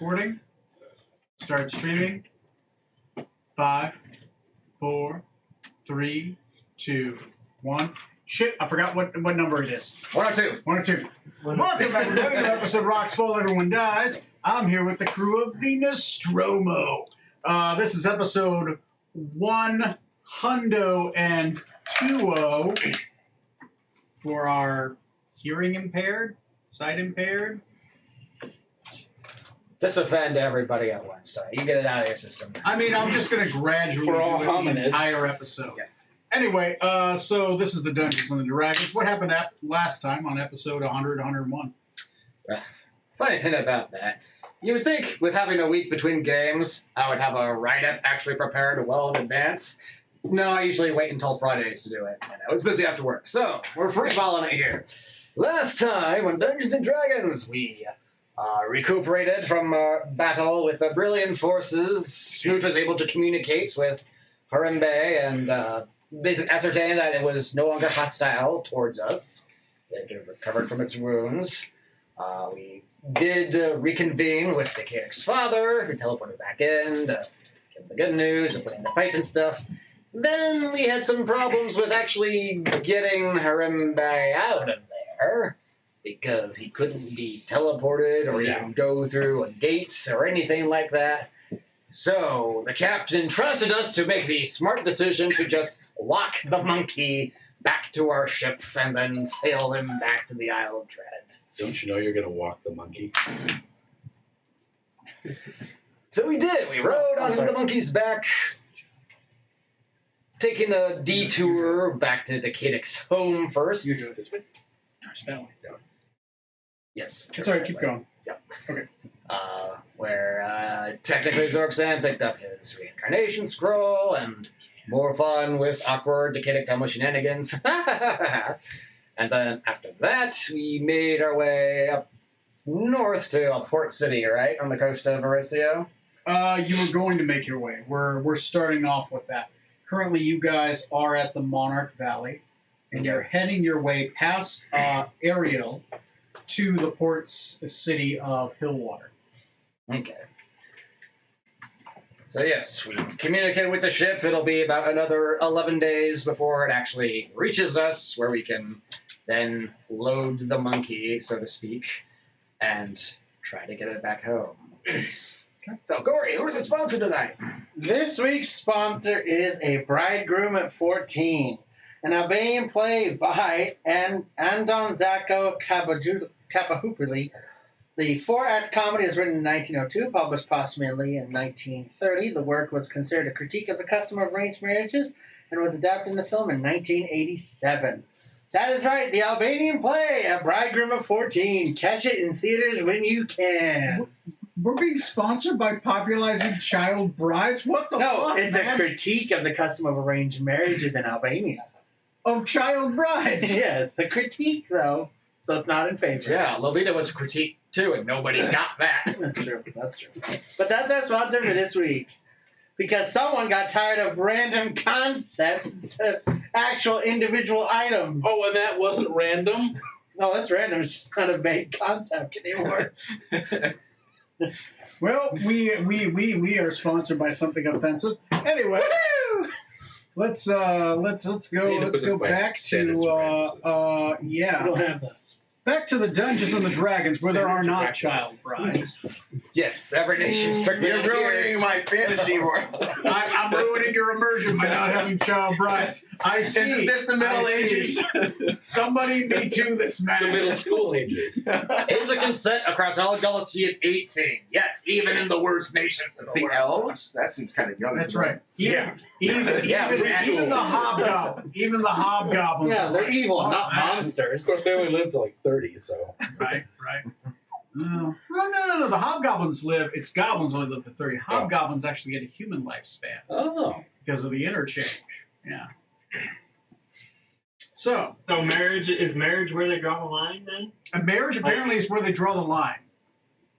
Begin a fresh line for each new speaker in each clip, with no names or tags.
Recording. Start streaming. 5, 4, 3, 2, 1. Shit, I forgot what number it is.
102.
102. Welcome back to another episode of Rock Spoil Everyone Dies. I'm here with the crew of the Nostromo. This is episode 120 for our hearing impaired, sight impaired.
Just offend everybody at once, Tony. You get it out of your system.
I mean, I'm just going to gradually
We're all
do it the
hominids.
entire episode.
Yes.
Anyway, so this is the Dungeons and Dragons. What happened last time on episode 100, 101?
Funny thing about that, you would think with having a week between games, I would have a write-up actually prepared well in advance. No, I usually wait until Fridays to do it, and I was busy after work. So, we're free-balling it here. Last time on Dungeons and Dragons, we recuperated from a battle with the brilliant forces. Snoot was able to communicate with Harimbe and basically ascertain that it was no longer hostile towards us. It had recovered from its wounds. We did reconvene with Decadic's father, who teleported back in to give him the good news and put in the fight and stuff. Then we had some problems with actually getting Harimbe out of there, because he couldn't be teleported or even go through a gate or anything like that. So the captain trusted us to make the smart decision to just walk the monkey back to our ship and then sail him back to the Isle of Dread.
Don't you know you're going to walk the monkey?
So we did. We rode on the monkey's back, taking a detour back to Decadic's home first.
You do it this way.
Yes.
Sorry, keep going.
Yep.
Okay.
Where technically Zorksan picked up his reincarnation scroll and more fun with awkward Decadic family shenanigans. And then after that, we made our way up north to Port City, right, on the coast of Mauricio.
You were going to make your way. We're starting off with that. Currently, you guys are at the Monarch Valley, and you're heading your way past Ariel to the port city of Hillwater.
Okay. So yes, we communicated with the ship. It'll be about another 11 days before it actually reaches us, where we can then load the monkey, so to speak, and try to get it back home. So, Gory, who's the sponsor tonight?
This week's sponsor is A Bridegroom at 14, an Albanian play by Anton Zako Kapahupili. The 4-act comedy is written in 1902, published posthumously in 1930. The work was considered a critique of the custom of arranged marriages and was adapted into film in 1987. That is right, the Albanian play, A Bridegroom at 14. Catch it in theaters when you can.
We're being sponsored by Popularizing Child Brides? What the fuck,
No, it's
man?
a critique of the custom of arranged marriages in Albania.
Of child brides.
Yes, a critique, though, so it's not in favor.
Yeah, Lolita was a critique, too, and nobody got that.
That's true. That's true. But that's our sponsor for this week. Because someone got tired of random concepts instead of actual individual items.
Oh, and that wasn't random?
No, that's random. It's just not a vague concept anymore.
Well, we are sponsored by something offensive. Anyway, let's go back to
We don't have those.
back to the Dungeons and the Dragons, where there are not child brides.
Yes, every nation strictly
You're ruining my fantasy world.
I'm ruining your immersion by not having child brides. I see.
Isn't this the Middle
I see.
Ages?
Somebody me too this man.
The middle school ages.
Age of consent across all galaxy is 18. Yes, even in the worst nations in the
The
world.
elves? That seems kind of young.
That's right.
Yeah.
Even the hobgoblins. Even the hobgoblins.
Yeah,
are
they're
like,
evil,
"Fuck,
not
man."
Of
monsters.
course, they only lived to like 30, so.
Right. No. The hobgoblins live. It's goblins only live to 30. Hobgoblins actually get a human lifespan
Oh.
because of the interchange. Yeah. So,
So marriage is marriage where they draw the line then?
a marriage apparently is where they draw the line.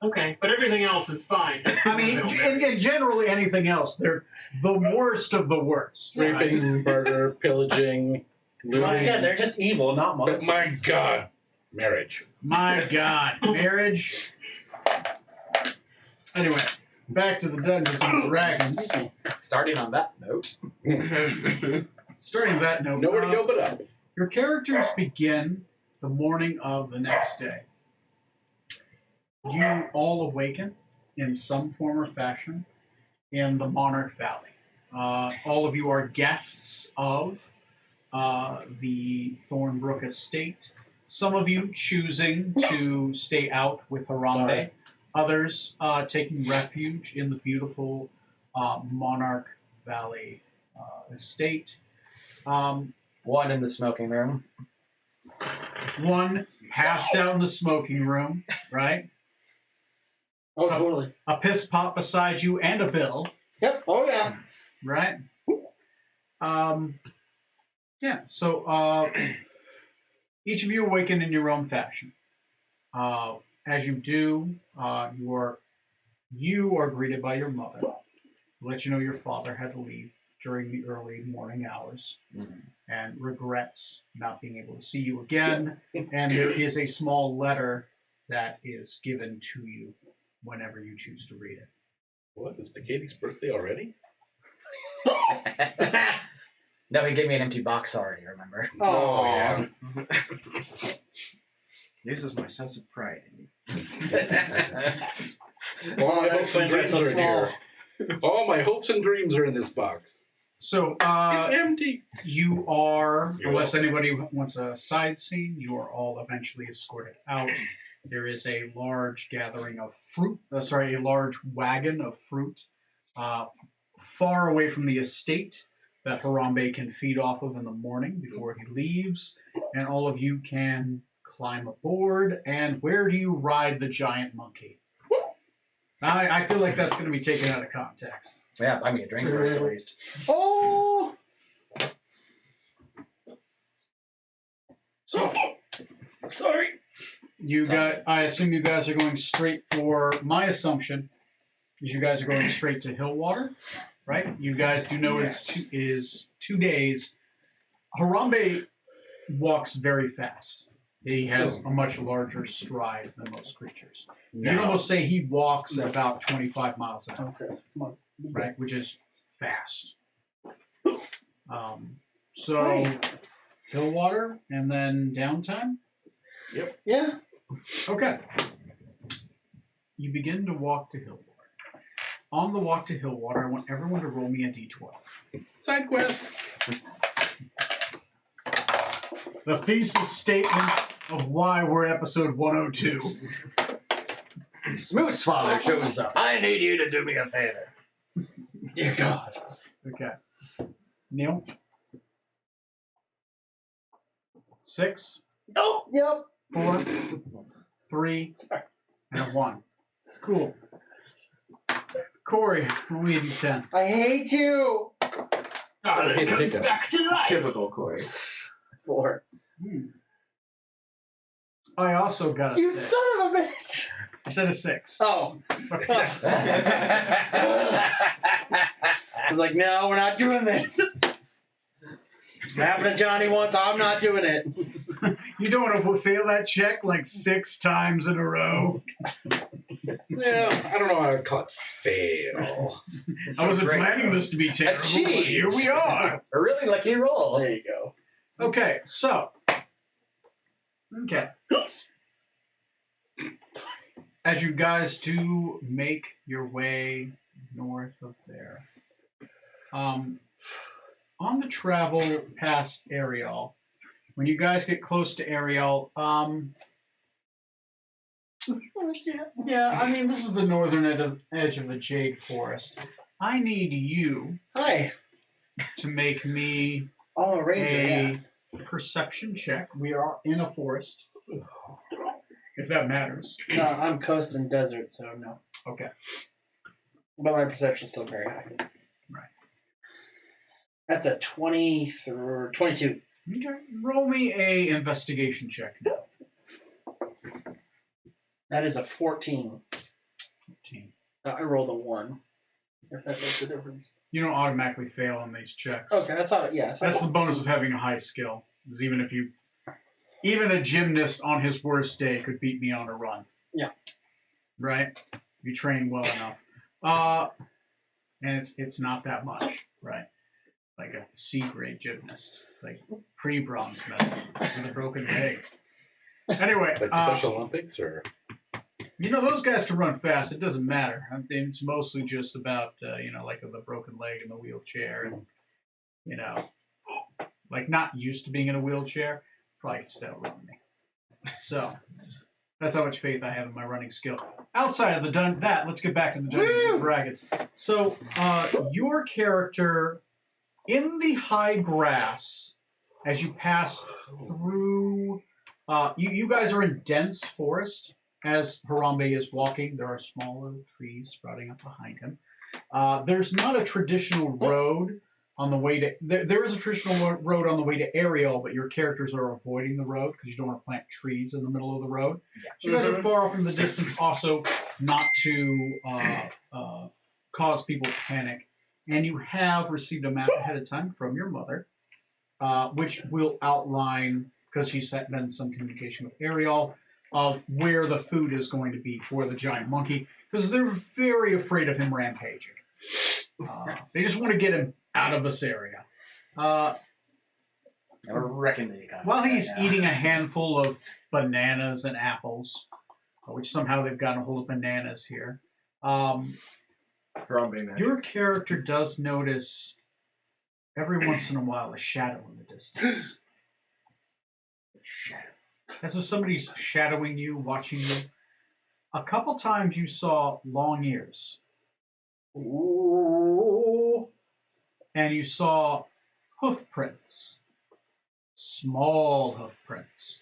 Okay, but everything else is fine.
I mean, and generally anything else, they're the worst of the worst. Right?
Raping, murder, pillaging, looting.
Once again, they're just evil, not
But
monsters.
my God, marriage.
My God, marriage. Anyway, back to the Dungeons and Dragons.
Starting on that note.
Starting that note,
Nowhere to go but up.
your characters begin the morning of the next day. You all awaken in some form or fashion in the Monarch Valley. All of you are guests of the Thornbrook estate. Some of you choosing to stay out with Harambe.
Sorry.
Others taking refuge in the beautiful Monarch Valley estate.
One in the smoking room.
One passed out in the smoking room, right?
Oh, totally.
A piss pot beside you and a bill,
Yep. Oh, yeah.
right? Yeah, so each of you awaken in your own fashion. As you do, you are greeted by your mother, who let you know your father had to leave during the early morning hours and regrets not being able to see you again. And there is a small letter that is given to you whenever you choose to read it.
What? Is the Katie's birthday already?
No, he gave me an empty box already, remember?
Oh,
yeah.
This is my sense of pride.
All my
that
hopes and
explains why it's
dreams
so
are in
small.
here. All my hopes and dreams are in this box.
So,
It's empty.
you are,
You're
unless
welcome.
anybody wants a side scene, you are all eventually escorted out. There is a large gathering of fruit, a large wagon of fruit far away from the estate that Harambe can feed off of in the morning before he leaves. And all of you can climb aboard. And where do you ride the giant monkey? I feel like that's going to be taken out of context.
Yeah, buy me a drink first at least.
Oh!
So,
Sorry.
I assume you guys are going straight for, my assumption is you guys are going straight to Hillwater, right? You guys do know it is 2 days. Harambe walks very fast. He has a much larger stride than most creatures. You'd almost say he walks at about 25 miles an hour,
Come on.
right? Which is fast. So, Hillwater and then downtime?
Yeah.
Okay. You begin to walk to Hillwater. On the walk to Hillwater, I want everyone to roll me a d12.
Side quest.
The thesis statement of why we're episode 102.
Smoot's father shows up. I need you to do me a favor.
Dear God.
Okay. Neil? 6,
Oh, yep.
4, 3, and a 1. Cool. Corey, roll me a d10.
I hate you.
Oh,
Hey,
it comes
hiccups.
back to life.
Typical Corey.
4.
I also got a
You
6.
son of a bitch.
I said a 6.
Oh. I was like, no, we're not doing this. It happened to Johnny once. I'm not doing it.
You don't want to fail that check like 6 times in a row.
Yeah, I don't know how to call it fail.
I wasn't
great.
planning this to be terrible, but
Achieved.
here we are.
A really lucky roll.
There you go.
Okay, so. Okay. As you guys do make your way north of there, on the travel past Ariel, when you guys get close to Ariel, yeah, I mean, this is the northern edge of the Jade Forest. I need you
Hi.
to make me
Oh, a ranger.
a perception check. We are in a forest, if that matters.
Yeah. No, I'm coast and desert, so no.
Okay.
But my perception's still very high.
Right.
That's a 22.
Okay. Roll me a investigation check now.
That is a 14.
15.
I rolled a 1. If that makes a difference.
You don't automatically fail on these checks.
Okay, I thought, yeah. I thought
That's the bonus of having a high skill. Is even a gymnast on his worst day could beat me on a run.
Yeah.
Right? You train well enough. And it's not that much, right? Like a C grade gymnast, like pre-bronze medal with a broken leg. Anyway,
Like Special Olympics or?
those guys can run fast. It doesn't matter. I mean, it's mostly just about like the broken leg and the wheelchair, and like not used to being in a wheelchair, probably could still run me. So that's how much faith I have in my running skill. Outside of let's get back to the Dungeons and Dragons. So your character in the high grass, as you pass through, you guys are in dense forest. As Harambe is walking, there are smaller trees sprouting up behind him. There's not a traditional road on the way to. There is a traditional road on the way to Ariel, but your characters are avoiding the road because you don't want to plant trees in the middle of the road. Yeah. So you guys are far off in the distance, also not to cause people panic. And you have received a map ahead of time from your mother, which will outline, because she's been in some communication with Ariel, of where the food is going to be for the giant monkey, because they're very afraid of him rampaging. They just want to get him out of this area.
I reckon they got
While he's eating a handful of bananas and apples, which somehow they've gotten a hold of bananas here, your character does notice every once in a while a shadow in the distance. A shadow. As if somebody's shadowing you, watching you. A couple times you saw long ears.
Ooh.
And you saw hoof prints. Small hoof prints.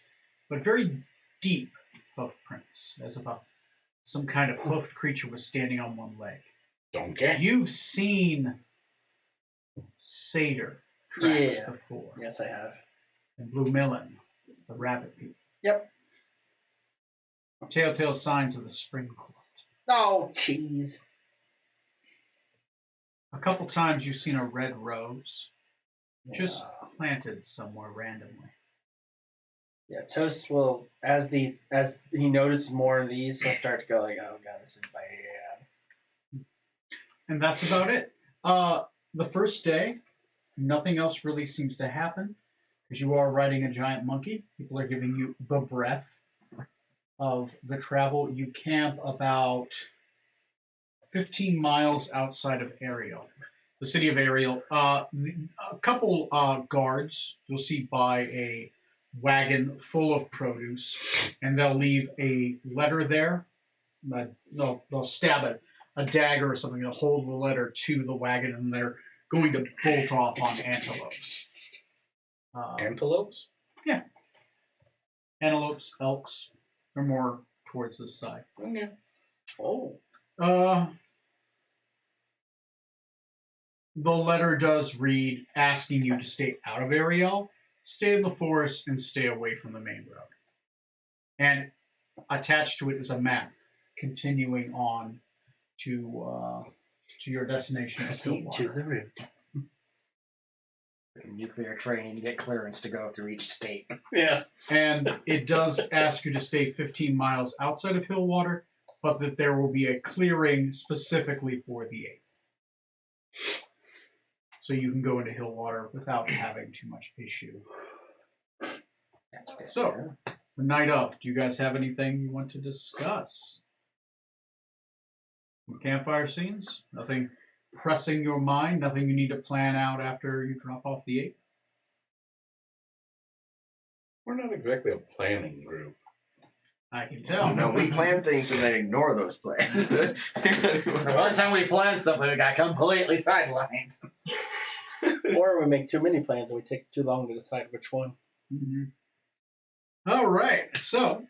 But very deep hoof prints. As if some kind of hoofed creature was standing on one leg.
Donkey.
You've seen satyr tracks before.
Yes, I have.
And Blue Millen, the rabbit people.
Yep.
Telltale signs of the spring court.
Oh, jeez.
A couple times you've seen a red rose, just planted somewhere randomly.
Yeah, Toast will, as he notices more of these, he'll start to go like, oh god, this is bad.
And that's about it. The first day, nothing else really seems to happen, because you are riding a giant monkey. People are giving you the breadth of the travel. You camp about 15 miles outside of Ariel, the city of Ariel. A couple guards you'll see by a wagon full of produce, and they'll leave a letter there. They'll stab a dagger or something to hold the letter to the wagon, and they're going to bolt off on antelopes.
Antelopes?
Yeah. Antelopes, elks. They're more towards this side.
Okay. Oh.
The letter does read, asking you to stay out of Ariel, stay in the forest, and stay away from the main road. And attached to it is a map, continuing on to your destination.
Proceed to the route.
Nuclear training to get clearance to go through each state.
Yeah.
And it does ask you to stay 15 miles outside of Hillwater, but that there will be a clearing specifically for the 8th. So you can go into Hillwater without having too much issue. So, the night of, do you guys have anything you want to discuss? Campfire scenes? Nothing pressing your mind? Nothing you need to plan out after you drop off the 8th?
We're not exactly a planning group.
I can tell.
No, we plan things and then ignore those plans.
The one time we planned something, we got completely sidelined.
Or we make too many plans and we take too long to decide which one.
Mm-hmm. All right, so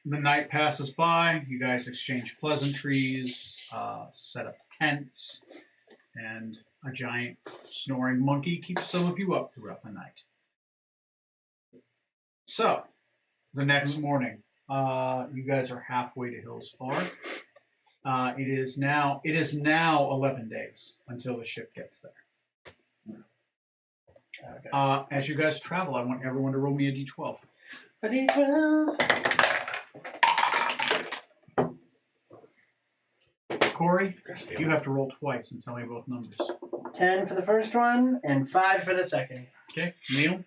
the night passes by. You guys exchange pleasantries, set up tents, and a giant snoring monkey keeps some of you up throughout the night. So, the next morning, you guys are halfway to Hills Far. It is now 11 days until the ship gets there.
Okay.
As you guys travel, I want everyone to roll me a d12.
A D12.
Corey, you have to roll twice and tell me both numbers.
10 for the first one and 5 for the second.
Okay, Neil?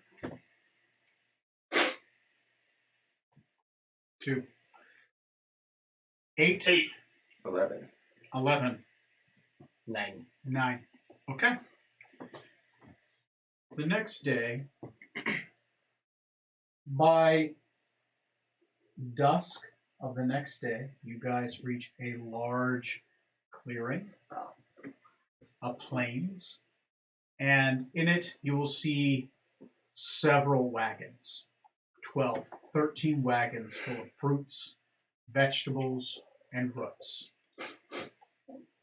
2. 8.
8.
11.
11.
9.
9. Okay. The next day, by dusk of the next day, you guys reach a large clearing, plains, and in it you will see several wagons, 12, 13 wagons full of fruits, vegetables, and roots.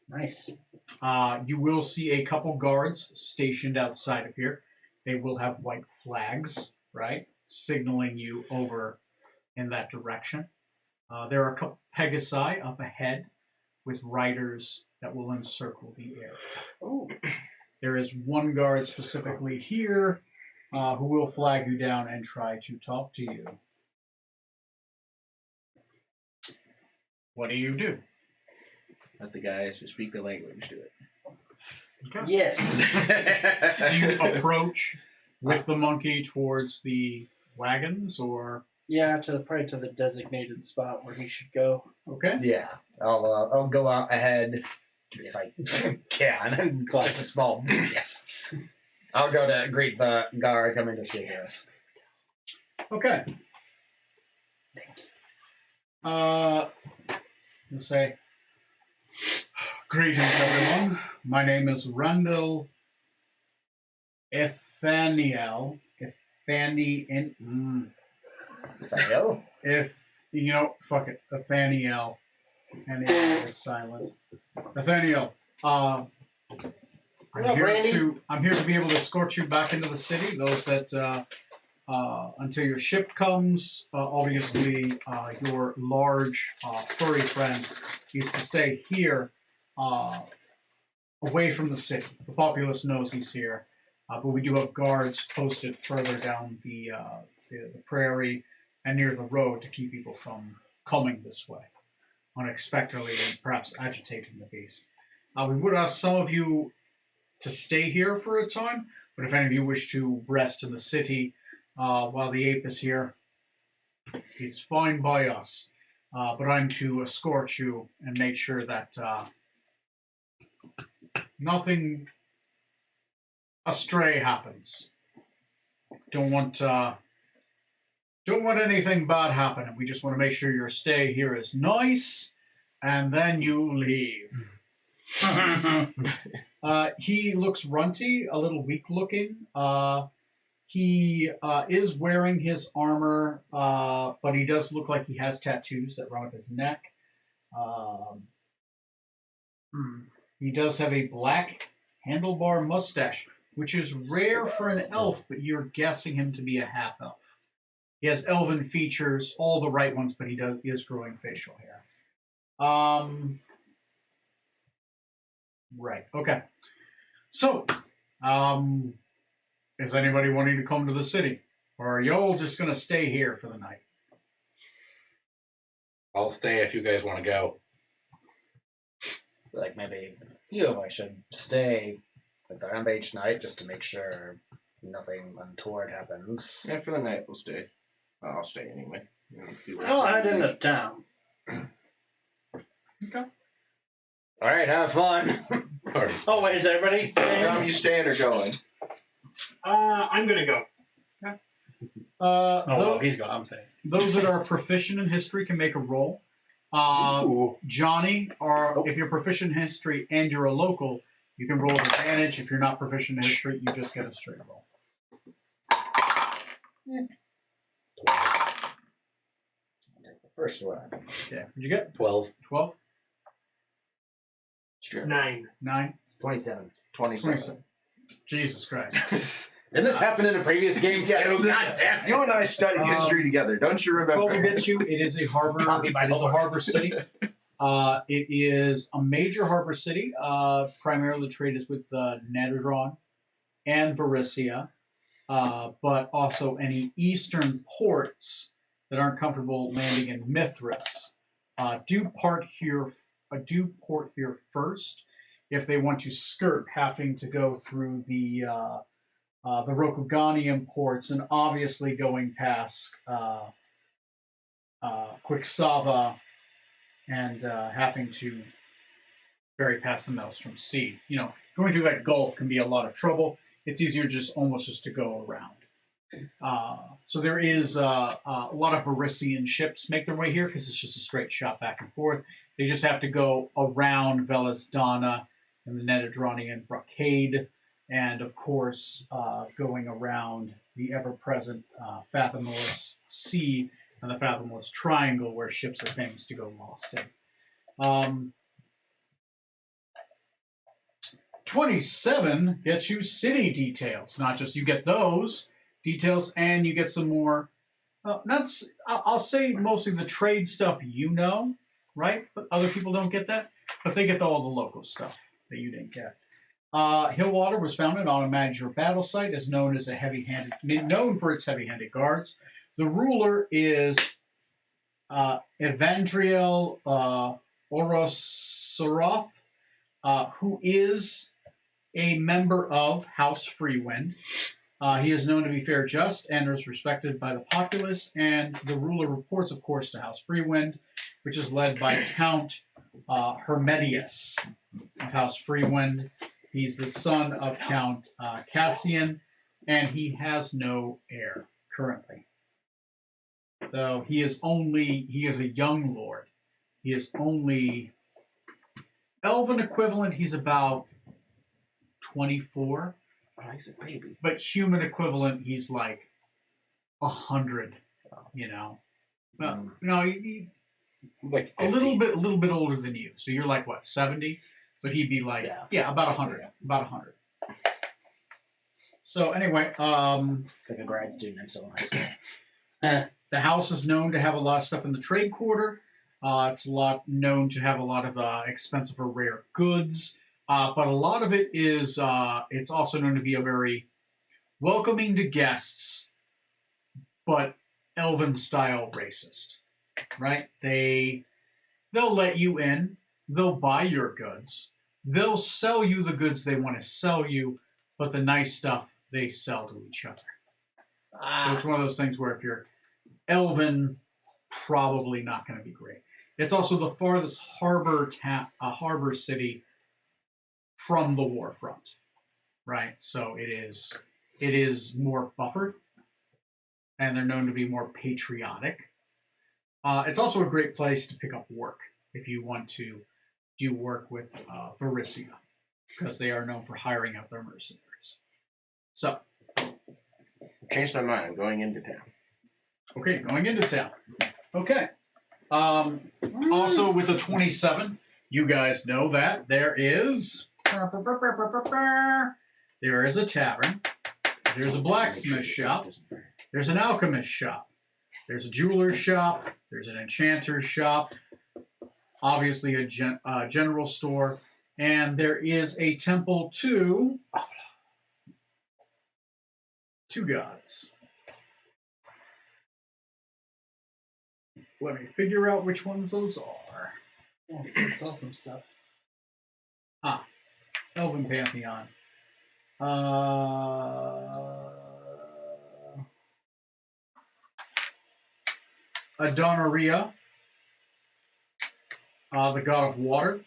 Nice.
You will see a couple guards stationed outside of here. They will have white flags, right, signaling you over in that direction. There are a couple Pegasi up ahead with riders that will encircle the area.
Oh.
There is one guard specifically here who will flag you down and try to talk to you. What do you do?
Let the guys who speak the language do it.
Okay.
Yes.
Do you approach with the monkey towards the wagons, or
Yeah, probably to the designated spot where he should go.
okay?
Yeah, I'll go out ahead if I can. It's just a small. Yeah. I'll go to greet the guard coming to speak to us.
Okay. Let's say, greetings, everyone. My name is Randall Ethaniel.
Nathaniel?
Fuck it. Nathaniel. And it is silent. Nathaniel, I'm
Hello,
here
Brandy.
I'm here to be able to escort you back into the city. Those that until your ship comes, obviously your large furry friend needs to stay here, away from the city. The populace knows he's here, but we do have guards posted further down the prairie and near the road to keep people from coming this way unexpectedly and perhaps agitating the peace. We would ask some of you to stay here for a time, but if any of you wish to rest in the city while the ape is here, it's fine by us. But I'm to escort you and make sure that nothing astray happens. Don't want anything bad happening. We just want to make sure your stay here is nice, and then you leave. He looks runty, a little weak looking. He is wearing his armor, but he does look like he has tattoos that run up his neck. He does have a black handlebar mustache, which is rare for an elf, but you're guessing him to be a half elf. He has elven features, all the right ones, but he is growing facial hair. Right. Okay. So, is anybody wanting to come to the city, or are y'all just gonna stay here for the night?
I'll stay if you guys want to go.
Like maybe a few of us should stay with the rampage night just to make sure nothing untoward happens.
And for the night, we'll stay. I'll stay anyway.
I'll head into town.
Okay.
All right, have fun.
Oh, wait, is everybody?
Tom, you staying or going?
I'm gonna go.
He's gone. I'm saying.
Those that are proficient in history can make a roll. Johnny, if you're proficient in history and you're a local, you can roll with advantage. If you're not proficient in history, you just get a straight roll.
First one.
Yeah. What'd you get?
12.
12?
Sure.
9.
9?
27.
27.
Jesus Christ.
Didn't this happen in a previous game too?
Yes.
God damn it.
You and I studied history together. Don't you remember?
12 will get you. It is a harbor.
Copy my
It is a
homework.
harbor city. It is a major harbor city. Primarily trade is with Netherron and Barissia, but also any eastern ports that aren't comfortable landing in Mithras do part here do port here first if they want to skirt having to go through the Rokuganian ports and obviously going past Quicksava and having to ferry past the Maelstrom Sea. Going through that gulf can be a lot of trouble. It's easier just to go around. So there is a lot of Barisian ships make their way here because it's just a straight shot back and forth. They just have to go around Velas Dana and the Netedranian blockade, and of course going around the ever-present Fathomless Sea and the Fathomless Triangle, where ships are famous to go lost in. 27 gets you city details. Not just you get those details, and you get some more. I'll say mostly the trade stuff, right? But other people don't get that. But they get all the local stuff that you didn't get. Hillwater was founded on a major battle site, is known for its heavy-handed guards. The ruler is Evandriel Orosoroth, who is a member of House Freewind. He is known to be fair, just, and is respected by the populace, and the ruler reports, of course, to House Freewind, which is led by Count Hermedius of House Freewind. He's the son of Count Cassian, and he has no heir currently. So he is a young lord. He is only elven equivalent, he's about 24.
Oh, he's a baby.
But human equivalent, he's like 100. Well, no,
Like
a
50.
little bit older than you. So you're like what, 70? So he'd be like about 100. About 100. So anyway,
It's like a grad student. I'm still in high school.
the house is known to have a lot of stuff in the trade quarter. It's known to have a lot of expensive or rare goods. But a lot of it is, it's also known to be a very welcoming to guests, but elven-style racist, right? They'll let you in. They'll buy your goods. They'll sell you the goods they want to sell you, but the nice stuff they sell to each other. So it's one of those things where if you're elven, probably not going to be great. It's also the farthest harbor city from the warfront, right? So it is more buffered, and they're known to be more patriotic. It's also a great place to pick up work if you want to do work with Varisia, because they are known for hiring out their mercenaries. So,
Changed my mind. I'm going into town.
okay, going into town. Okay. Also with the 27, you guys know that there is a tavern, there's a blacksmith shop, there's an alchemist shop, there's a jeweler's shop, there's an enchanter's shop, obviously a general store, and there is a temple to two gods. Let me figure out which ones those are.
I saw some stuff.
Elven Pantheon. Adonaria, the god of water.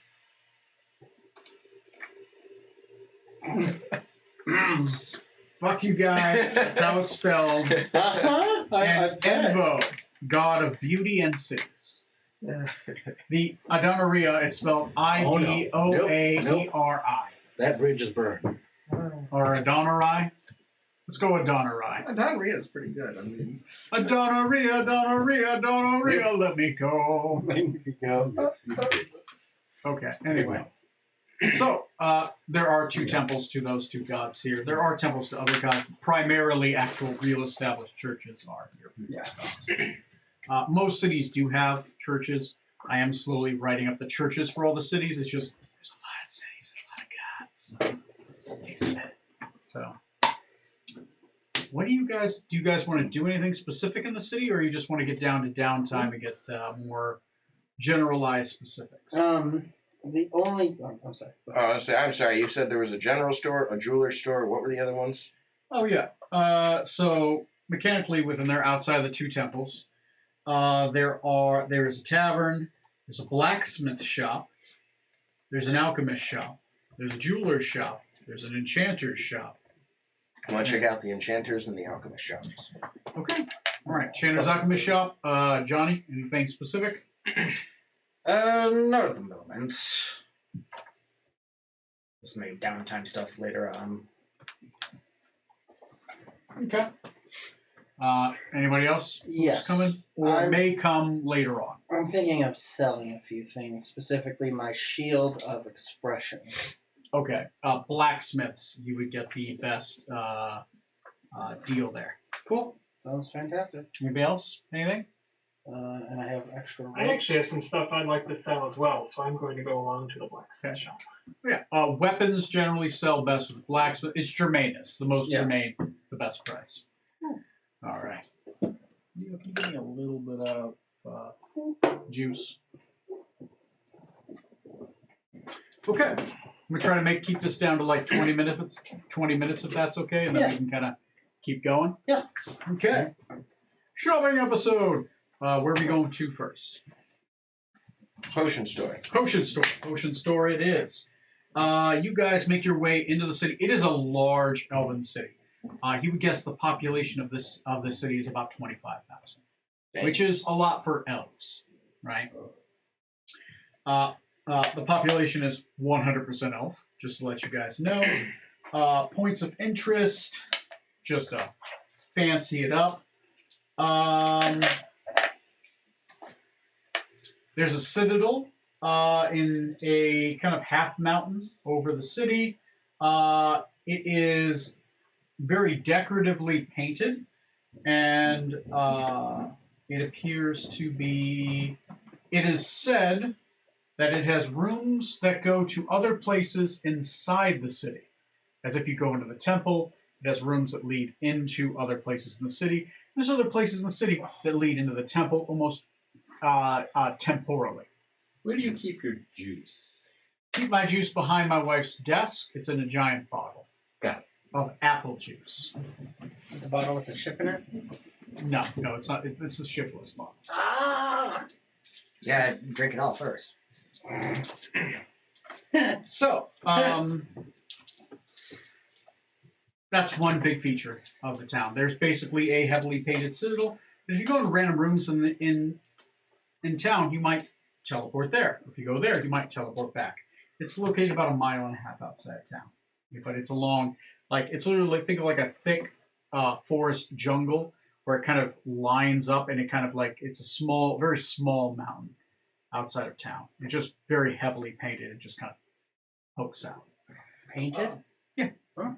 Fuck you guys, that's how it's spelled. And Envo, god of beauty and cities. The Adonaria is spelled Idoaeri.
That bridge is burned.
Or Adonarai. Let's go with Adonarai.
Adonaria is pretty good. I mean,
Adonaria, let me go. Okay, anyway. So, there are two temples to those two gods here. There are temples to other gods. Primarily, actual real established churches are here for these gods. Most cities do have churches. I am slowly writing up the churches for all the cities. It's just, there's a lot of cities and a lot of gods. So, it takes a minute. So, what do you guys want to do anything specific in the city, or you just want to get down to downtime and get more generalized specifics.
The only. I'm sorry.
I'm sorry. You said there was a general store, a jeweler's store. What were the other ones?
Oh yeah. So mechanically within there, outside of the two temples, there is a tavern, there's a blacksmith shop, there's an alchemist shop, there's a jeweler's shop, there's an enchanter's shop.
I want to check out the enchanters and the alchemist shops.
Okay. All right. Enchanter's alchemist shop. Johnny, anything specific?
Not at the moment. Just maybe downtime stuff later on.
Okay. Anybody else?
Yes.
Coming or
I'm-
may come later on.
I'm thinking of selling a few things, specifically my shield of expression.
Okay. Blacksmiths, you would get the best deal there.
Cool. Sounds fantastic.
Anybody else? Anything?
And I have extra.
I actually have some stuff I'd like to sell as well, so I'm going to go along to the blacksmith
Okay.
shop.
Yeah. Weapons generally sell best with blacksmith. It's germanus, the most germane, the best price. All right. You can give me a little bit of juice. Okay. I'm gonna try to keep this down to like 20 minutes. 20 minutes, if that's okay, and then we can kind of keep going.
Yeah.
Okay. Shopping episode. Where are we going to first?
Potion store.
Potion store. Potion store it is. You guys make your way into the city. It is a large elven city. He would guess the population of this city is about 25,000, which is a lot for elves, right? The population is 100% elf, just to let you guys know. Points of interest, just to fancy it up. There's a citadel in a kind of half mountain over the city. It is very decoratively painted, and it appears to be. It is said that it has rooms that go to other places inside the city. As if you go into the temple, it has rooms that lead into other places in the city. There's other places in the city that lead into the temple almost temporally.
Where do you keep your juice?
Keep my juice behind my wife's desk. It's in a giant bottle.
Got it.
Of apple juice.
The bottle with the ship in it?
No, it's not. It's a shipless bottle.
Ah!
Yeah, drink it all first.
So, that's one big feature of the town. There's basically a heavily painted citadel. If you go to random rooms in town, you might teleport there. If you go there, you might teleport back. It's located about 1.5 miles outside of town. But it's along, it's literally like, think of like a thick forest jungle where it kind of lines up and it kind of it's a small, very small mountain outside of town. It's just very heavily painted. It just kind of pokes out.
Painted?
Yeah.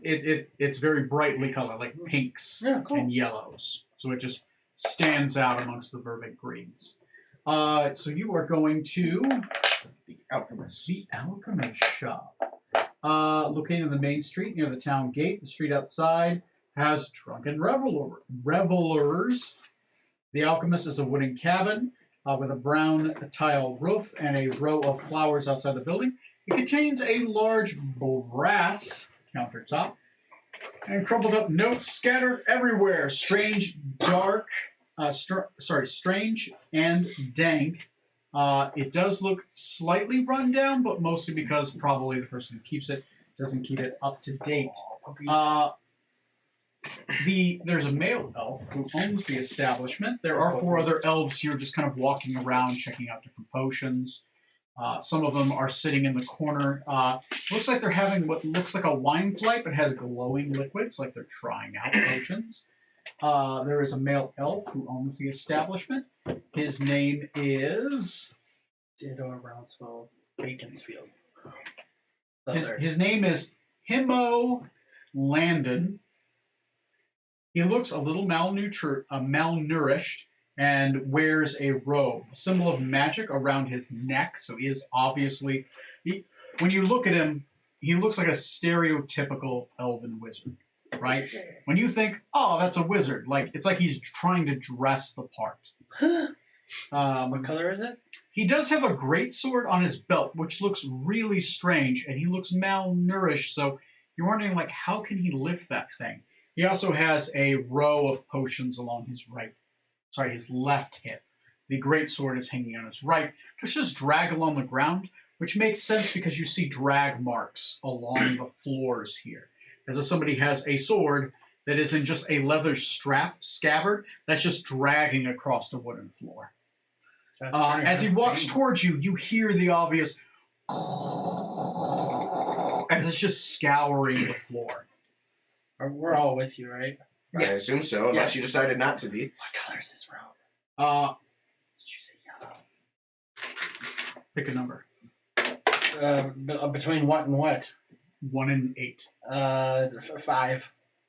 It's very brightly colored, like pinks and yellows. So it just stands out amongst the verdant greens. So you are going to
The alchemist.
the alchemist shop. Located on the main street near the town gate. The street outside has drunken revelers. The alchemist is a wooden cabin with a brown tile roof and a row of flowers outside the building. It contains a large brass countertop and crumpled up notes scattered everywhere. Strange and dank. It does look slightly run down, but mostly because probably the person who keeps it doesn't keep it up to date. There's a male elf who owns the establishment. There are 4 other elves here just kind of walking around, checking out different potions. Some of them are sitting in the corner. Looks like they're having what looks like a wine flight, but has glowing liquids, like they're trying out potions. There is a male elf who owns the establishment. His name is
Theodore Brownsville Baconsfield.
his name is Himo Landon. He looks a little malnourished and wears a robe, a symbol of magic around his neck. So he is obviously, when you look at him, he looks like a stereotypical elven wizard, right? When you think, oh, that's a wizard, it's like he's trying to dress the part.
What color is it?
He does have a great sword on his belt, which looks really strange, and he looks malnourished. So you're wondering, like, how can he lift that thing? He also has a row of potions along his left hip. The great sword is hanging on his right. There's just drag along the ground, which makes sense because you see drag marks along the floors here. As if somebody has a sword that isn't just a leather scabbard, that's just dragging across the wooden floor. As he walks towards you, you hear the obvious as it's just scouring the floor.
We're all with you, right?
I assume so, unless
Yes.
you decided not to be.
What color is this robe? Did you say
Pick a number.
yellow? Between what and what?
1 and 8.
5.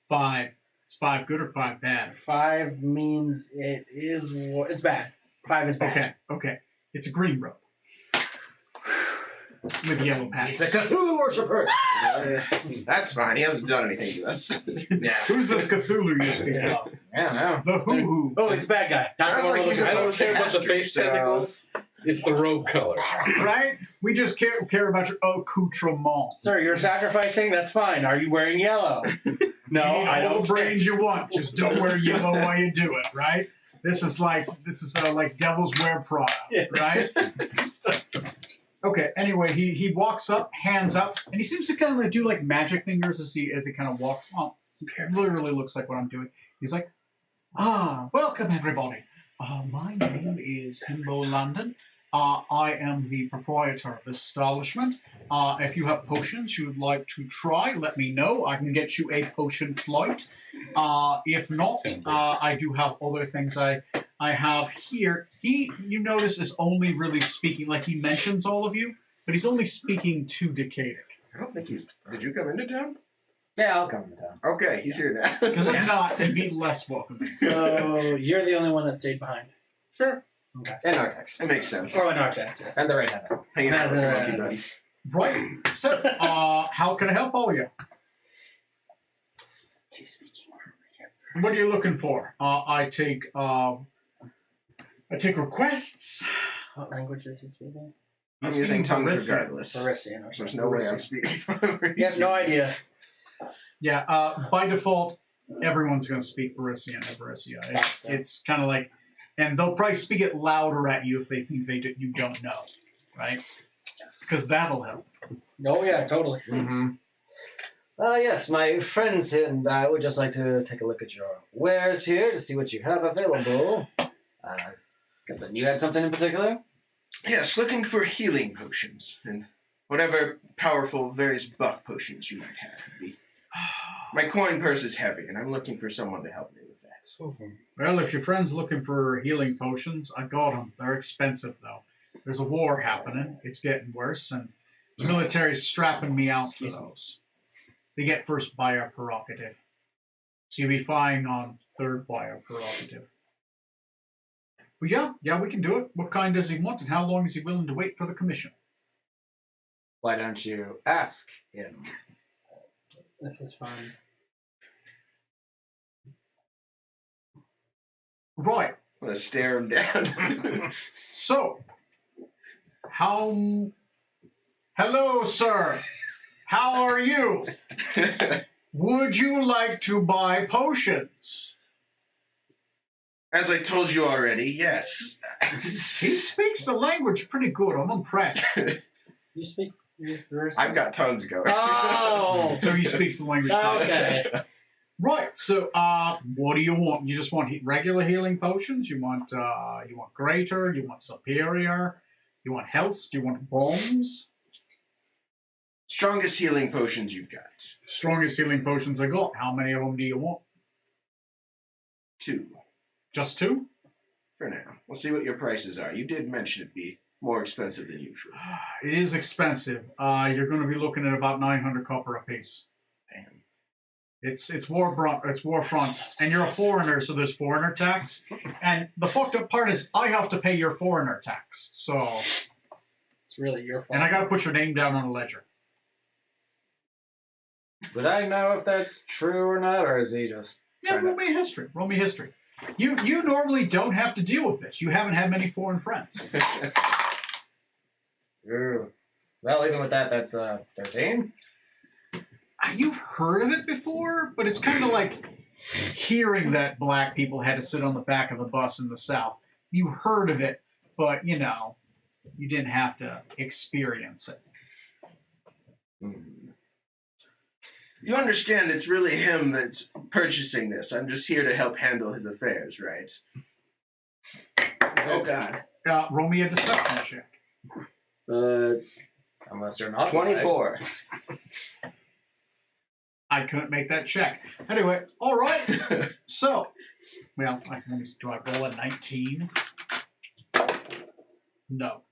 5. Is 5 good or 5 bad?
5 means it's bad. 5 is bad.
Okay. It's a green robe. With yellow
He's a
patches.
Cthulhu worshiper.
That's fine. He hasn't done anything to us.
Yeah.
Who's this Cthulhu you speak of?
I don't know.
The hoo-hoo.
Oh, it's a bad guy.
Sounds like he's
I don't
a
care about the face
bastard,
tentacles. It's the robe color.
Right? We just care about your accoutrement.
Sir, you're sacrificing? That's fine. Are you wearing yellow? No, I
all
don't
the brains you want. Just don't wear yellow while you do it, right? This is like Devil's Wear Prada, right? Okay. Anyway, he walks up, hands up, and he seems to kind of do like magic fingers as he kind of walks. Well, it literally looks like what I'm doing. He's like, welcome everybody. My name is Himbo London. I am the proprietor of this establishment. If you have potions you'd like to try, let me know. I can get you a potion flight. If not, I do have other things I have here. You notice, is only really speaking, like he mentions all of you, but he's only speaking to Decadic.
I don't think he's. Did you come into town?
Yeah, I'll come to town.
Okay, he's here now.
Because if not, it'd be less welcoming.
So you're the only one that stayed behind.
Sure. And Narthex.
It makes sense.
Or an architect. Yes.
And the Red Heaven.
Hanging out with your monkey buddy.
Right. So, how can I help all of you?
He's speaking.
What are you looking for? I take requests.
What language is he speaking?
I'm
Speaking
using tongues
Parisian.
regardless.
Parisian. Okay.
There's no way I'm speaking.
You have no idea.
Yeah, by default, everyone's going to speak Parisian at Parisia. It's kind of like, and they'll probably speak it louder at you if they think you don't know, right? Because that'll help.
Oh yeah, totally.
Mm-hmm. Yes, my friends and I would just like to take a look at your wares here to see what you have available. You had something in particular?
Yes, looking for healing potions and whatever powerful various buff potions you might have. My coin purse is heavy, and I'm looking for someone to help me with that.
Well, if your friend's looking for healing potions, I got them. They're expensive, though. There's a war happening. It's getting worse, and the military's strapping me out for those. They get first buyer prerogative. So you'll be fine on third buyer prerogative. But yeah, we can do it. What kind does he want, and how long is he willing to wait for the commission?
Why don't you ask him?
This is fine.
Right.
I'm gonna stare him down.
So, hello, sir. How are you? Would you like to buy potions?
As I told you already, yes.
He speaks the language pretty good. I'm impressed.
You speak Parisian?
I've got tongues going.
Oh.
So he speaks the language.
Okay.
Right. So, what do you want? You just want regular healing potions? You want greater? You want superior? You want health? Do you want bombs?
Strongest healing potions you've got.
Strongest healing potions I got. How many of them do you want?
2.
Just 2?
For now. We'll see what your prices are. You did mention it'd be more expensive than usual.
It is expensive. You're going to be looking at about 900 copper apiece.
Damn.
It's Warfront, and you're a foreigner, so there's foreigner tax. And the fucked up part is I have to pay your foreigner tax. So,
It's really your fault.
and I got to put your name down on a ledger.
Would I know if that's true or not, or is he just
Yeah,
trying
roll
to...
me history. Roll me history. You normally don't have to deal with this. You haven't had many foreign friends.
Ooh. Well, even with that, that's 13.
You've heard of it before, but it's kind of like hearing that black people had to sit on the back of the bus in the South. You heard of it, but you didn't have to experience it.
You understand it's really him that's purchasing this. I'm just here to help handle his affairs, right? Oh, God.
Roll me a deception check.
Unless you're not
24.
I couldn't make that check. Anyway, all right. So, well, do I roll a 19? No.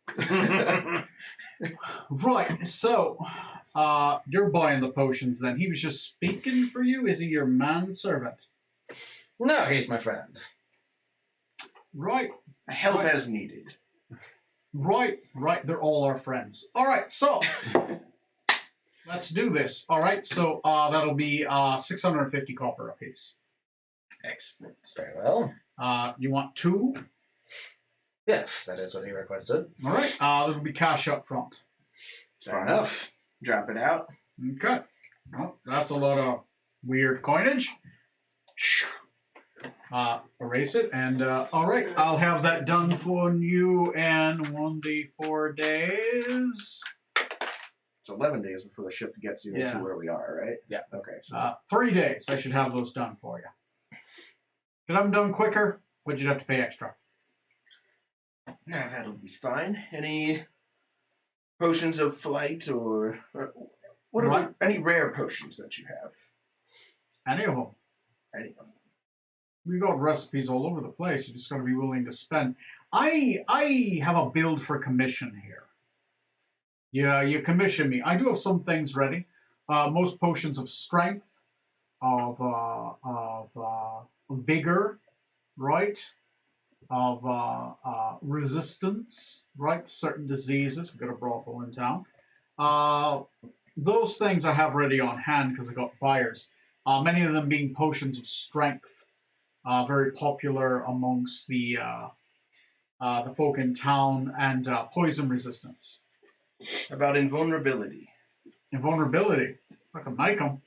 Right. So, you're buying the potions then. He was just speaking for you? Is he your manservant?
No, he's my friend.
Right.
Help
Right.
as needed.
Right. They're all our friends. All right. So, let's do this. All right. So, that'll be 650 copper apiece.
Excellent.
Very well.
You want 2?
Yes, that is what he requested.
All right. That'll be cash up front.
Fair enough.
Drop it out.
Okay. Well, that's a lot of weird coinage. Erase it, and all right, I'll have that done for you in 1d4 days.
So 11 days before the ship gets you
Yeah.
to where we are, right?
Yeah.
Okay. So
3 days. I should have those done for you. Could I have them done quicker? Would you have to pay extra?
now that'll be fine. Any potions of flight or what are
Right.
any rare potions that you have?
Any of them?
Any of them?
We've got recipes all over the place. You just got to be willing to spend. I have a build for commission here. Yeah, you commission me. I do have some things ready. Most potions of strength, of vigor, right? Of resistance, right? To certain diseases. We've got a brothel in town. Those things I have ready on hand because I got buyers. Many of them being potions of strength, very popular amongst the folk in town, and poison resistance.
About invulnerability.
Invulnerability. I can make them.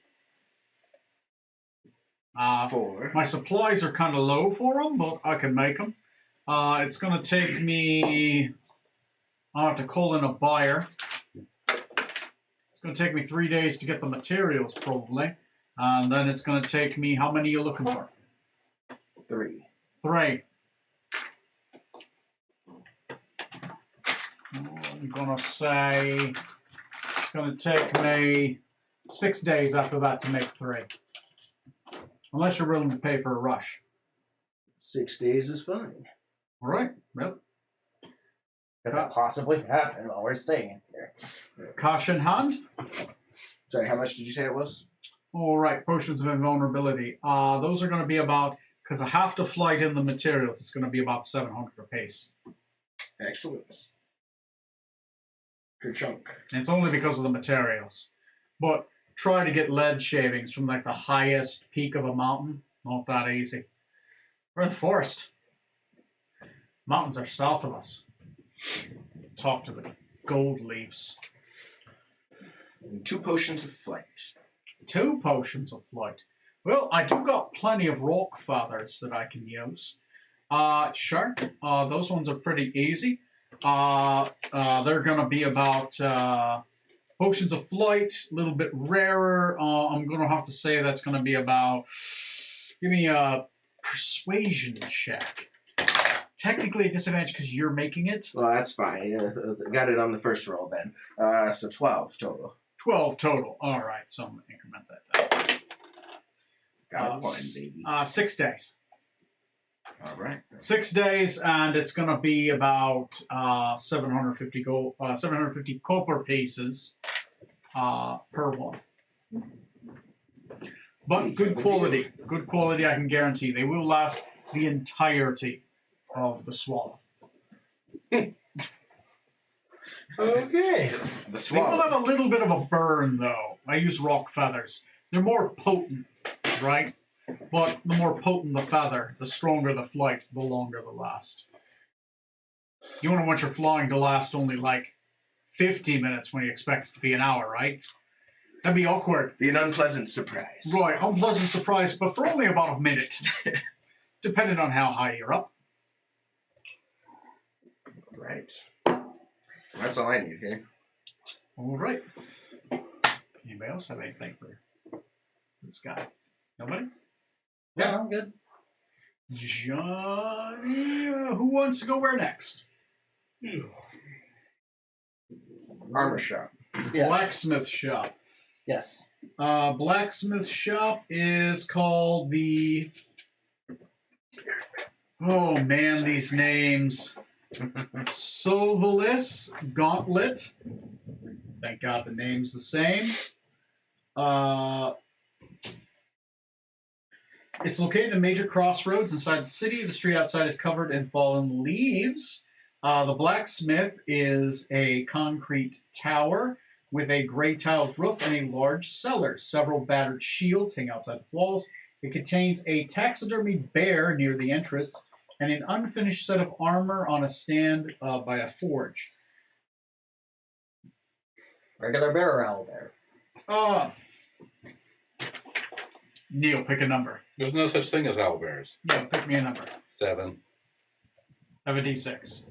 For
My supplies are kind of low for them, but I can make them. It's going to take me. I'll have to call in a buyer. It's going to take me 3 days to get the materials, probably. And then it's going to take me. How many are you looking for?
3.
3. I'm going to say it's going to take me 6 days after that to make 3. Unless you're willing to pay for a rush.
6 days is fine.
All right. Yep.
Could that possibly happen while we're staying here?
Cash in hand.
Sorry, how much did you say it was?
All right. Potions of invulnerability. Those are going to be about, because I have to flight in the materials, it's going to be about 700 apiece.
Excellent. Good chunk.
And it's only because of the materials. But try to get lead shavings from like the highest peak of a mountain. Not that easy. We're in the forest. Mountains are south of us. Talk to the gold leaves.
And 2 potions of flight.
2 potions of flight. Well, I do got plenty of rock feathers that I can use. Sure. Those ones are pretty easy. They're going to be about potions of flight, a little bit rarer. I'm going to have to say that's going to be about. Give me a persuasion check. Technically a disadvantage because you're making it.
Well, that's fine. Got it on the first roll then. So 12 total.
12 total. All right, so I'm going to increment that down.
Got a point, baby.
6 days.
All right.
6 days, and it's going to be about 750 copper pieces per one. But good quality. Good quality, I can guarantee. They will last the entirety of the swallow.
Okay.
The
They will
swallow.
have a little bit of a burn, though. I use rock feathers. They're more potent, right? But the more potent the feather, the stronger the flight, the longer the last. You wouldn't want your flying to last only like 50 minutes when you expect it to be an hour, right? That'd be awkward.
Be an unpleasant surprise.
Right, unpleasant surprise, but for only about a minute, depending on how high you're up.
Right. That's all I need here.
All right. Anybody else have anything for this guy? Nobody?
Yeah, I'm good.
Johnny, who wants to go where next?
Armor shop.
Yeah.
Blacksmith shop.
Yes.
Blacksmith shop is called the. Oh man, these names. Sovalis Gauntlet. Thank God the name's the same. It's located at major crossroads inside the city. The street outside is covered in fallen leaves. The blacksmith is a concrete tower with a gray tiled roof and a large cellar. Several battered shields hang outside the walls. It contains a taxidermied bear near the entrance and an unfinished set of armor on a stand by a forge.
Regular bear or owl bear?
Neil, pick a number.
There's no such thing as owlbears.
Neil, pick me a number.
7.
Have a D6.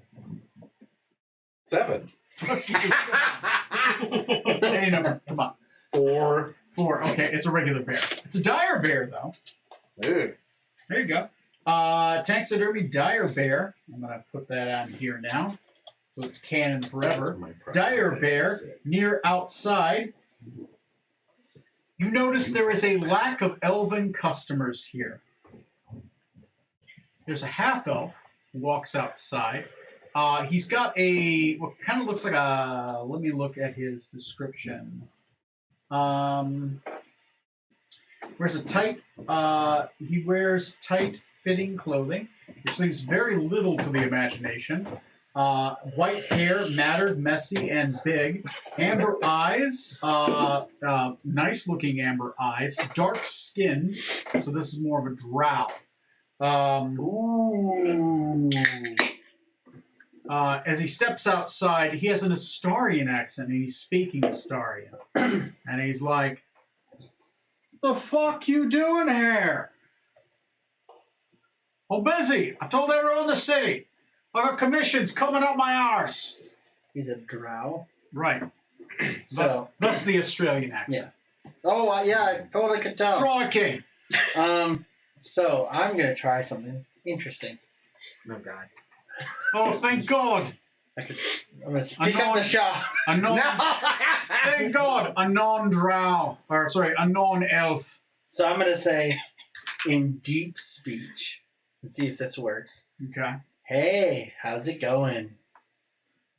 7.
Any number. Come on.
4.
4. Okay, it's a regular bear. It's a dire bear, though.
Ooh.
There you go. Taxidermy dire bear. I'm going to put that on here now. So it's canon forever. Dire bear near outside. You notice there is a lack of elven customers here. There's a half elf who walks outside. He's got what kind of looks like a. Let me look at his description. Wears a tight. He wears tight fitting clothing, which leaves very little to the imagination. White hair, matted, messy, and big. Amber eyes, nice looking amber eyes. Dark skin, so this is more of a drow. As he steps outside, he has an Astarian accent, and he's speaking Astarian. And he's like, "The fuck you doing here? I'm busy. I told everyone in the city. I got commissions coming up my arse."
He's a drow.
Right.
So.
That's the Australian accent.
Oh, yeah, I totally could tell.
Crikey.
So I'm going to try something interesting.
Oh, God.
Oh, thank God.
I'm going to stick up the shop.
A non, thank God. A non-drow. Or, sorry, a non-elf.
So I'm going to say in deep speech and see if this works.
Okay.
Hey, how's it going?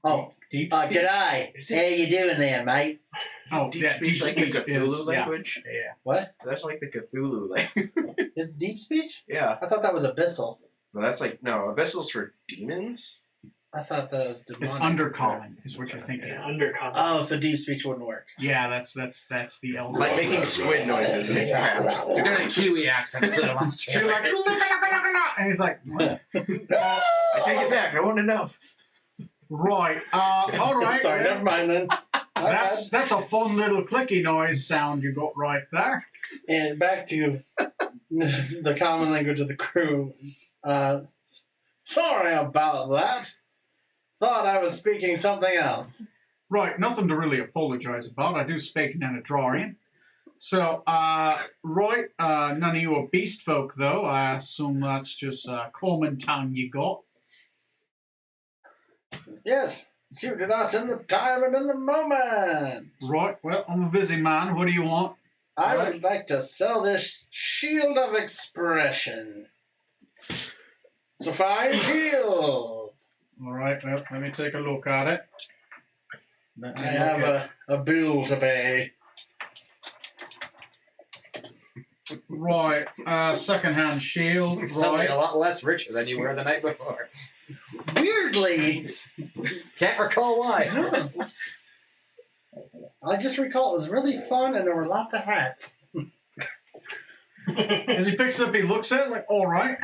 Oh,
Deep speech?
g'day. How you doing there, mate?
Oh,
Deep
yeah,
speech
deep
like the
speech
Cthulhu
is,
language?
Yeah.
What?
That's like the Cthulhu language.
Is deep speech?
Yeah.
I thought that was abyssal.
No, that's like, no, Abyssal's for demons?
I thought that was demonic.
It's undercommon, is what you're thinking.
Yeah, undercommon.
Oh, so deep speech wouldn't work.
Yeah, that's the elf.
It's like making squid noises. And
So you're doing a Kiwi accent instead of
So you're like, and he's like, what?
I take it back. I want enough.
Right. All right.
Sorry,
well,
never mind then. My bad.
That's a fun little clicky noise sound you got right there.
And back to the common language of the crew. Sorry about that. Thought I was speaking something else.
Right, nothing to really apologize about. I do speak Nanadorian. So, right, none of you are beast folk, though. I assume that's just common tongue you got.
Yes, suited us in the time and in the moment.
Right, well, I'm a busy man. What do you want?
I would like to sell this shield of expression. It's a fine shield.
All right, well, let me take a look at it.
I have a bill to pay.
Right, second-hand shield.
You're suddenly
Right.
a lot less richer than you were the night before.
Weirdly,
Can't recall why.
I just recall it was really fun and there were lots of hats.
As he picks it up, he looks at it like, all right.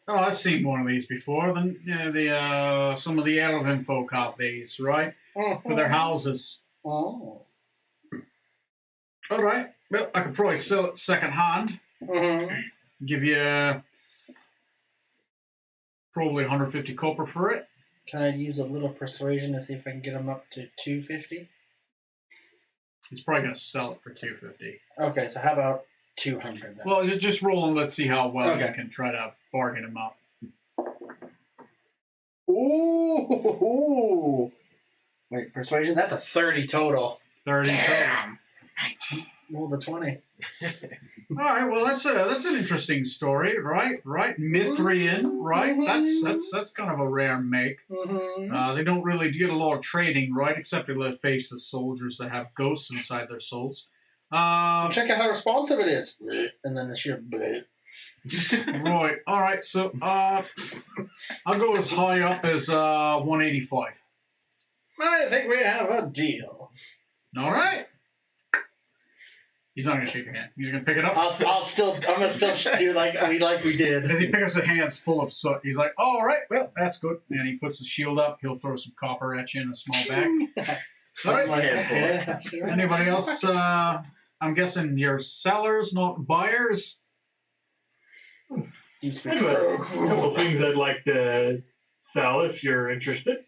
Oh, I've seen one of these before. Some of the elven folk have these, right? For their houses.
Oh.
All right. Well, I could probably sell it second hand.
Mm-hmm.
Give you probably 150 copper for it.
Can I use a little persuasion to see if I can get him up to 250?
He's probably going to sell it for 250.
Okay, so how about 200 then?
Well, just roll and let's see how well you
Okay.
can try to bargain him up.
Ooh. Wait, persuasion? That's a 30 total.
30
Damn.
Roll the 20.
All right. Well, that's an interesting story, right? Right. Mithrian, right? That's kind of a rare make.
Mm-hmm.
They don't really get a lot of trading, right? Except they let face the soldiers that have ghosts inside their souls.
Check out how responsive it is. And then the sheer bleh.
Right. All right. So I'll go as high up as 185.
I think we have a deal.
All right. He's not gonna shake your hand. He's gonna pick it up.
I'm gonna still do like we did.
As he picks up the hands full of soot, he's like, "All right, well, that's good." And he puts his shield up. He'll throw some copper at you in a small bag. All right.
Okay.
Anybody else? I'm guessing you're sellers, not buyers.
I have a couple things I'd like to sell if you're interested.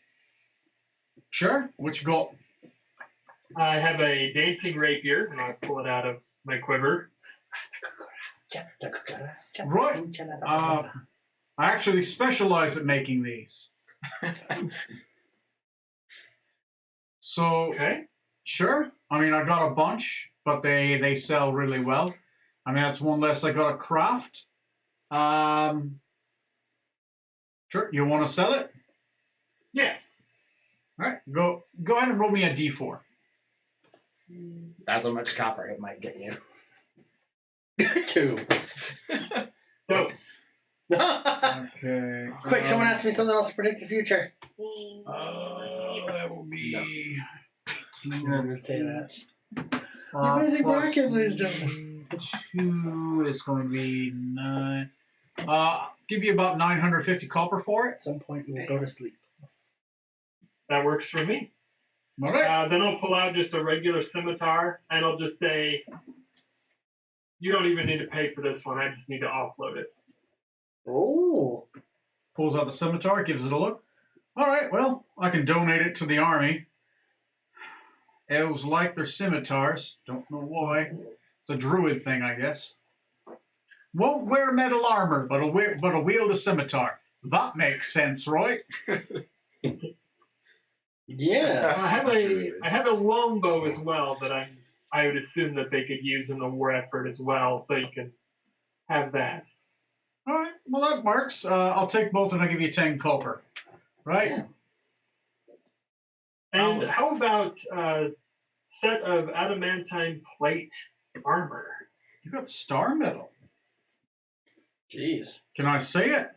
Sure. What you got?
I have a dancing rapier, and I pull it out of my quiver.
Right. I actually specialize at making these. So,
Okay.
sure. I mean, I got a bunch, but they sell really well. I mean, that's one less I got to craft. Sure. You want to sell it?
Yes.
All right. Go ahead and roll me a d4.
That's how much copper it might get you.
2.
Dose.
Okay.
Quick, someone asked me something else to predict the future.
That will be.
I would say that.
You're
busy bracket, ladies and
2 is going to be 9. Give you about 950 copper for it.
At some point, we will go to sleep.
That works for me.
All right.
Then I'll pull out just a regular scimitar, and I'll just say, you don't even need to pay for this one. I just need to offload it.
Oh.
Pulls out the scimitar, gives it a look. All right, well, I can donate it to the army. Elves like their scimitars. Don't know why. It's a druid thing, I guess. Won't wear metal armor, but will wield a scimitar. That makes sense, right?
Yeah.
I have a longbow as well that I would assume that they could use in the war effort as well, so you can have that.
All right, well, that works. I'll take both and I'll give you 10 copper. Right?
Yeah.
And how about a set of adamantine plate armor?
You got star metal.
Jeez.
Can I say it?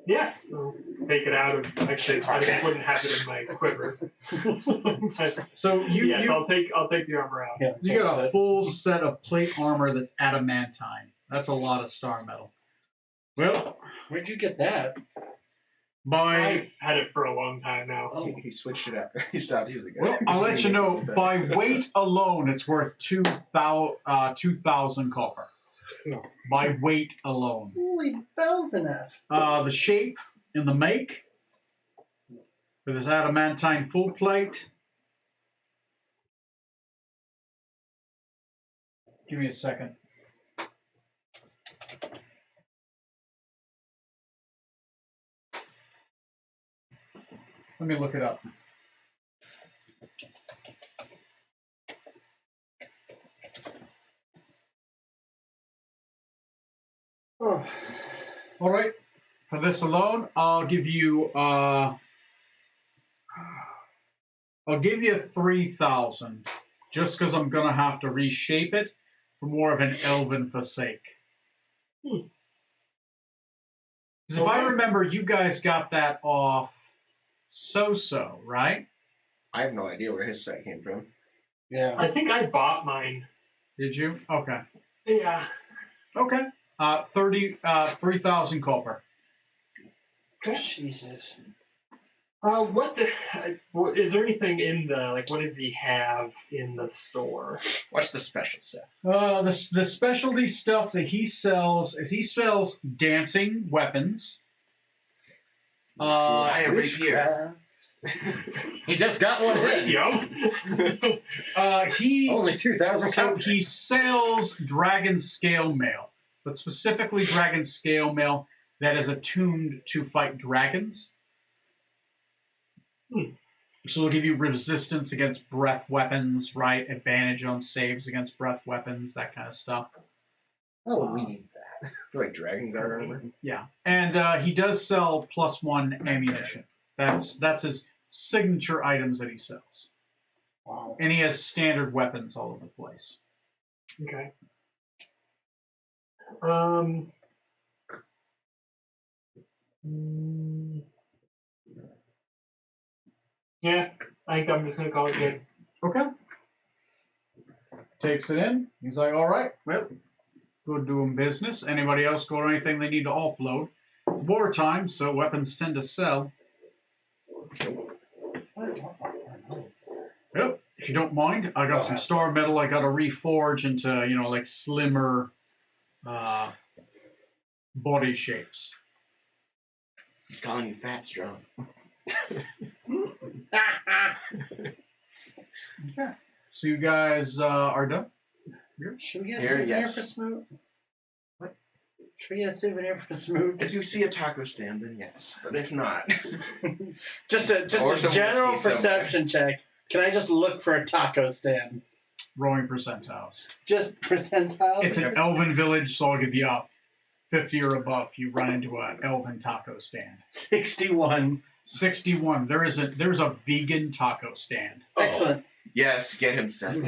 Yes. I'll take it out of. Actually, I wouldn't have it in my quiver. But,
So
yes, I'll take the armor out.
Yeah.
you got a full set of plate armor that's adamantine. That's a lot of star metal. Well,
Where'd you get that?
by
I've had it for a long time now.
Oh.
He switched it up. He stopped using it.
well, I'll let you know. By weight alone, it's worth 2,000 copper.
No.
By weight alone.
Holy bells enough.
The shape and the make with this adamantine full plate. Give me a second. Let me look it up.
Oh.
All right. For this alone, I'll give you 3,000, just because I'm gonna have to reshape it for more of an elven forsake. Because if I remember, you guys got that off So-So, right?
I have no idea where his set came from.
Yeah.
I think I bought mine.
Did you? Okay.
Yeah.
Okay. 3,000 copper.
Jesus.
Is there anything in what does he have in the store?
What's the special stuff?
The specialty stuff that he sells is he sells dancing weapons.
I have rapier.
He just got one in.
He
Only 2,000
So
copper.
he sells dragon scale mail, but specifically dragon scale mail that is attuned to fight dragons. So it'll give you resistance against breath weapons, right? Advantage on saves against breath weapons, that kind of stuff.
Oh, we need that.
Like Dragon Guard armor?
Yeah, and he does sell +1 ammunition. That's his signature items that he sells.
Wow.
And he has standard weapons all over the place.
Okay. Yeah, I think I'm just gonna call it good.
Okay. Takes it in. He's like, all right, well, good doing business. Anybody else got anything they need to offload? It's wartime, so weapons tend to sell. Yep. If you don't mind, I got some star metal I got to reforge into, like slimmer body shapes.
He's calling you fat, strong.
Okay. So you guys are done?
Should we get a
Here,
souvenir
yes.
for Smoot? What? Should we get a souvenir for Smoot?
If you see a taco stand, then yes. But if not,
Just a
Or some
general
whiskey
perception check. Can I just look for a taco stand?
Rolling percentiles.
Just percentiles?
It's an elven village, so I'll give you a 50 or above. You run into an elven taco stand.
61.
61. There's a vegan taco stand.
Excellent.
yes, get him sent.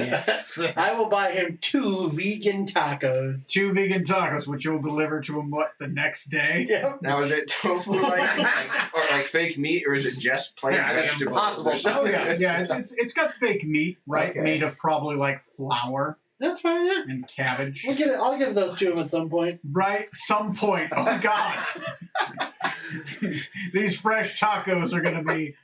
I will buy him 2 vegan tacos.
2 vegan tacos, which you'll deliver to him the next day.
Yep.
Now, is it tofu or like fake meat, or is it just plain
Yeah, the
vegetables?
impossible
or
Oh
something?
yeah. It's got fake meat, right?
Okay.
Made of probably like flour
That's fine. Yeah.
and cabbage.
We'll get it. I'll give those to him at some point.
Right? Some point. Oh God. These fresh tacos are gonna be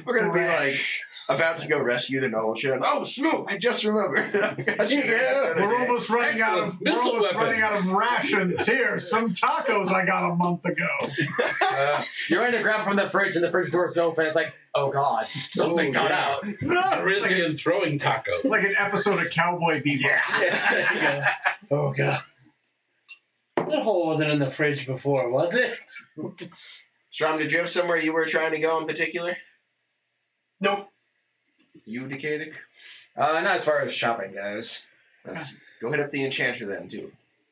We're gonna be like
fresh.
about to go rescue the Noble. Oh, Smoot! I just remembered.
We're almost running out of
Excellent.
running out of rations here. Some tacos I got a month ago.
You're ready to grab from the fridge, and the fridge door's open. It's like, oh god, something got out.
Parisian throwing tacos.
Like an episode of Cowboy Bebop.
There you go. Oh god. That hole wasn't in the fridge before, was it?
Strom, did you have somewhere you were trying to go in particular?
Nope.
You, Decadic?
Not as far as shopping goes.
Let's go hit up the Enchanter then, too.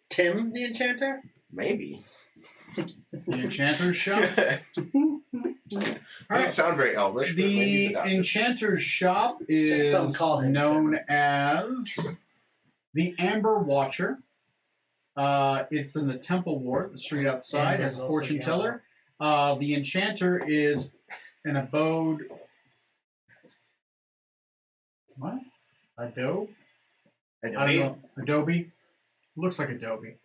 Tim the Enchanter?
Maybe.
The Enchanter's shop.
Doesn't sound very elvish, but maybe
The
he's adopted.
Enchanter's shop is
some call him
known as the Amber Watcher. It's in the Temple Ward, the street outside,
Amber's
as a
also
fortune
yellow.
teller. The Enchanter is an abode. What? Adobe? I don't know. Adobe? Looks like Adobe.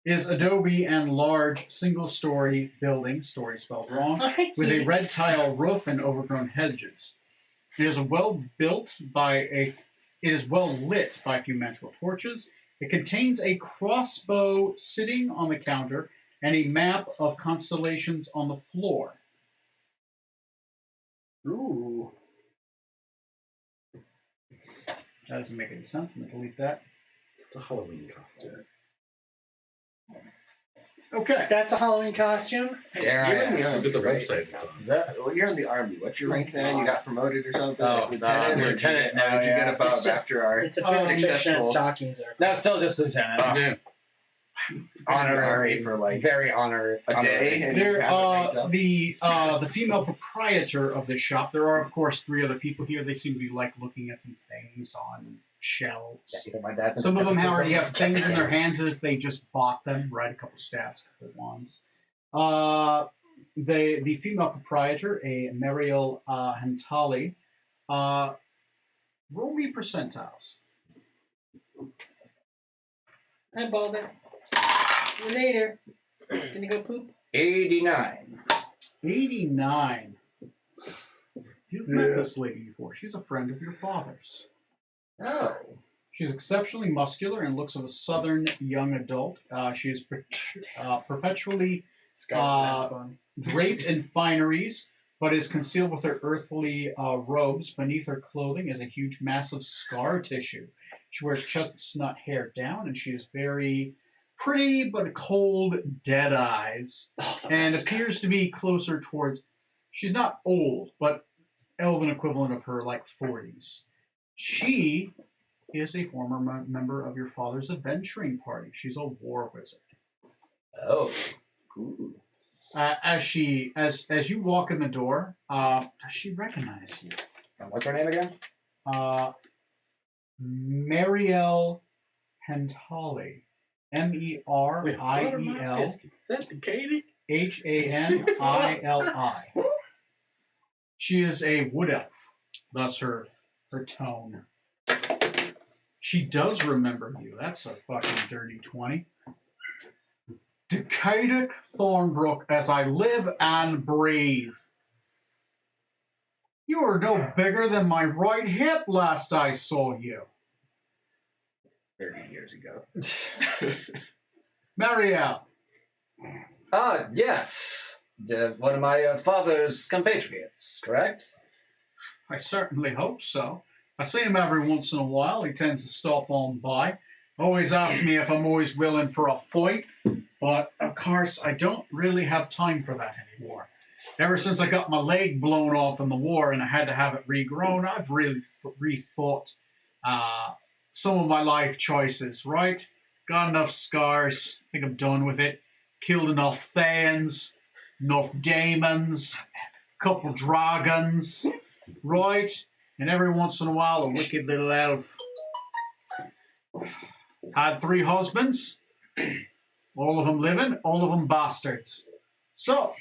Is Adobe and large single-story building, story spelled wrong, with a red tile roof and overgrown hedges. It is well lit by a few magical torches. It contains a crossbow sitting on the counter and a map of constellations on the floor.
Ooh.
That doesn't make any sense. I'm going to delete that.
It's a Halloween costume.
Okay.
That's a Halloween costume?
Dare
You're
I
in the
ask?
army,
Look at the
right?
website it's on.
Is that?
Well, you're in the army. What's your rank then? You got promoted or something?
Oh,
Like lieutenant? or
lieutenant now,
did you get
yeah.
above
It's just-
after our
It's a pair of fishnet
successful
stockings there.
No, still just lieutenant.
Yeah.
Honorary
for like
very honor.
a day? And you
There,
haven't ranked up?
the female proprietor of the shop. There are, of course, 3 other people here. They seem to be like looking at some things on shelves.
Yeah, either my dad's
Some of them
indifferent to
already have
something.
things in their hands as if they just bought them, right? A couple stabs, a couple wands. The female proprietor, a Mariel Hantali, roll me percentiles.
Hi, Balder.
Later. Gonna go poop.
89.
89. You've met this lady before. She's a friend of your father's.
Oh.
She's exceptionally muscular and looks of a southern young adult. She is perpetually draped in fineries, but is concealed with her earthly robes. Beneath her clothing is a huge mass of scar tissue. She wears chestnut hair down, and she is very pretty but cold, dead eyes, and appears to be closer towards. She's not old, but elven equivalent of her, like 40s. She is a former member of your father's adventuring party. She's a war wizard.
Oh. Ooh.
As you walk in the door, does she recognize you?
And what's her name again?
Marielle Hentali. Meriel Hanili. She is a wood elf, thus her tone. She does remember you. That's a fucking dirty 20. Decadic Thornbrook, as I live and breathe. You were no bigger than my right hip last I saw you.
30 years ago.
Marielle.
Yes. One of my father's compatriots, correct?
I certainly hope so. I see him every once in a while. He tends to stop on by. Always asks me if I'm always willing for a fight. But, of course, I don't really have time for that anymore. Ever since I got my leg blown off in the war and I had to have it regrown, I've really rethought some of my life choices, right? Got enough scars. I think I'm done with it. Killed enough Thanes, enough Daemons, a couple dragons, right? And every once in a while, a wicked little elf. Had 3 husbands. All of them living, all of them bastards. So,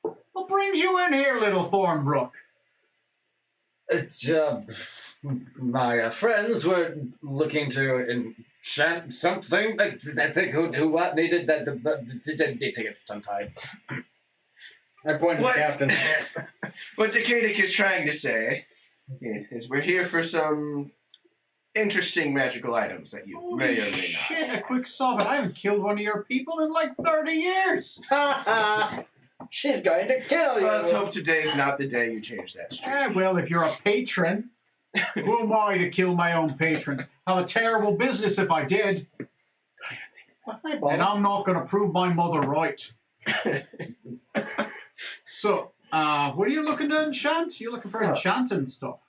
what brings you in here, little Thornbrook?
My friends were looking to enchant something. I think what needed that did take its tongue tied.
I pointed to
What?
the captain.
What Decadic is trying to say is we're here for some interesting magical items that you may or may
Shit, a quick sob. I haven't killed one of your people in like 30 years.
She's going to kill you.
not. Let's hope today's not the day you change that streak.
Well, if you're a patron, who am I to kill my own patrons? Have a terrible business if I did. And I'm not going to prove my mother right. So, what are you looking to enchant? You're looking for enchanting stuff.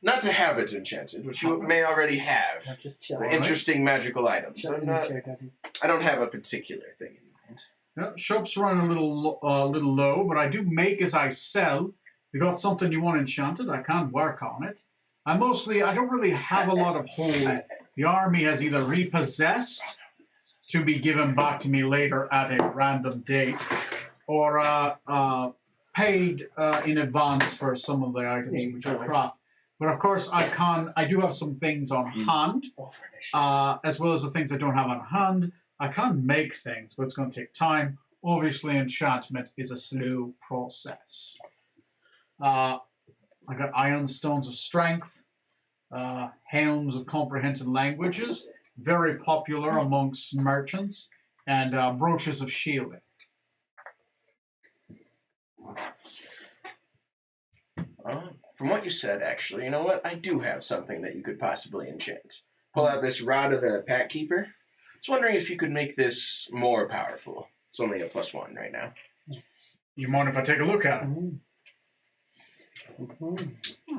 Not to have it enchanted, which you may already have.
I'm just chilling.
For interesting magical items.
Chill in the chair, Daddy.
I don't have a particular thing in mind.
Yeah, shop's running a little low, but I do make as I sell. You got something you want enchanted? I can't work on it. I don't really have a lot of hold. The army has either repossessed to be given back to me later at a random date, or paid in advance for some of the items which I craft. But of course, I do have some things on hand, as well as the things I don't have on hand. I can make things, but it's going to take time. Obviously, enchantment is a slow process. I got iron stones of strength, helms of comprehensive languages, very popular amongst merchants, and brooches of shielding.
From what you said, actually, you know what? I do have something that you could possibly enchant. Pull out this Rod of the Pack Keeper. I was wondering if you could make this more powerful. It's only a +1 right now.
You mind if I take a look at it?
Mm-hmm.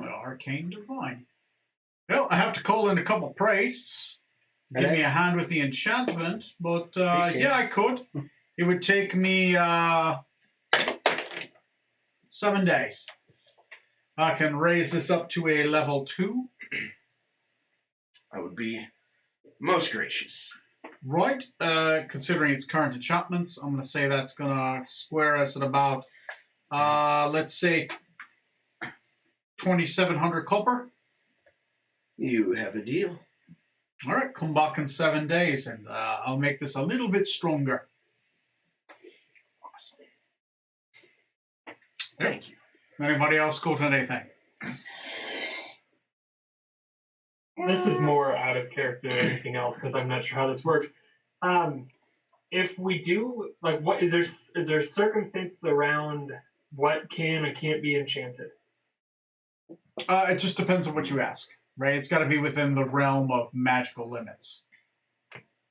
Well, arcane divine. Well, I have to call in a couple priests to give me a hand with the enchantment, but yeah, I could. It would take me 7 days. I can raise this up to a level 2.
I would be most gracious.
Right, considering its current enchantments, I'm going to say that's going to square us at about, let's say, 2,700 copper.
You have a deal.
All right, come back in 7 days, and I'll make this a little bit stronger.
Thank you.
Anybody else got anything?
This is more out of character than anything else because I'm not sure how this works. If we do, like, what is there circumstances around what can or can't be enchanted?
It just depends on what you ask, right? It's got to be within the realm of magical limits.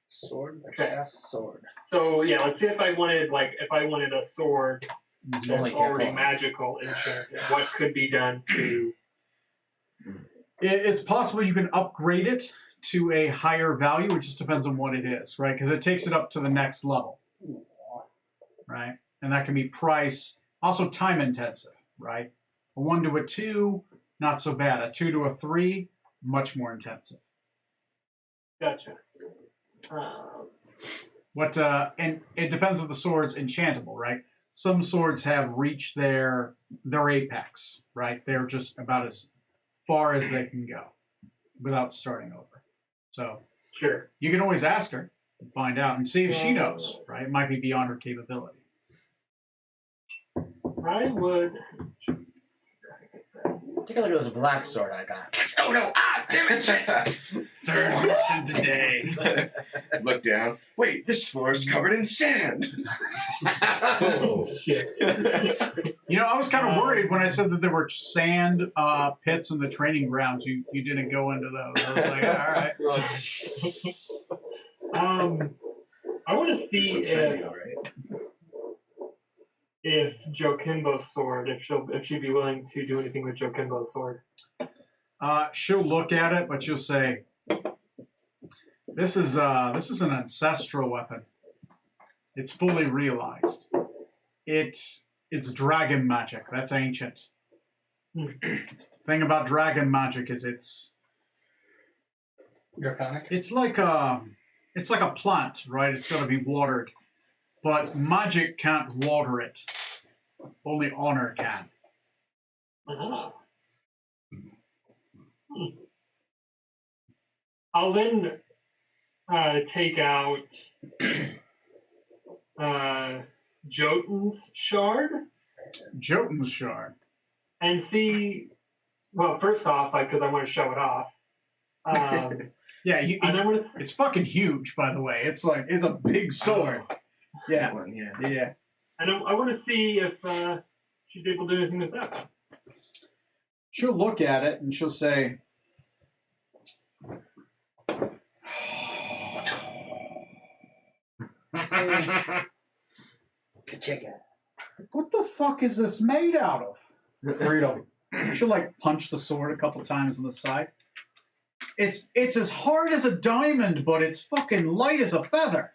Sword.
Okay.
Cast sword.
So yeah, let's say if I wanted a sword that's
Only
already
careful.
magical enchanted, what could be done to?
It's possible you can upgrade it to a higher value. It just depends on what it is, right? Because it takes it up to the next level, right? And that can be price, also time intensive, right? A 1 to a 2, not so bad. A 2 to a 3, much more intensive.
Gotcha.
And it depends if the sword's enchantable, right? Some swords have reached their apex, right? They're just about as far as they can go without starting over. So
Sure.
you can always ask her and find out and see if she knows, right? It might be beyond her capability.
I would.
Take a look at this black sword I got.
Oh no! Ah, damn it! Shit.
Third weapon today.
Look down. Wait, this floor is covered in sand.
Oh.
Shit.
You know, I was kind of worried when I said that there were sand pits in the training grounds. You didn't go into those. I was like, all right.
I want to see
Some training, all right.
if Jokimbo's sword, if she'd be willing to do anything with Jokimbo's sword.
She'll look at it, but she'll say, "This is an ancestral weapon. It's fully realized. It's dragon magic. That's ancient. Thing about dragon magic is
Draconic.
it's like a plant, right? It's got to be watered, but magic can't water it. Only honor can.
Uh-huh. I'll then take out Jotun's shard
Jotun's shard.
and see. Well, first off, because I want to show it off.
Yeah,
And I want to.
it's fucking huge, by the way. It's a big sword. Yeah,
That one, yeah.
yeah.
And I want to see if she's able to do anything with that.
She'll look at it and she'll say,
Chicken.
"What the fuck is this made out of?"
Freedom.
She'll like punch the sword a couple times on the side. It's as hard as a diamond, but it's fucking light as a feather.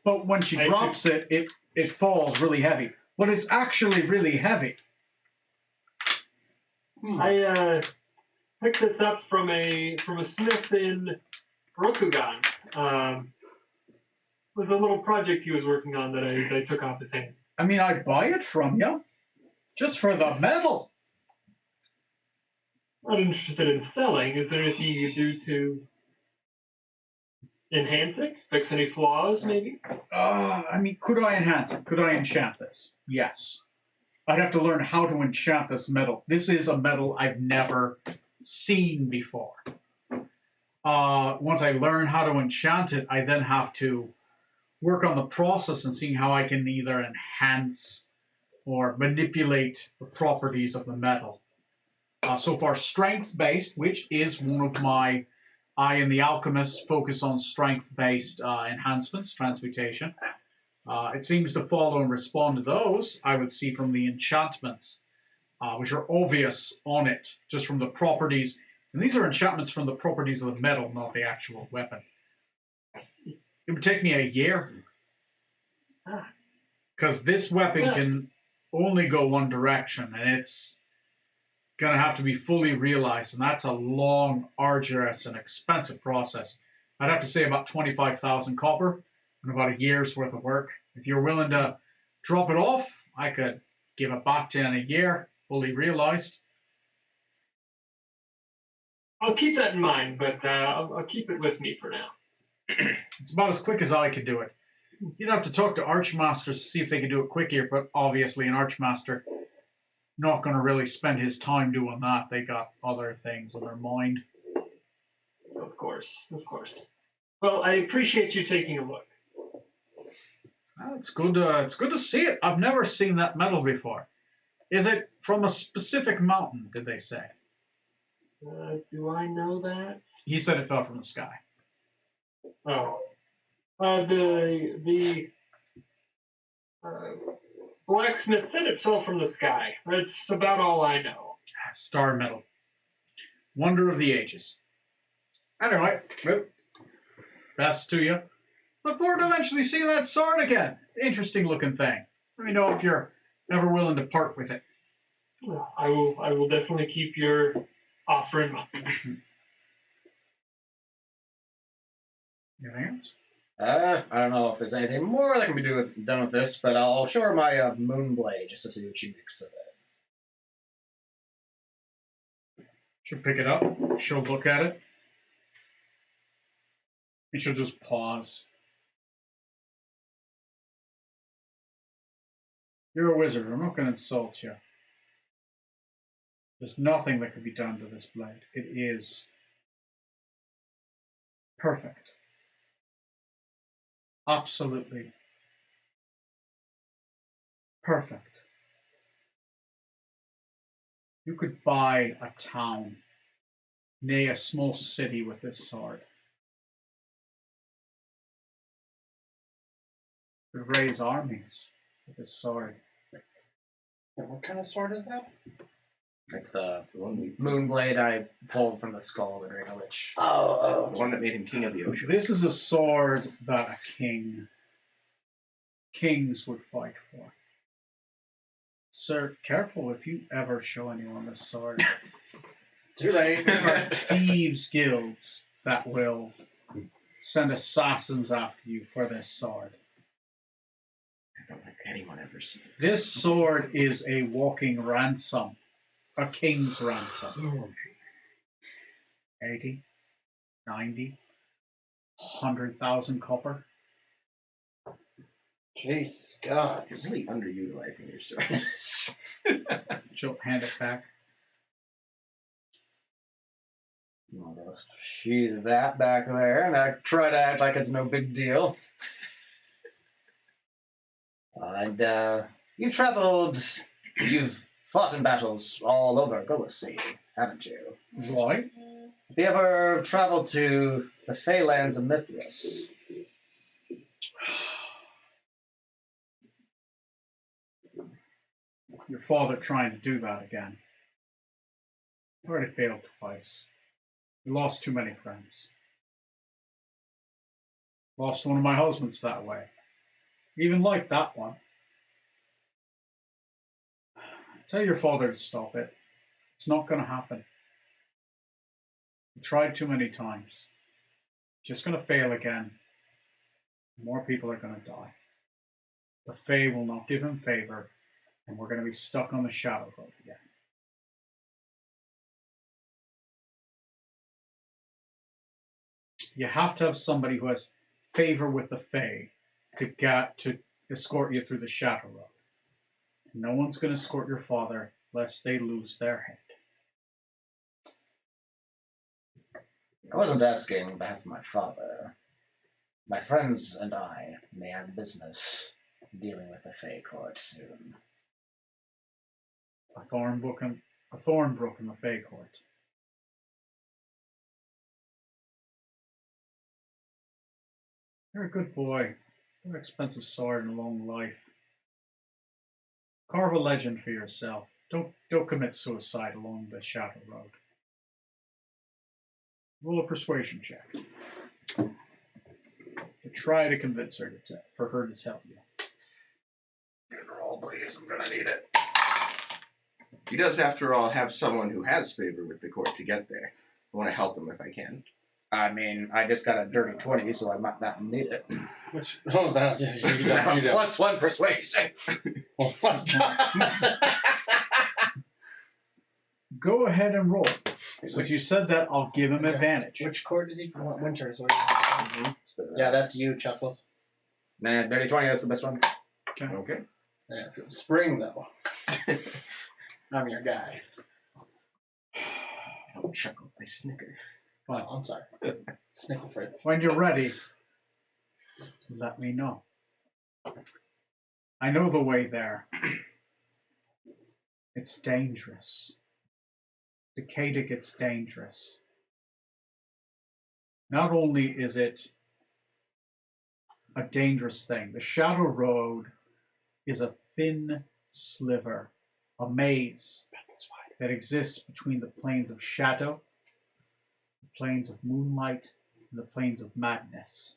But when she drops it, it falls really heavy. But it's actually really heavy.
I picked this up from a smith in Rokugan. It was a little project he was working on that I took off his hands.
I mean, I'd buy it from you. Just for the metal.
Not interested in selling. Is there anything you could do to enhance it? Fix any flaws, maybe?
I mean, could I enhance it? Could I enchant this? Yes. I'd have to learn how to enchant this metal. This is a metal I've never seen before. Once I learn how to enchant it, I then have to work on the process and seeing how I can either enhance or manipulate the properties of the metal. So far, strength-based, which is one of my... I and the alchemist focus on strength-based enhancements, transmutation. It seems to follow and respond to those, I would see from the enchantments, which are obvious on it, just from the properties. And these are enchantments from the properties of the metal, not the actual weapon. It would take me a year. Because this weapon can only go one direction, and it's going to have to be fully realized, and that's a long, arduous, and expensive process. I'd have to say about 25,000 copper and about a year's worth of work. If you're willing to drop it off, I could give it back to you in a year, fully realized.
I'll keep that in mind, but I'll keep it with me for now.
It's about as quick as I could do it. You'd have to talk to Archmasters to see if they could do it quicker, but obviously an Archmaster not going to really spend his time doing that. They got other things on their mind.
Of course. Well, I appreciate you taking a look.
It's good to see it. I've never seen that metal before. Is it from a specific mountain, did they say?
Do I know that?
He said it fell from the sky.
Oh. The blacksmith said it fell from the sky. That's about all I know.
Star metal. Wonder of the ages. Anyway, best to you. Look forward to eventually seeing that sword again. It's an interesting looking thing. Let me know if you're ever willing to part with it.
Well, I will definitely keep your offer in mind.
Anything else?
I don't know if there's anything more that can be done with this, but I'll show her my Moonblade just to see what she thinks of it.
She'll pick it up. She'll look at it. And she'll just pause. You're a wizard. I'm not going to insult you. There's nothing that could be done to this blade. It is perfect. Absolutely perfect. You could buy a town, nay, a small city with this sword. You could raise armies with this sword.
What kind of sword is that?
It's the Moonblade I pulled from the skull of the Draco Lich.
Oh.
The one that made him king of the ocean.
This is a sword that a kings would fight for. Sir, careful if you ever show anyone this sword.
Too late.
There are thieves' guilds that will send assassins after you for this sword.
I don't think anyone ever seen it.
This sword is a walking ransom. A king's ransom. 80, 90, 100,000 copper.
Jesus God.
You're really underutilizing your service.
She'll hand it back.
I'll just sheathe that back there, and I try to act like it's no big deal. And you've fought in battles all over Gulasi, haven't you?
Right.
Have you ever traveled to the Feylands of Mithras?
Your father trying to do that again. Already failed twice. He lost too many friends. Lost one of my husbands that way. Even like that one. Tell your father to stop it. It's not going to happen. He tried too many times. Just going to fail again. More people are going to die. The Fae will not give him favor, and we're going to be stuck on the Shadow Road again. You have to have somebody who has favor with the Fae to escort you through the Shadow Road. No one's going to escort your father lest they lose their head.
I wasn't asking on behalf of my father. My friends and I may have business dealing with the Fae Court soon.
A Thornbrook in the Fae Court. You're a good boy. You're an expensive sword and a long life. Carve a legend for yourself. Don't commit suicide along the Shadow Road. Roll a persuasion check. To try to convince her for her to tell you.
Good roll, please. I'm gonna need it.
He does, after all, have someone who has favor with the court to get there. I want to help him if I can.
I mean, I just got a dirty 20, so I might not need it.
You don't.
Plus 1 persuasion.
Go ahead and roll. Since you said that, I'll give him advantage.
Which court does he want? Winter is what he wants. Yeah, that's you, Chuckles.
Nah, dirty 20, that's the best one.
Okay.
Yeah, if it was spring, though. I'm your guy.
I don't chuckle, I snicker.
Well, I'm sorry. Snickle Fritz.
When you're ready, let me know. I know the way there. It's dangerous. Decada gets dangerous. Not only is it a dangerous thing, the Shadow Road is a thin sliver, a maze that exists between the planes of shadow, the planes of moonlight, and the planes of madness.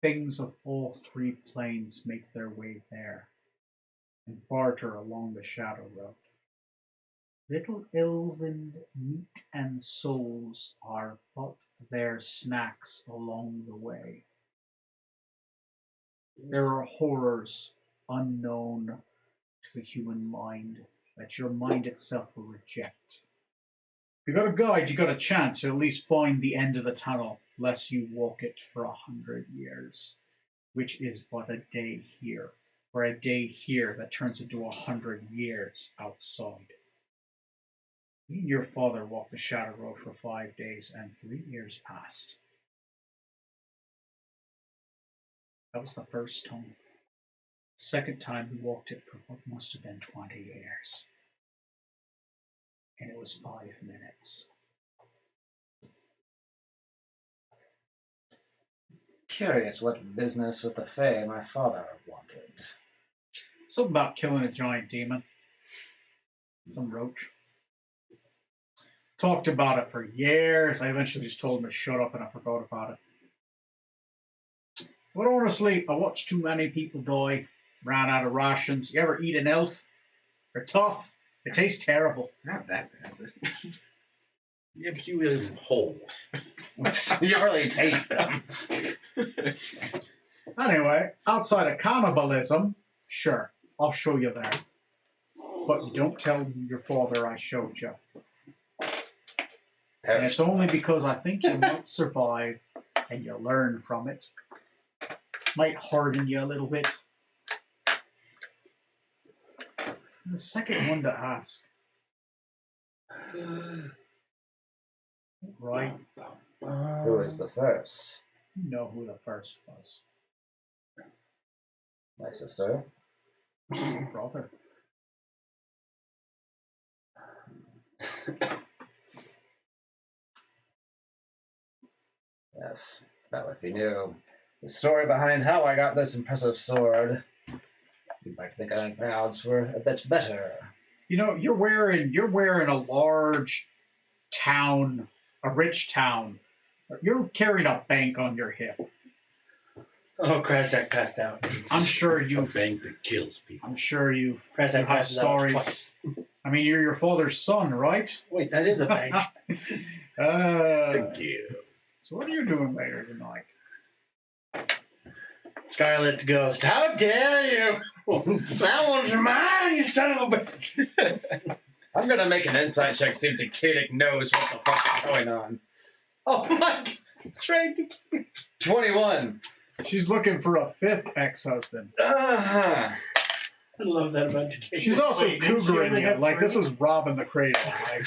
Things of all three planes make their way there and barter along the Shadow Road. Little elven meat and souls are but their snacks along the way. There are horrors unknown to the human mind that your mind itself will reject. If you got a guide, you got a chance to at least find the end of the tunnel, lest you walk it for 100 years, which is but a day here, or a day here that turns into 100 years outside. You and your father walked the Shadow Road for 5 days, and 3 years passed. That was the first time. Second time we walked it for what must have been 20 years. And it was 5 minutes.
Curious what business with the Fae my father wanted.
Something about killing a giant demon. Some roach. Talked about it for years. I eventually just told him to shut up and I forgot about it. But honestly, I watched too many people die. Ran out of rations. You ever eat an elf? They're tough. They taste terrible.
Not that bad. But... yeah, but you live whole.
You really taste them.
Anyway, outside of cannibalism, sure, I'll show you there. But you don't tell your father I showed you. And it's only because I think you might survive and you learn from it. Might harden you a little bit. The second one to ask. Right.
Who is the first?
You know who the first was.
My sister.
Brother.
Yes. Well, if you knew the story behind how I got this impressive sword, you might think my odds were a bit better.
You know, you're wearing a large town, a rich town. You're carrying a bank on your hip.
Oh, Krasdak passed out.
I'm sure
A
you've.
bank that kills people.
I'm sure you've
Krasdak
have
passes out
stories.
twice.
I mean, you're your father's son, right?
Wait, that is a bank.
Thank you.
So what are you doing later tonight?
Scarlet's ghost. How dare you? That one's mine, you son of a bitch.
I'm gonna make an insight check, see if Decadic knows what the fuck's going on.
Oh my, it's right.
21.
She's looking for a fifth ex-husband.
Uh-huh.
I love that about Decay.
She's also
Wait, didn't she
cougaring
only
you.
have
Like, this
three?
is robbing the cradle. Like,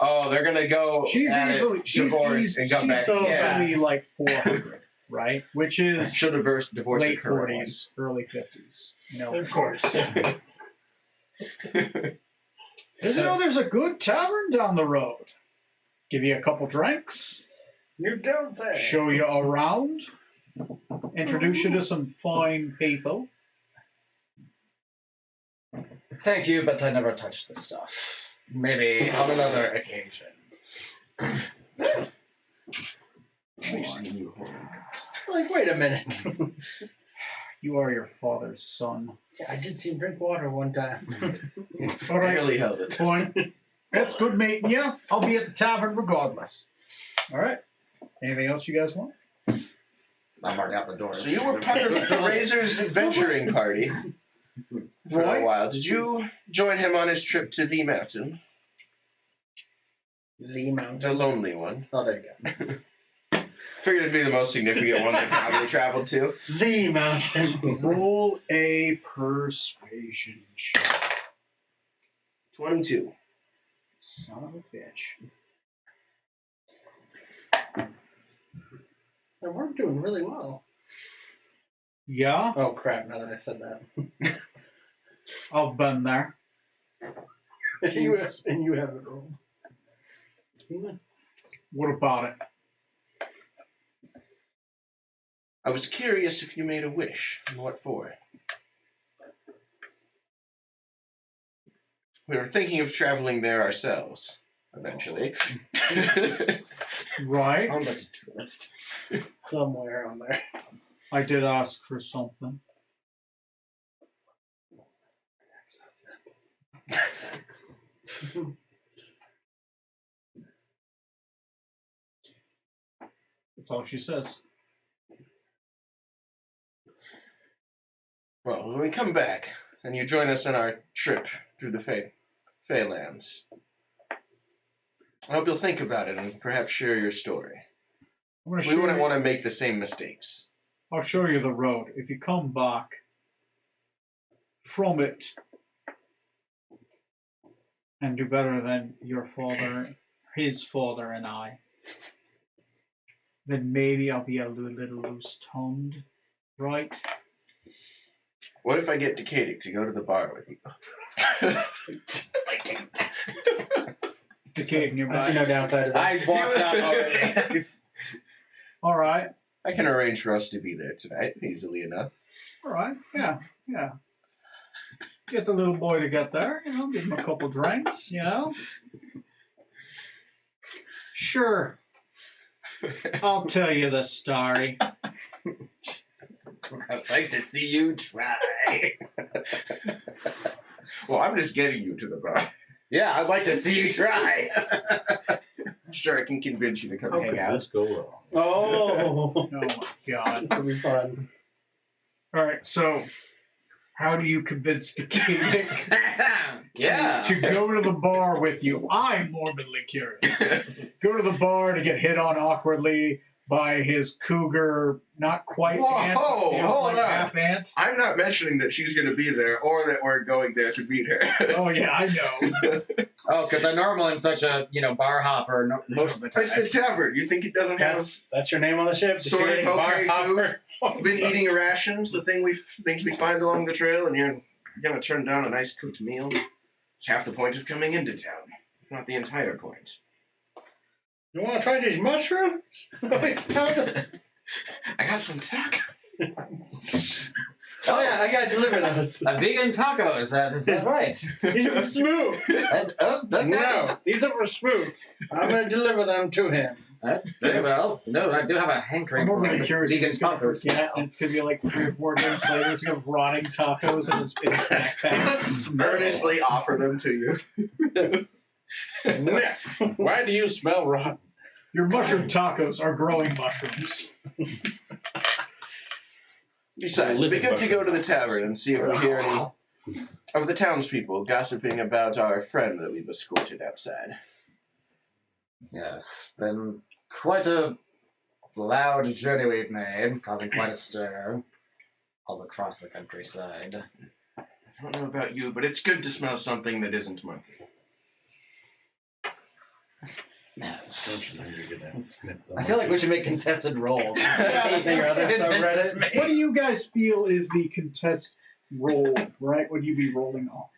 Oh, they're gonna go.
she's
at
easily,
it,
she's
divorce and come back.
so
Yeah.
easily like 400, right? Which is
Should have divorced
late
the current
40s, early 50s. You know,
Of course. Yeah.
you know, there's a good tavern down the road. Give you a couple drinks,
You don't say.
show you around, introduce you to some fine people.
Thank you, but I never touched the stuff. Maybe on another occasion.
We've seen you hold.
Like, wait a minute.
You are your father's son.
Yeah, I did see him drink water one time.
All right,
Barely held it.
fine. That's good meeting you. I'll be at the tavern regardless. All right. Anything else you guys want?
I'm already out the door.
So you were part of the Razor's adventuring party. for
Roy?
a while. Did you join him on his trip to the mountain?
The mountain.
The lonely one.
Oh, there you go.
Figured it'd be the most significant one they probably traveled to.
The mountain.
Roll a persuasion check.
22.
Son of a bitch.
We're doing really well.
Yeah,
Oh crap! Now that I said that,
I've been there.
and you haven't rolled.
What about it?
I was curious if you made a wish, and what for. We were thinking of traveling there ourselves, eventually.
Right.
Sounds like a twist. Somewhere on there.
I did ask for something. That's all she says.
Well, when we come back, and you join us on our trip through the Feylands, I hope you'll think about it and perhaps share your story. We wouldn't want to make the same mistakes.
I'll show you the road. If you come back from it and do better than your father, his father, and I, then maybe I'll be a little loose-tongued, right?
What if I get Decadic to go to the bar with you?
Decaying your
I see
back.
no downside to that.
I walked out already.
All right.
I can arrange for us to be there tonight, easily enough.
All right. Yeah. Yeah. Get the little boy to get there, give him a couple drinks, Sure. I'll tell you the story.
I'd like to see you try.
Well, I'm just getting you to the bar.
Yeah, I'd like to see you try.
Sure, I can convince you to come
How
hang
could
out.
this go wrong?
Oh,
Oh my God.
this will be fun.
All right. So, how do you convince Decadic
Yeah.
to go to the bar with you? I'm morbidly curious. Go to the bar to get hit on awkwardly by his cougar, not quite
Whoa,
ant, but feels
hold
like
on.
half ant.
I'm not mentioning that she's going to be there or that we're going there to meet her.
Oh yeah, I know.
Oh, because I normally am such a bar hopper most of the time.
It's the tavern. You think it doesn't have
That's your name on the ship.
Sort of
Decaying bar
okay
hopper.
been eating rations, the things we find along the trail, and you're going to turn down a nice cooked meal? It's half the point of coming into town, not the entire point.
You want to try these mushrooms?
I got some taco.
Oh yeah, I gotta deliver those.
Vegan tacos, is that right?
These are for Smoot.
That's,
No, these are for Smoot. I'm gonna deliver them to him.
Very well. No, I do have a hankering
I'm
for
really curious. if
vegan
he's gonna
tacos.
forget, and it's gonna be like 3 or 4 days later. He's gonna have rotting tacos in his backpack.
Let's earnestly offer them to you.
Why do you smell rotten?
Your mushroom tacos are growing mushrooms.
Besides, it'd be good to go to the tavern and see if we hear any of the townspeople gossiping about our friend that we've escorted outside.
Yes, been quite a loud journey we've made, causing quite a stir all across the countryside.
I don't know about you, but it's good to smell something that isn't monkey.
I feel like we should make contested roles.
Anything or other
Convinces me.
What do you guys feel is the contest roll, right? Would you be rolling off?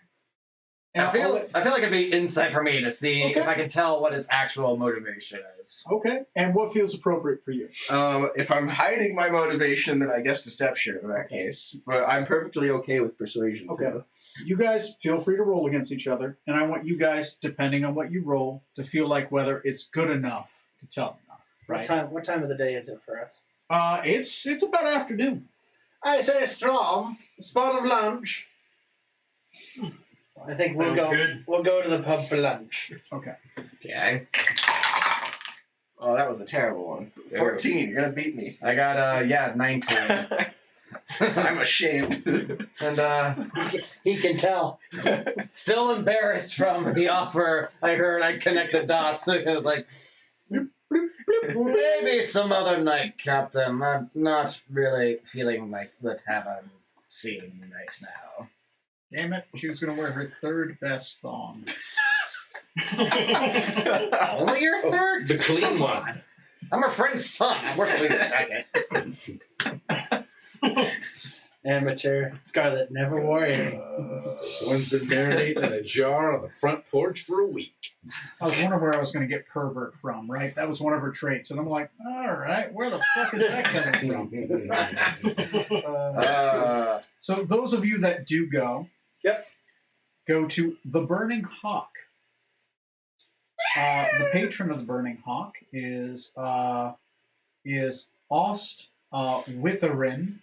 I feel like it'd be insight for me to see
Okay.
if I can tell what his actual motivation is.
Okay. And what feels appropriate for you?
If I'm hiding my motivation, then I guess deception in that case. But I'm perfectly okay with persuasion.
Okay.
Too.
You guys feel free to roll against each other, and I want you guys, depending on what you roll, to feel like whether it's good enough to tell them. Right?
What time of the day is it for us?
It's about afternoon.
I say strong. Spot of lunch. I think
Sounds good.
We'll go to the pub for lunch.
Okay.
Okay.
Oh, that was a terrible one. 14. You're gonna beat me.
I got 19.
I'm ashamed.
And
He can tell.
still embarrassed from the offer I heard, I connect the dots. It was like, bloop, bloop, bloop. Maybe some other night, Captain. I'm not really feeling like the tavern scene right now.
Damn it, she was going to wear her third best thong.
Only your third?
The clean one.
I'm her friend's son. I'm worth at least second.
Amateur. Scarlet never wore any.
One's been marinating in a jar on the front porch for a week.
I was wondering where I was going to get pervert from, right? That was one of her traits. And I'm like, all right, where the fuck is that coming from? So those of you that do go, go to the Burning Hawk. The patron of the Burning Hawk is Ost Witherin.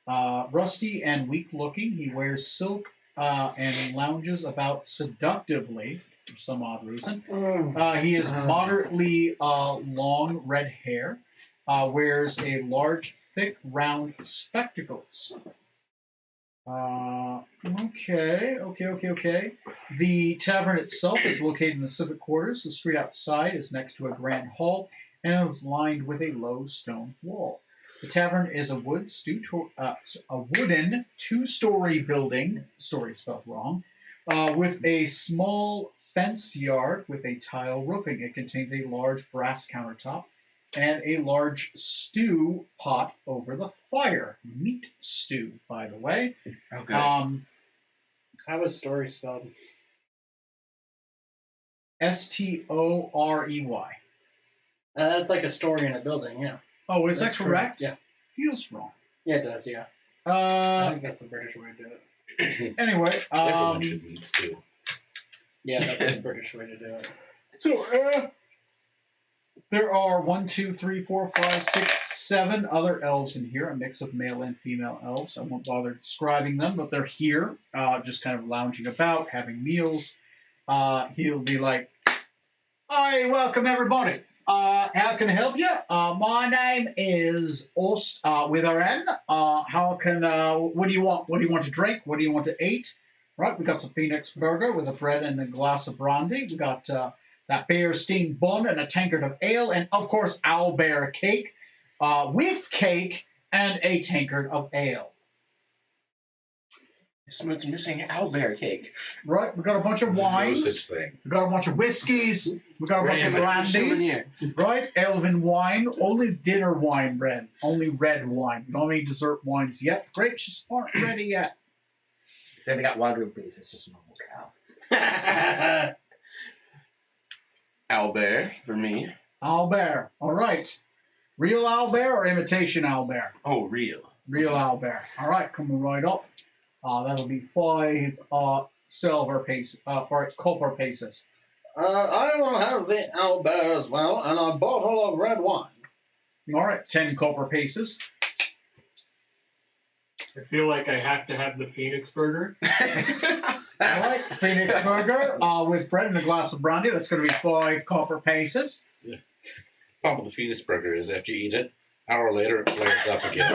Rusty and weak-looking, he wears silk and lounges about seductively for some odd reason. He has moderately long red hair, wears a large, thick, round spectacles. Okay. The tavern itself is located in the civic quarters. The street outside is next to a grand hall and is lined with a low stone wall. The tavern is a wooden two-story building, story spelled wrong, with a small fenced yard with a tile roofing. It contains a large brass countertop and a large stew pot over the fire. Meat stew, by the way.
Okay.
How was story spelled?
Storey.
That's like a story in a building, yeah.
Oh, is
That's
that correct?
Yeah.
Feels wrong.
Yeah, it does, yeah. I
Uh,
think that's the British way to do it.
anyway,
Everyone should meet stew.
Yeah, that's the British way to do it.
so there are 1, 2, 3, 4, 5, 6, 7 other elves in here, a mix of male and female elves. I won't bother describing them, but they're here, just kind of lounging about, having meals. He'll be like, "Hi, welcome everybody. How can I help you? My name is Ost Witherin. What do you want? What do you want to drink? What do you want to eat? Right, we got some Phoenix burger with a bread and a glass of brandy. We got that bear steamed bun and a tankard of ale, and of course owlbear cake with cake and a tankard of ale.
Someone's missing owlbear cake.
Right, we got a bunch of
No
wines.
such thing.
We got a bunch of whiskeys. We got a bunch of
Ram it.
brandies.
Souvenir.
Right, elven wine. Only dinner wine, red. Only red wine. We don't have any dessert wines yet. Grapes just aren't ready yet.
Say they got Wagyu beef. It's just a normal cow.
Owlbear for me.
Owlbear. All right. Real owlbear or imitation owlbear?
Oh, real.
Real owlbear. All right, coming right up. That'll be 5 silver paces, copper paces.
I will have the owlbear as well, and a bottle of red wine.
All right, 10 copper paces.
I feel like I have to have the Phoenix burger.
All right, Phoenix burger with bread and a glass of brandy. That's going to be 5 copper paces.
Problem with the Phoenix burger is after you eat it, an hour later it flares up again.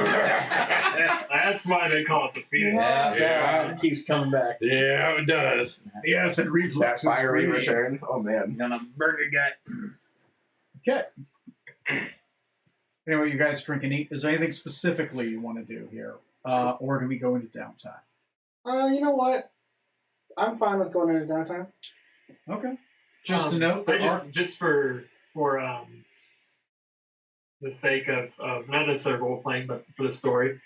That's why they call it the Phoenix.
Yeah.
It keeps coming back.
Yeah, it does.
Yes, and
That
reflux.
fiery return. Oh, man.
Gonna burn your gut. Okay. Anyway, you guys drink and eat. Is there anything specifically you want to do here? Or do we go into downtime?
You know what? I'm fine with going into downtime.
Okay. Just to note, there are...
Just for the sake of not necessarily role playing, but for the story,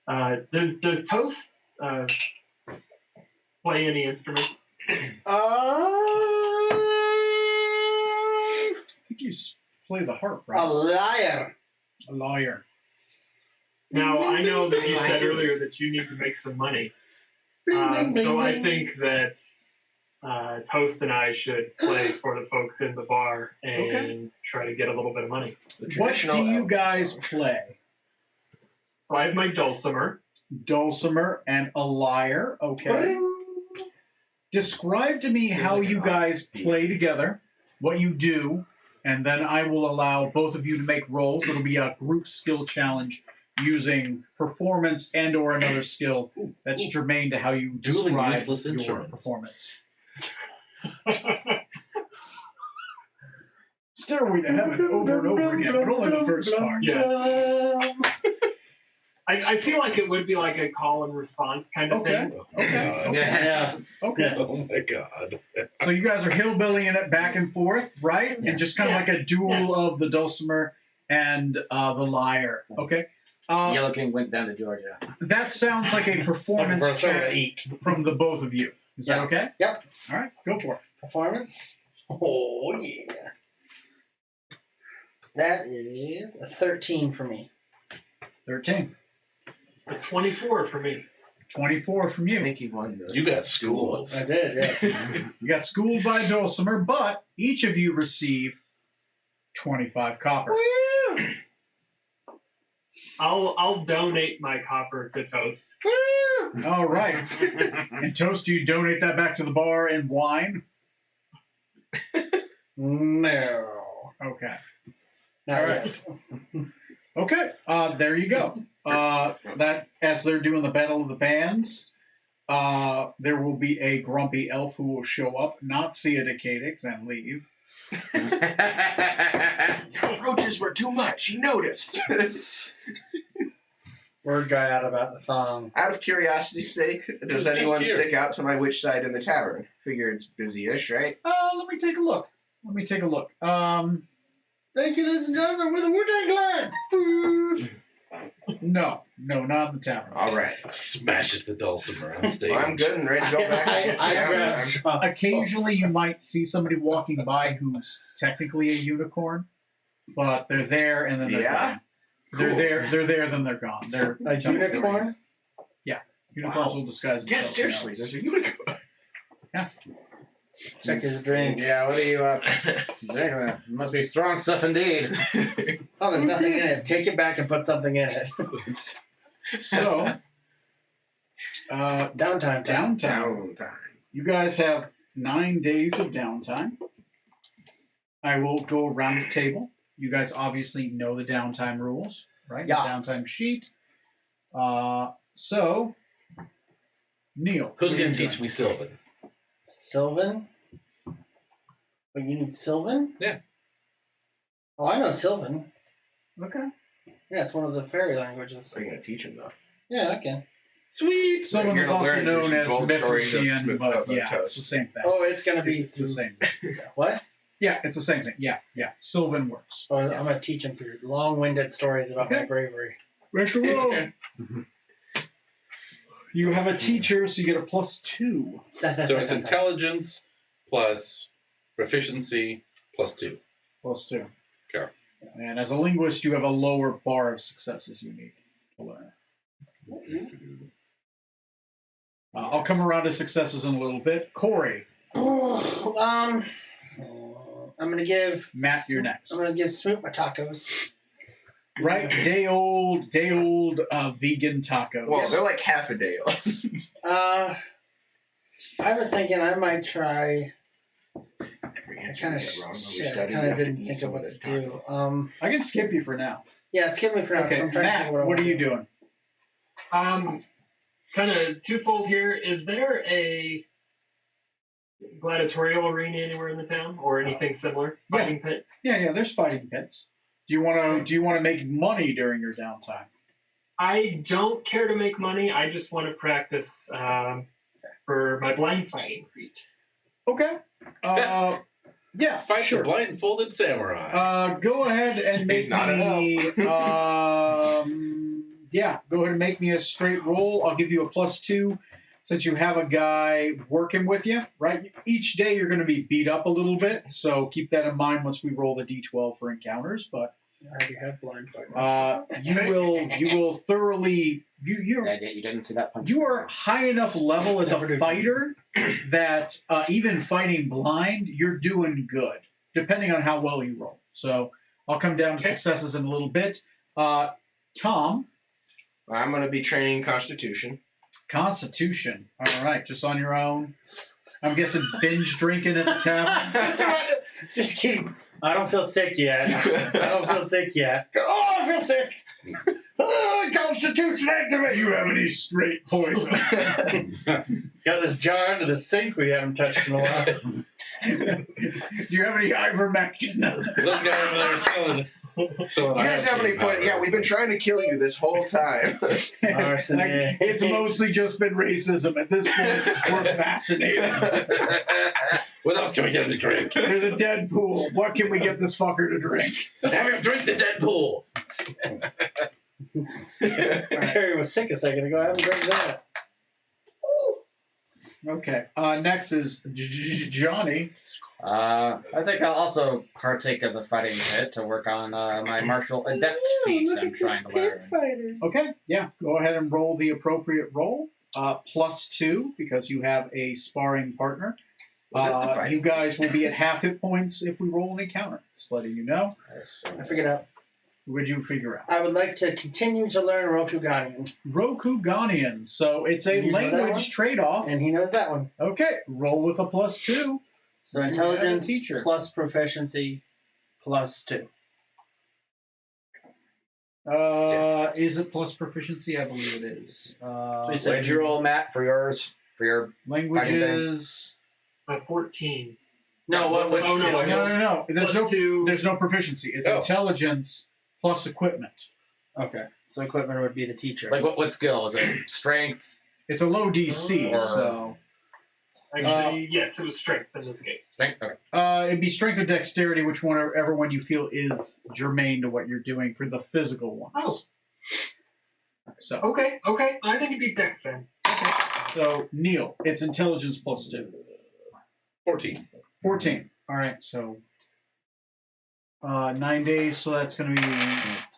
does Toast play any instruments?
I think you play the harp,
A
right?
liar.
A lawyer.
Now I know that you said earlier that you need to make some money, so I think that Toast and I should play for the folks in the bar and try to get a little bit of money.
The
What
traditional
do you
Elvis
guys
song.
play?
So I have my dulcimer.
Dulcimer and a lyre. Okay. Describe to me how
like
you
an
guys
offbeat.
play together, what you do, and then I will allow both of you to make rolls. It'll be a group skill challenge using performance and or another skill that's germane to how you
Dueling
describe
useless
your
instruments.
performance. Stairway to Heaven over and over again, but only the first part.
Yeah. I feel like it would be like a call and response kind of
Okay.
thing.
Okay.
Yeah.
Okay.
Oh my god.
So you guys are hillbillying it back and forth, right? And just kind of like a duel of the dulcimer and the lyre. Okay.
Yellow King went down to Georgia.
That sounds like a performance
Looking for something to
check
eat.
from the both of you. Is that okay?
Yep.
All right, go for it.
Performance. Oh yeah. That is a 13 for me.
13.
A 24 for me.
24 from
I
you.
think he won the.
You got schooled.
I did, yes.
You got schooled by Dulcimer, but each of you receive 25 copper.
I'll donate my copper to Toast.
All right. And Toast, do you donate that back to the bar in wine?
No.
Okay.
Not
All right.
yet.
Okay. There you go. That as they're doing the battle of the bands, there will be a grumpy elf who will show up, not see a Decadix, and leave.
Approaches were too much. He noticed.
Word got out about the thong.
Out of curiosity's sake, does
just
anyone
here.
stick out to my witch side in the tavern? Figure it's busy-ish, right?
Let me take a look. Thank you, ladies and gentlemen, with the Wu-Tang Clan. No, not in the tavern.
All right.
Smashes the dulcimer on stage.
Well, I'm good and ready to go back.
I grabbed straws.
Occasionally, you might see somebody walking by who's technically a unicorn, but they're there and then they're
Yeah?
gone. They're there, then they're gone. They're
A unicorn?
Unicorns will disguise
Yeah,
themselves.
seriously, there's a unicorn.
Check his drink.
Yeah, what are you must be strong stuff indeed.
Oh, there's nothing in it. Take it back and put something in it.
So,
Downtime.
downtime.
Downtime.
You guys have 9 days of downtime. I will go around the table. You guys obviously know the downtime rules, right?
Yeah.
The downtime sheet. So, Neil.
Who's
what are
going
you
to teach
doing?
me Sylvan?
Sylvan? Oh, you need Sylvan?
Yeah.
Oh, I know Sylvan.
Okay.
Yeah, it's one of the fairy languages.
Are you going to teach him, though?
Yeah, I can.
Sweet.
Someone
You're
is
gonna
also
learn
known
some
as
gold stories of
Mephistian,
Smith-
but
of
yeah,
Toast.
it's the same thing.
Oh, it's going to be
It's the
through...
same.
What?
Yeah, it's the same thing. Yeah. Sylvan works.
Oh, I'm going to teach him through long-winded stories about my
Okay.
bravery.
Make a roll. You have a teacher, so you get a +2.
So it's intelligence plus proficiency plus 2.
+2.
Okay.
And as a linguist, you have a lower bar of successes you need to learn. I'll come around to successes in a little bit. Corey,
Oh, I'm going to give...
Matt, you're next.
I'm going to give Smoot my tacos.
Right? Day old vegan tacos.
Well, they're like half a day old.
I was thinking I might try... I kind of didn't think of what to do.
I can skip you for now.
Yeah, skip me for now. 'cause
Okay,
I'm trying to
Matt,
think what I
what are
want
you
to do.
doing?
Kind of twofold here. Is there a gladiatorial arena anywhere in the town, or anything similar?
Yeah.
Fighting pit.
Yeah, there's fighting pits. Do you want to make money during your downtime?
I don't care to make money. I just want to practice for my blind fighting feat.
Okay. Yeah,
Fight
sure.
the blindfolded samurai.
Go ahead and make
He's not
me. Yeah, go ahead and make me a straight roll. I'll give you a +2 since you have a guy working with you. Right. Each day you're going to be beat up a little bit, so keep that in mind once we roll the d12 for encounters. But
I already have blind fight.
you will thoroughly. You
didn't see that punch.
You are high enough level as a fighter that even fighting blind, you're doing good, depending on how well you roll. So I'll come down to successes in a little bit. Tom,
I'm going to be training Constitution.
Constitution. All right, just on your own. I'm guessing binge drinking at the tavern.
Just keep. I don't feel sick yet. I don't feel sick yet. Oh, I feel sick. Oh, Constitution activate!
You have any straight poison?
Got this jar under the sink we haven't touched in a while.
Do you have any ivermectin?
Those guys over there selling.
You guys have any point? Yeah, we've been trying to kill you this whole time.
Arsenic.
It's mostly just been racism. At this point, we're fascinated.
What else can we get him to drink?
There's a dead pool. What can we get this fucker to drink?
Have him drink the dead pool.
Terry was sick a second ago. I haven't drank that.
Okay. Next is Johnny.
I think I'll also partake of the fighting pit to work on my martial adept feats I'm trying to learn.
Okay. Yeah. Go ahead and roll the appropriate roll. +2 because you have a sparring partner. You guys will be at half hit points if we roll an encounter. Just letting you know.
I figured out.
What did you figure out?
I would like to continue to learn Rokuganian.
Rokuganian. So it's a
You know that one?
language trade-off.
And he knows that one.
Okay. Roll with a +2.
So
You have a
intelligence
teacher.
plus proficiency +2.
Is it plus proficiency? I believe it is.
What did you roll, Matt, for yours? For your
Languages.
14.
No, what? Which?
Oh, no,
No,
I
no, no.
+2.
There's no proficiency. It's
Oh.
intelligence plus equipment.
Okay. So equipment would be the teacher.
like what skill is it? Strength.
It's a low DC,
Or-
so
Actually, yes, it was strength in this case.
Strength. Okay.
it'd be strength or dexterity, whichever one you feel is germane to what you're doing for the physical ones.
Oh.
So,
Okay. I think it'd be Dex then.
so Neil, it's intelligence +2.
14.
14. All right, so 9 days, so that's going to be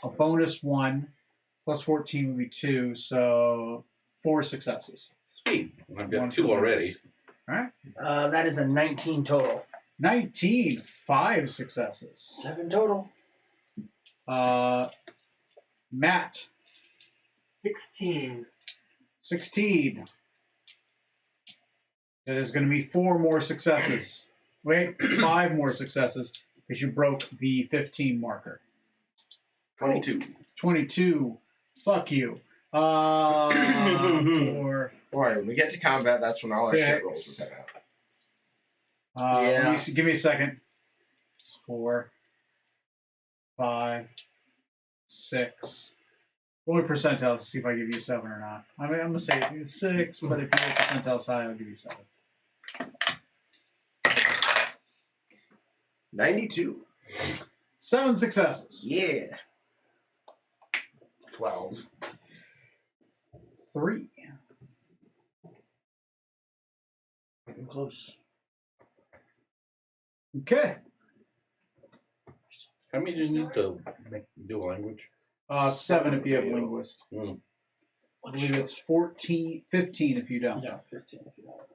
a bonus 1 plus 14 would be 2, so 4 successes.
Sweet. I've got
One
2
for
already.
All right,
that is a 19 total.
19, 5 successes.
7 total.
Matt,
16.
16. That is going to be 4 more successes. Wait, 5 more successes because you broke the 15 marker.
22.
22. Fuck you. 4.
Boy, when we get to combat, that's when all our shit rolls
Six.
will come out.
Yeah.
Give me a second. 4, 5, 6. Roll your percentiles to see if I give you 7 or not. I mean, I'm going to say it's 6, but if you roll percentiles high, I'll give you 7.
92.
7 successes.
Yeah.
12.
3.
Getting close.
Okay.
How many do you need to do a language?
7 if you have linguist.
Mm.
I believe it's 15 if you don't.
Yeah, 15 if you want.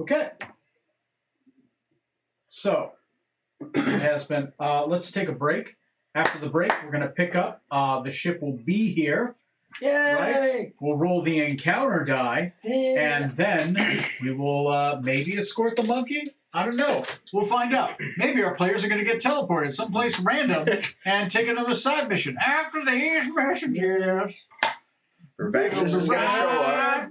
Okay. So, it has been, let's take a break. After the break, we're going to pick up. The ship will be here,
Yay!
right? We'll roll the encounter die, and then we will maybe escort the monkey. I don't know. We'll find out. Maybe our players are going to get teleported someplace random and take another side mission after these messages.
Vervaxis is going to show up.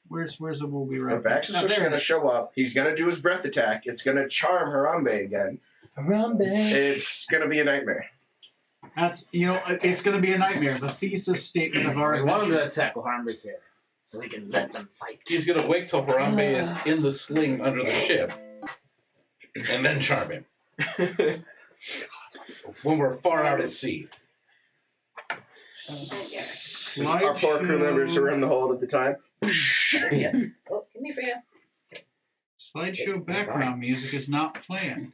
Where's the will be right?
Vervaxis
Oh,
is
there
going
it
to
is.
show up. He's going to do his breath attack. It's going to charm Harambe again.
Harambe.
It's going to be a nightmare.
That's it's going to be a nightmare. The thesis statement of our
We want him to
adventure.
attack while Harmby's here, so we can let them fight.
He's going to wait till Harambe is in the sling under the ship and then charm him. When we're far out at sea.
Our poor crew members are in the hold at the time.
Yeah. Oh, give me a fan.
Slideshow background music is not playing.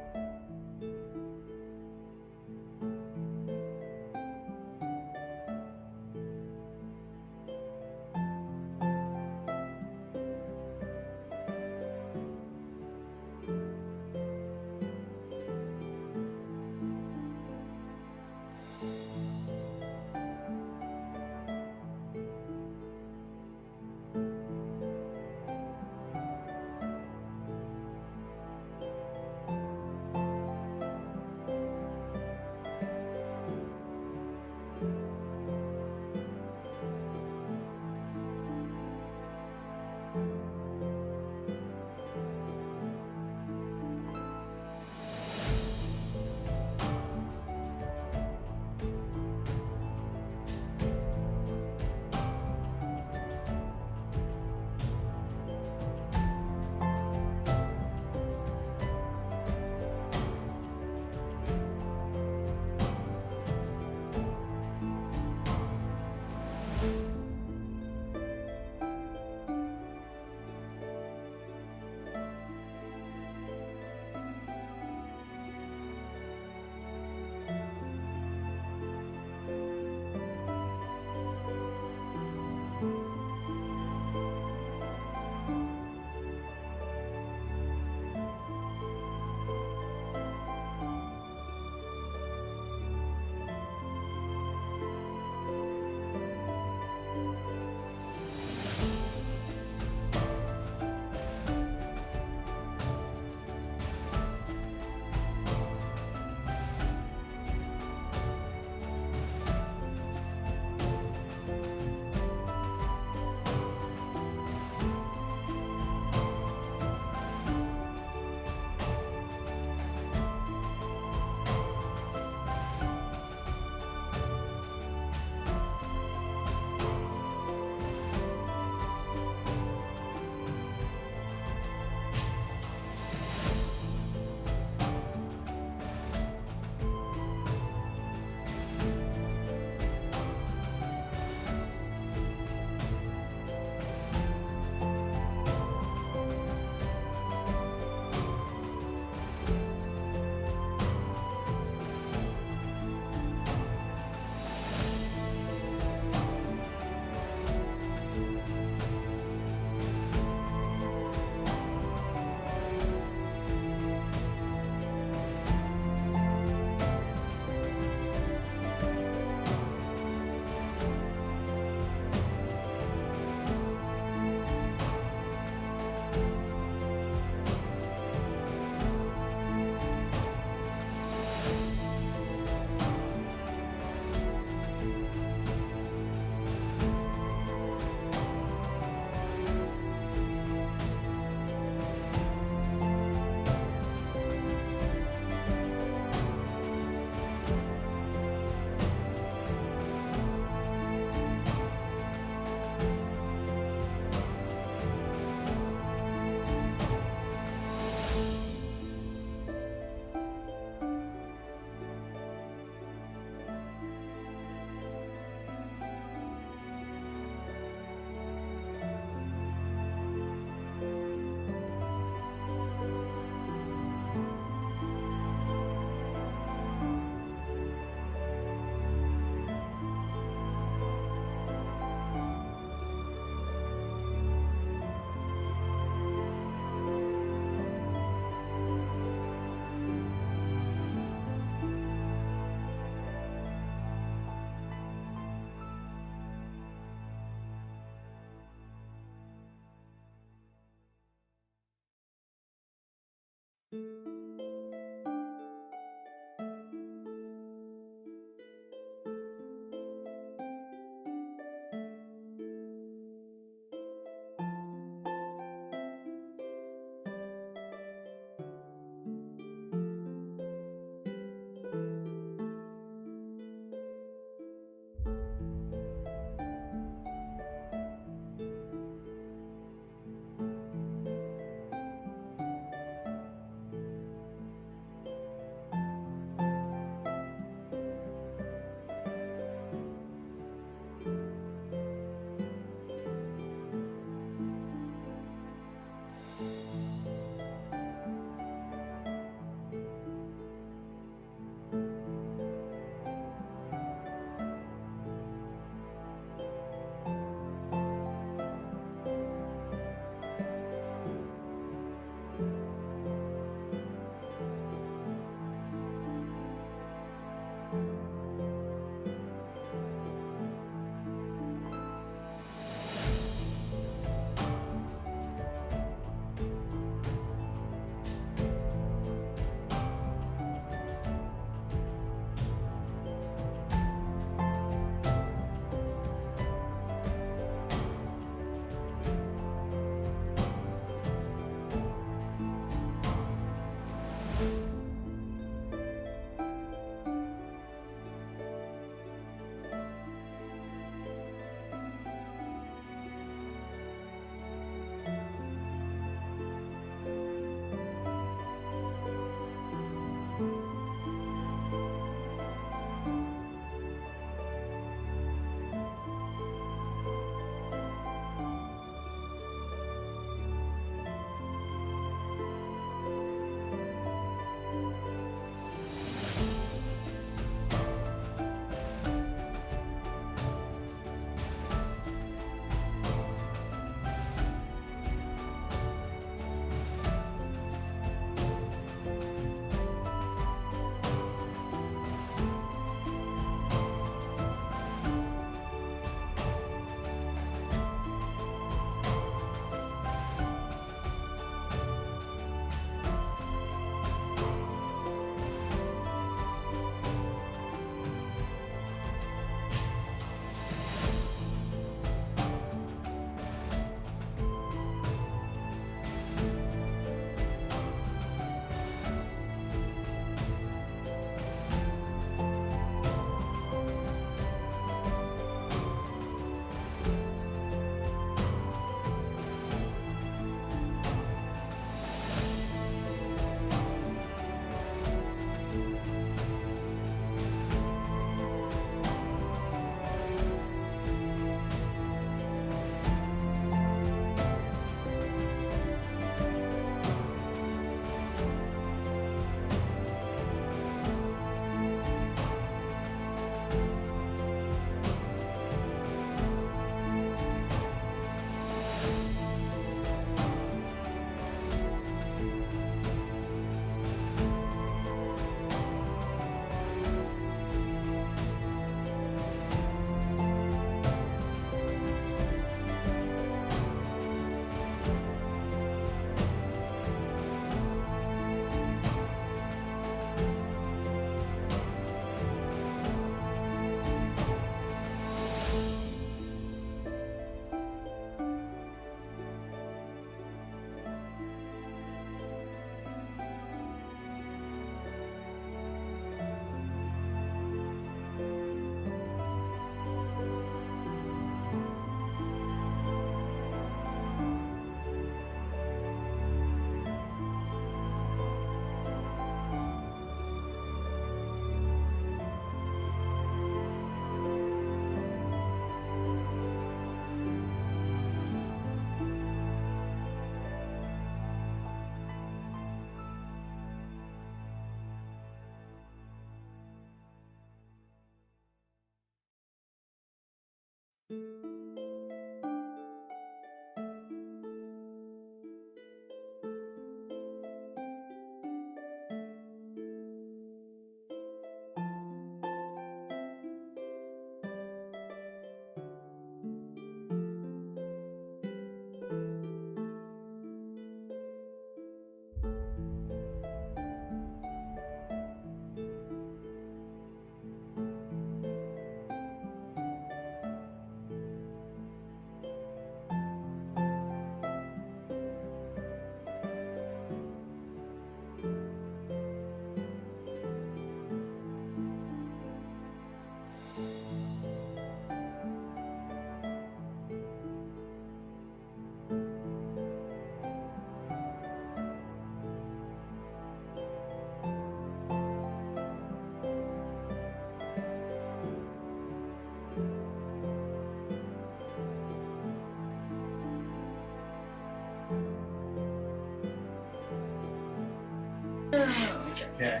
Okay.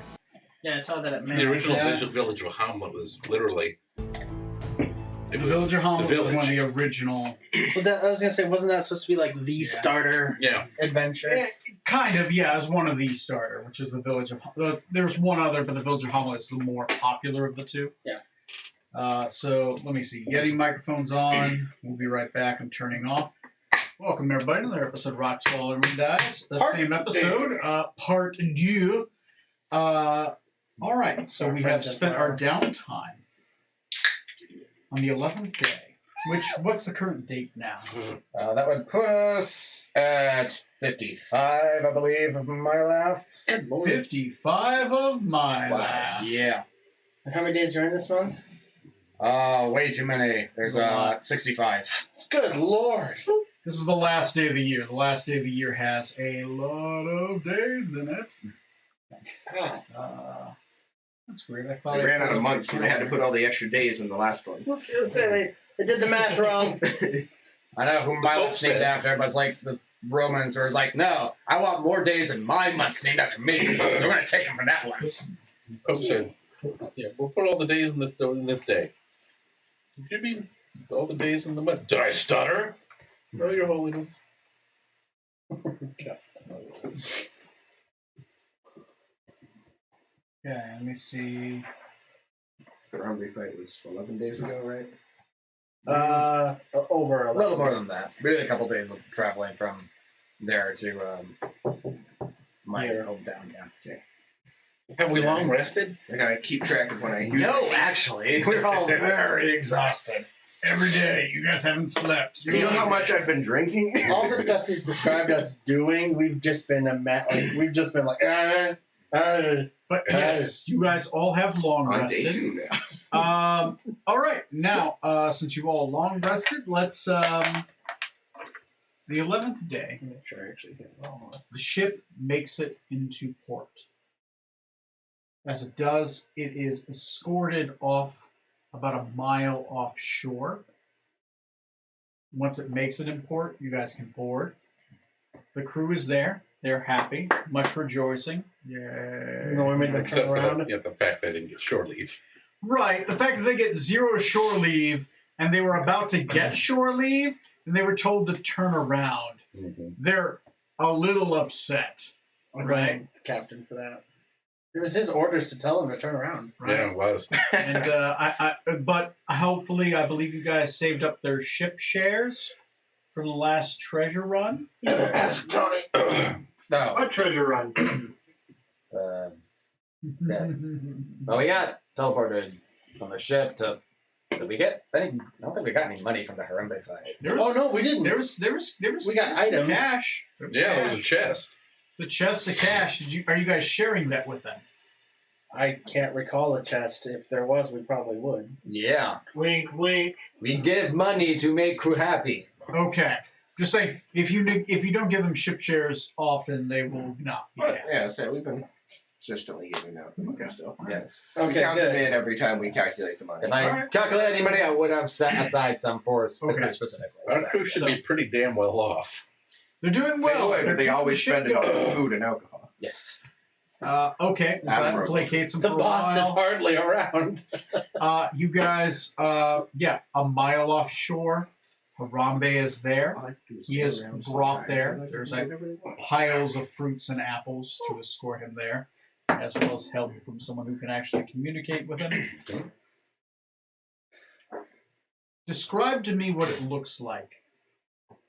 Yeah, I saw that at
The
Maryland.
original
Yeah.
village of Hamlet was literally.
The
It was
Village of Hamlet
the
was one of
village.
the original.
Was that? I was gonna say, wasn't that supposed to be like the
Yeah.
starter
Yeah.
adventure?
Kind of, yeah. It was one of the starter, which is the Village of. There's one other, but the Village of Hamlet is the more popular of the two.
Yeah.
So let me see. Getting microphones on. We'll be right back. I'm turning off. Welcome everybody to another episode of Rocks Fall and Dice. The
Part
same episode, part two. All right. So
Our
we have
friends and
spent our
flowers.
downtime on the 11th day. What's the current date now?
That would put us at 55, I believe, of my left.
55 of my life.
Yeah.
And how many days are in this month?
Way too many. There's
A lot.
65.
Good lord!
This is the last day of the year. The last day of the year has a lot of days in it. That's weird. I thought
They
I
ran out
put
of months,
it
so they had to put all the extra days in the last one.
I was gonna say they did the math wrong.
I know who my
Pope
month's named
said-
after, but it's like the Romans were like, no, I want more days in my month's named after me, so we're going to take them from that one.
Pope said, "Yeah, we'll put all the days in this day." Did you mean all the days in the month? Did I stutter? No, Your Holiness.
Yeah, let me see.
The Rumbley fight was 11 days ago, right?
Over
A little more than that. We did a couple days of traveling from there to my
Here.
hometown. Yeah.
Have we long rested?
I gotta keep track of when I use
No,
it.
actually, we're all very exhausted.
Every day, you guys haven't slept.
You know how much I've been drinking?
All the stuff he's described us doing, we've just been
But yes, you guys all have long
On day
rested.
2 now.
All right, now since you've all long rested, let's the 11th day.
Make sure I actually get it all.
The ship makes it into port. As it does, it is escorted off about a mile offshore. Once it makes it in port, you guys can board. The crew is there. They're happy, much rejoicing. Yeah.
No, we made them
Except
turn
for
around.
the fact they didn't get shore leave.
Right. The fact that they get 0 shore leave and they were about to get shore leave and they were told to turn around.
Mm-hmm.
They're a little upset.
I'll
Right.
blame the captain for that. It was his orders to tell him to turn around.
Right.
Yeah, it was.
And but hopefully, I believe you guys saved up their ship shares from the last treasure run.
Ask Johnny.
No.
A treasure run.
Yeah. Well, we got teleported from the ship to. Did we get? I don't think we got any money from the Harambe fight.
Oh no, we didn't.
There was.
We got
there was
items.
Cash. There was
Yeah, there
cash.
was a chest.
The chest of cash. Are you guys sharing that with them?
I can't recall a chest. If there was, we probably would.
Yeah.
Wink, wink.
We give money to make crew happy.
Okay. Just saying, if you don't give them ship shares often, they will not be happy.
Yeah, so we've been consistently giving out the money
Okay.
still.
Yes.
We
Okay,
count
good.
them in every time we calculate the money.
If I
Alright.
calculate any money, I would have set aside some for
Okay.
specifically.
Our crew should be pretty damn well off.
They're doing
They
well.
would,
They're
but they
keeping
always
the ship
spend it on
going.
food and alcohol.
Yes.
Okay, so that
Admirable.
placates them
The
for a
boss is
while.
hardly around.
You guys, a mile offshore, Harambe is there. He is brought there. There's piles of fruits and apples to escort him there, as well as help from someone who can actually communicate with him. Describe to me what it looks like.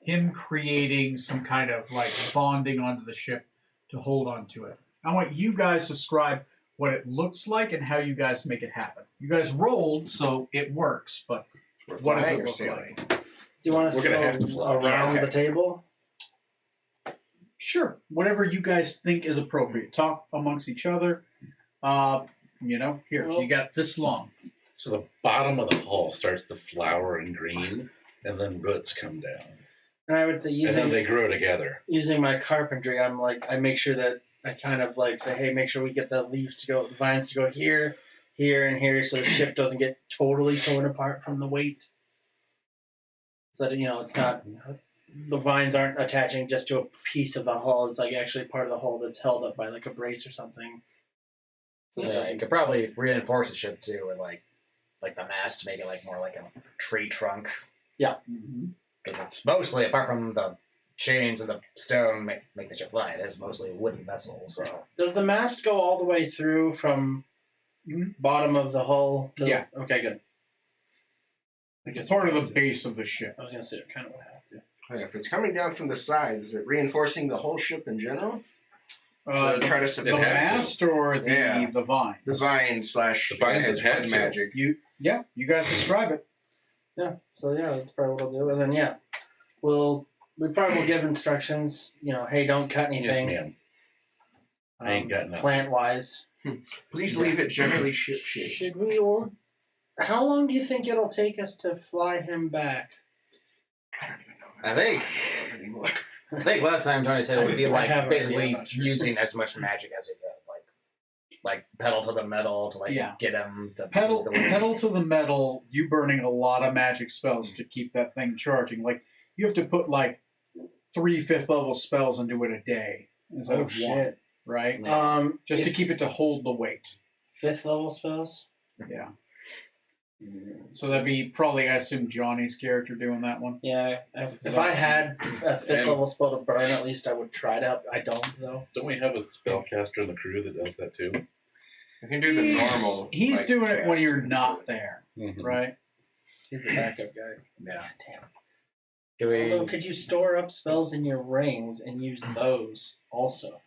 Him creating some kind of like bonding onto the ship to hold on to it. I want you guys to describe what it looks like and how you guys make it happen. You guys rolled, so it works, but
We're
what does
flying
it
or
look
sailing?
like?
Do you want us
We're
to
gonna
go
have to fly.
around
Okay.
the table?
Sure, whatever you guys think is appropriate. Talk amongst each other. Here, you got this long.
So the bottom of the hull starts to flower and green, and then roots come down.
And I would say
And then they
using
grow together.
my carpentry, I make sure that I kind of like say, hey, make sure we get the leaves to go, the vines to go here, here, and here, so the ship doesn't get totally torn apart from the weight. So that it's not the vines aren't attaching just to a piece of the hull. It's like actually part of the hull that's held up by like a brace or something.
So yeah, you could probably reinforce the ship too, with like the mast, make it like more like a tree trunk. Because it's mostly, apart from the chains and the stone, make the ship fly. It is mostly a wooden vessel. So
Does the mast go all the way through from bottom of the hull?
Yeah.
Okay, good.
It's part of the base of the ship.
I was gonna say it kind of would have to.
Okay, if it's coming down from the sides, is it reinforcing the whole ship in general?
The
try to
it
support
has to.
mast or the
Yeah.
the vine?
the vine slash
The vines
head,
have
head
to.
magic.
You guys describe it.
Yeah. So yeah, that's probably what I'll do. And then we probably will give instructions. You know, hey, don't cut
Yes,
anything.
ma'am. I ain't got nothing.
Plant wise.
Please leave it generally ship shaped.
Should we or? How long do you think it'll take us to fly him back?
I don't even know.
I think
Anymore.
last time Tony said it would be
I
like
have an idea,
basically
I'm not sure.
using as much magic as you could, like pedal to the metal to like
Yeah.
get him to
Pedal
the
to the metal. You burning a lot of magic spells to keep that thing charging. Like you have to put like 3 5th level spells into it a day instead of one, right? Just to keep it to hold the weight.
5th level spells.
Yeah. So that'd be probably, I assume, Johnny's character doing that one.
Yeah. If I had a 5th level spell to burn, at least I would try to help. I don't though.
Don't we have a spellcaster in the crew that does that too?
You can do the normal.
He's
like,
doing it when
cast.
you're not there,
Mm-hmm.
right?
He's the backup guy.
Yeah.
Damn.
Can we,
Although, could you store up spells in your rings and use those also?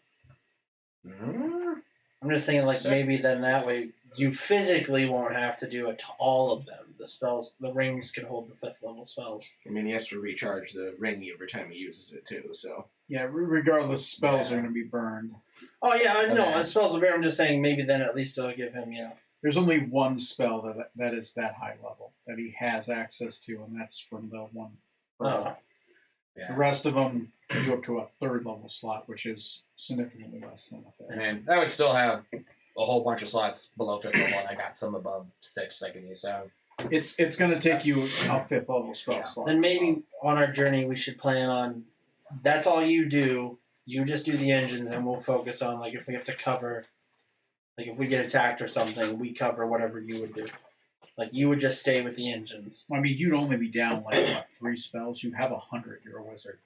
I'm just thinking, like, maybe then that way you physically won't have to do all of them. The spells, the rings can hold the 5th level spells.
I mean, he has to recharge the ring every time he uses it too. So
Yeah, regardless, spells
Yeah.
are going to be burned.
Oh, yeah, I know.
Okay.
Spells will be. I'm just saying maybe then at least it'll give him,
There's only one spell that is that high level that he has access to, and that's from the one.
Oh.
The rest of them go up to a 3rd level slot, which is significantly less than a 5th.
I mean, I would still have a whole bunch of slots below 5th level, and I got some above 6 I can use. So
It's going to take you a 5th level spell
Yeah.
slot.
Then maybe on our journey we should plan on. That's all you do. You just do the engines, and we'll focus on like if we have to cover, like if we get attacked or something, we cover whatever you would do. Like you would just stay with the engines.
I mean, you'd only be down like what, 3 spells. You have 100. You're a wizard.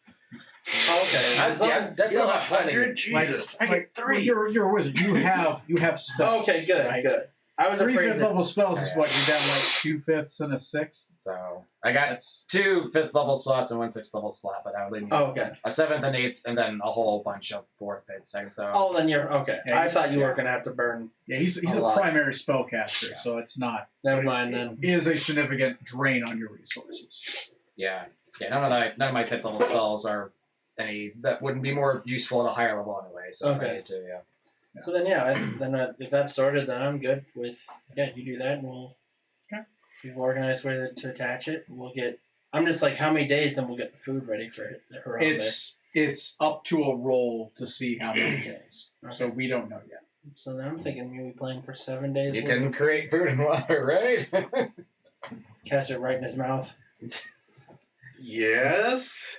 Okay.
that's
you have
not plenty.
100. Jesus, I
Like,
get 3.
You're a wizard. You have spells.
Okay. Good.
Right?
Good. I was
3
afraid
5th
that.
level spells is what you're down like 2 5ths and a 6th.
So I got
That's
2 5th level slots and 1 6th level slot, but I would leave
Oh, okay.
a 7th and 8th, and then a whole bunch of 4th, 5th, 2nd. So
Oh, then you're okay.
Yeah,
I thought you
yeah.
were gonna have to burn.
yeah. He's
A
a
lot.
primary spellcaster, so it's not.
Never mind then.
It is a significant drain on your resources.
yeah, none of my 5th level spells are any that wouldn't be more useful at a higher level anyway. So if I
Okay.
need to, yeah.
So then if that's sorted, then I'm good with you do that and we've organized where to attach it. We'll get. I'm just like how many days then we'll get the food ready for it around
It's up to a roll to see how many days.
there.
So we don't know yet.
So then I'm thinking maybe playing for 7 days.
You
worth
can
of-
create food and water, right?
cast it right in his mouth.
Yes.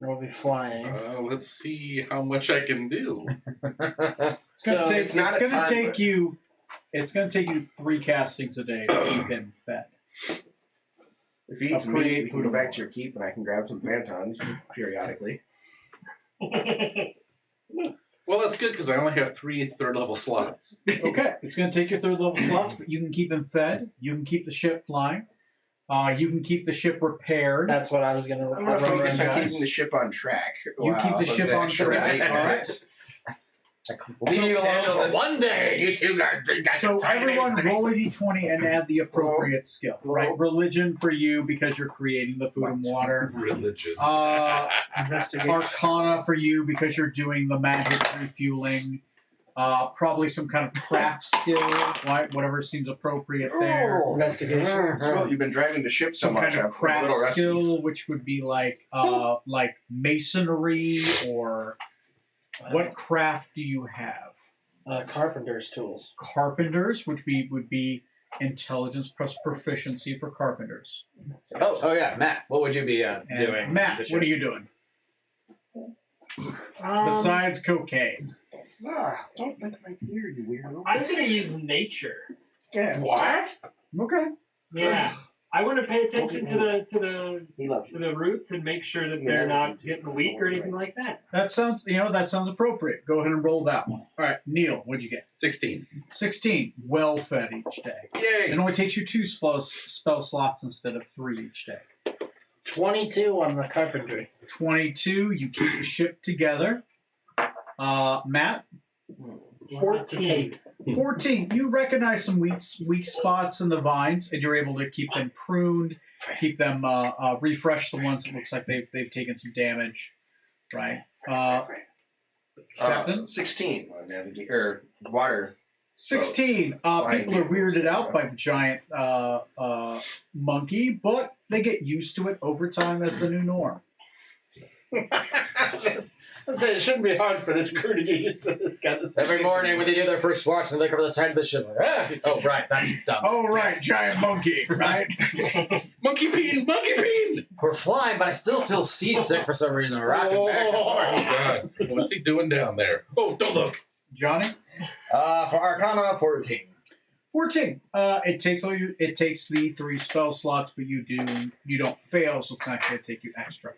And we'll be flying.
Let's see how much I can do.
It's gonna
So
take,
it's not
it's
a
gonna
time,
take
but-
you. It's gonna take you 3 castings a day to keep him fed.
If he eats
I'll
meat,
create
we
food
can go
and
back
water.
to your keep, and I can grab some phantons periodically.
Well, that's good because I only have 3 3rd level slots.
Okay, it's going to take your 3rd level slots, but you can keep him fed. You can keep the ship flying. You can keep the ship repaired.
That's what I was gonna.
I'm gonna focus on
guys.
keeping the ship on track.
You keep the ship on track,
Right?
Leave you alone for one day. You two guys
So
try to make
everyone
something.
roll a d20 and add the appropriate skill. Right, religion for you because you're creating the food and water.
Religion.
Investigate.
Arcana for you because you're doing the magic refueling. Probably some kind of craft skill, right? Whatever seems appropriate there.
Investigation.
So you've been driving the ship so
Some
much,
kind of
I'm a little
craft
rusty.
skill, which would be like masonry or what craft do you have?
Carpenter's tools.
Carpenters, which would be intelligence plus proficiency for carpenters.
Oh yeah, Matt. What would you be
And
doing?
Matt,
this
what are
year?
you doing besides cocaine?
Don't lick my ear, you weirdo.
I'm gonna use nature.
Yeah.
What?
Okay.
Yeah. I want to pay attention to
He loves
the roots and make sure that they're not getting weak or anything like that.
That sounds appropriate. Go ahead and roll that one. All right, Neil, what'd you get?
16.
16. Well fed each day. It
Yay!
only takes you 2 spell slots instead of 3 each day.
22 on the carpentry.
22. You keep the ship together. Matt,
14.
14. You recognize some weak spots in the vines, and you're able to keep them pruned, keep them refresh the ones that looks like they've taken some damage, right? Captain?
16 on or water.
16. People are weirded out by the giant monkey, but they get used to it over time as the new norm.
I say it shouldn't be hard for this crew to get used to this kind of stuff.
Every morning when they do their first watch, they look over the side of the ship. Like, oh, right, that's dumb.
Oh, right, giant monkey, right?
Monkey Bean! Monkey Bean!
We're flying, but I still feel seasick for some reason. We're rocking back and
Oh,
forth.
God. What's he doing down there? Oh, don't look.
Johnny?
For Arcana, 14.
14. It takes the 3 spell slots, but you don't fail, so it's not going to take you extra.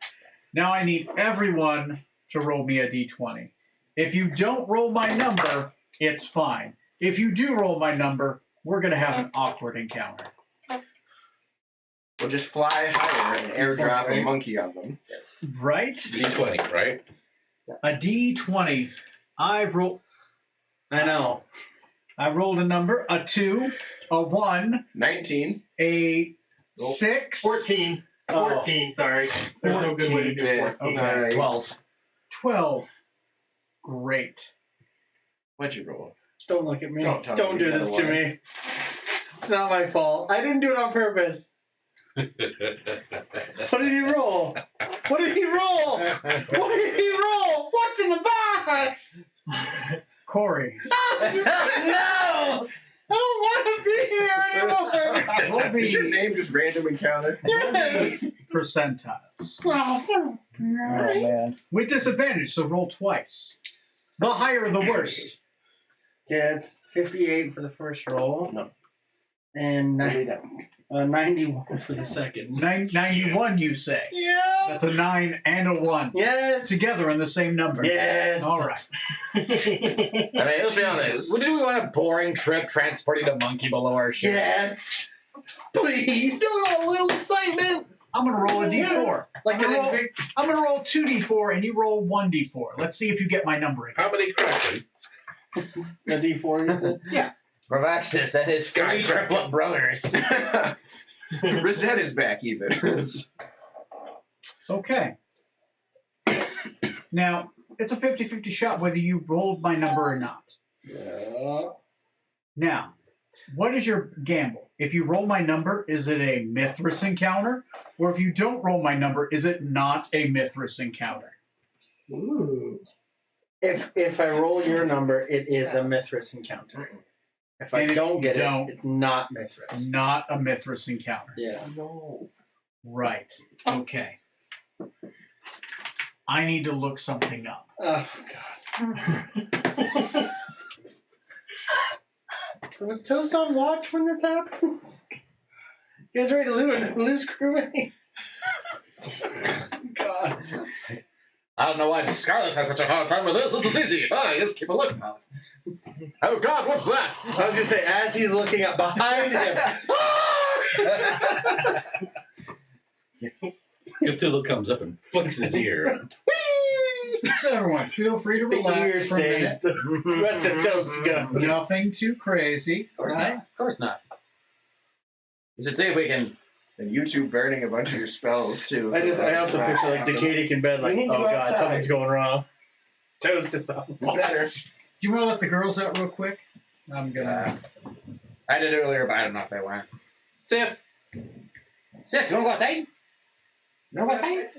Now I need everyone to roll me a d20. If you don't roll my number, it's fine. If you do roll my number, we're going to have an awkward encounter.
We'll just fly higher and airdrop a monkey on them.
Yes.
Right?
D20, right?
A d20. I rolled a number, a 2, a 1,
19.
a 6,
14. 14, sorry. There's no good way to do 14.
All right.
12.
12. Great.
What'd you roll?
Don't look at me.
Don't tell
Don't
me
do
the
this
other
to
way.
me. It's not my fault. I didn't do it on purpose. What did he roll? What did he roll? What did he roll? What's in the box?
Corey.
No! I don't want to be here anymore.
What
Is your
be
name just random encounter?
Yes.
percentiles?
Oh, man.
With disadvantage, so roll twice. The higher, the worst.
Yeah, it's 58 for the first roll.
No.
And
Really don't.
91 for the second.
91, you say.
Yeah.
That's a 9 and a 1.
Yes.
Together in the same number.
Yes.
All right.
I mean, let's be honest. Did we want a boring trip transporting a monkey below our ship?
Yes. Please.
A little excitement.
I'm going to roll a d4.
Like
I'm gonna
an
I'm going to roll 2d4 and you roll 1d4. Let's see if you get my number again.
How many correctly?
a D4, you said?
Bravaxis and his three triplet brothers.
Rosette is back even.
Okay. Now, it's a 50-50 shot whether you rolled my number or not.
Yeah.
Now, what is your gamble? If you roll my number, is it a Mithras encounter? Or if you don't roll my number, is it not a Mithras encounter?
Ooh.
If I roll your number, it is a Mithras encounter. If I
And if
don't
you
get
don't-
it, it's not Mithras.
Not a Mithras encounter.
Yeah.
Right. Okay. I need to look something up.
Oh, God. So was Toast on watch when this happens? You guys ready to lose crewmates? God.
I don't know why Scarlet has such a hard time with this. This is easy. Just keep a lookout. Oh, God, what's that?
I was going to say, as he's looking up behind him.
Cthulhu comes up and flicks his ear.
So everyone, feel free to
The ear
relax for a
stays.
minute.
The rest of Toast go.
Nothing too crazy.
Of course
right?
not. Of course not. We should see if we can.
And you two burning a bunch of your spells too.
I also picture like Decadic in bed, like,
We need to
oh
go
God,
outside.
something's going wrong. Toast is up.
Better.
Do you want to let the girls out real quick? I'm gonna.
I did earlier, but I don't know if they went. Sif, you want to go outside? You want to go outside?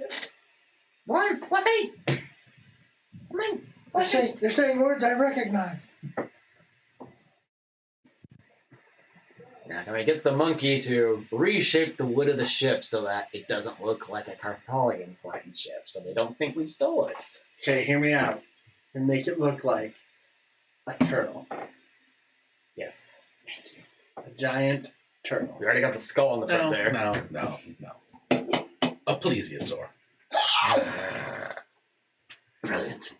Go on, go outside. Come on.
They're saying words I recognize.
Now, can we get the monkey to reshape the wood of the ship so that it doesn't look like a Cartholian flying ship, so they don't think we stole it?
Okay, hear me out. And make it look like a turtle.
Yes.
A giant turtle.
We already got the skull on the front there.
No. A plesiosaur.
Brilliant.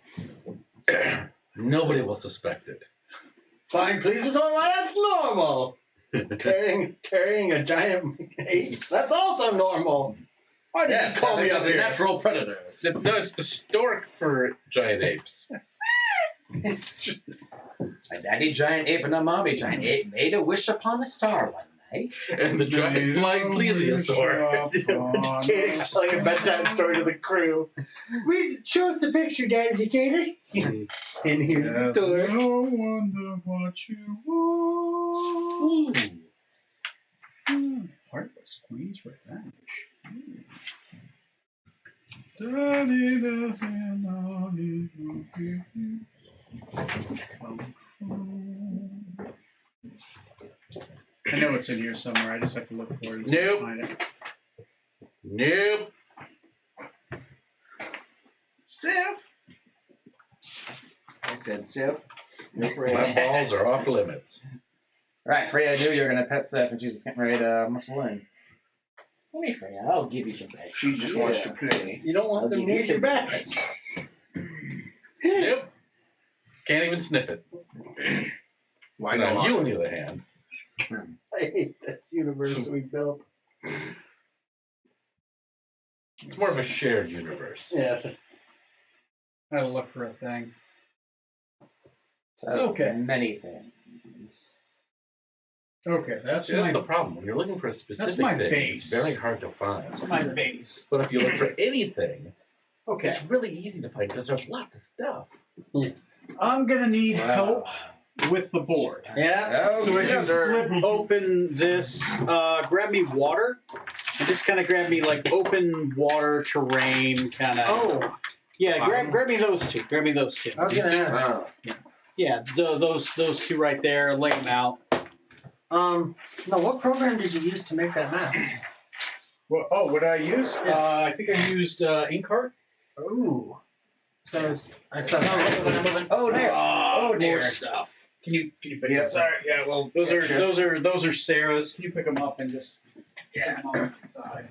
Nobody will suspect it.
Flying plesiosaur? Why, that's normal. carrying a giant ape? That's also normal. Why did
Yes,
you call me
they're
up
the
here?
natural predators.
No, it's the stork for giant apes.
A daddy giant ape and a mommy giant ape made a wish upon a star one night.
And the giant flying plesiosaur.
Katie telling a bedtime story to the crew. Show us the picture, Daddy Katie. Yes. And here's the story.
No wonder what you want. Heartless Queen's Revenge. I know it's in here somewhere. I just have to look for it.
Nope.
Find it.
Nope.
Sif. I said Sif. You're free.
My balls are off limits.
Right, Freya knew you were gonna pet Seth and she was getting ready to muscle in. Come here, Freya. I'll give you some pet.
She just wants to play.
You don't want them near your back.
Nope. Can't even sniff it.
Why
Now,
not?
you, on the other hand,
I hate this universe we built.
it's more of a shared universe.
Yes.
I gotta look for a thing.
So,
Okay.
many things.
Okay, that's
See, that's
my
the problem. When you're looking for a specific
my
thing,
base.
it's very hard to find.
that's my base.
But if you look for anything,
Okay,
it's really easy to find because there's lots of stuff.
Yes.
I'm gonna need
Wow.
help with the board.
Yeah.
Oh,
So as you
yes, sir.
flip open this, grab me water, and just kind of grab me like open water terrain kind of.
Oh,
Yeah, grab me those two. Grab me those two.
I was gonna ask.
Oh.
Yeah, those two right there. Lay them out.
No, what program did you use to make that map?
What did I use? I think I used Inkheart.
Ooh. So it's,
I'm moving. Oh, dear.
Oh
dear.
More stuff. Can you pick
Yeah,
them up?
sorry.
Yeah, well, those are Sarah's. Can you pick them up and just set them on the side?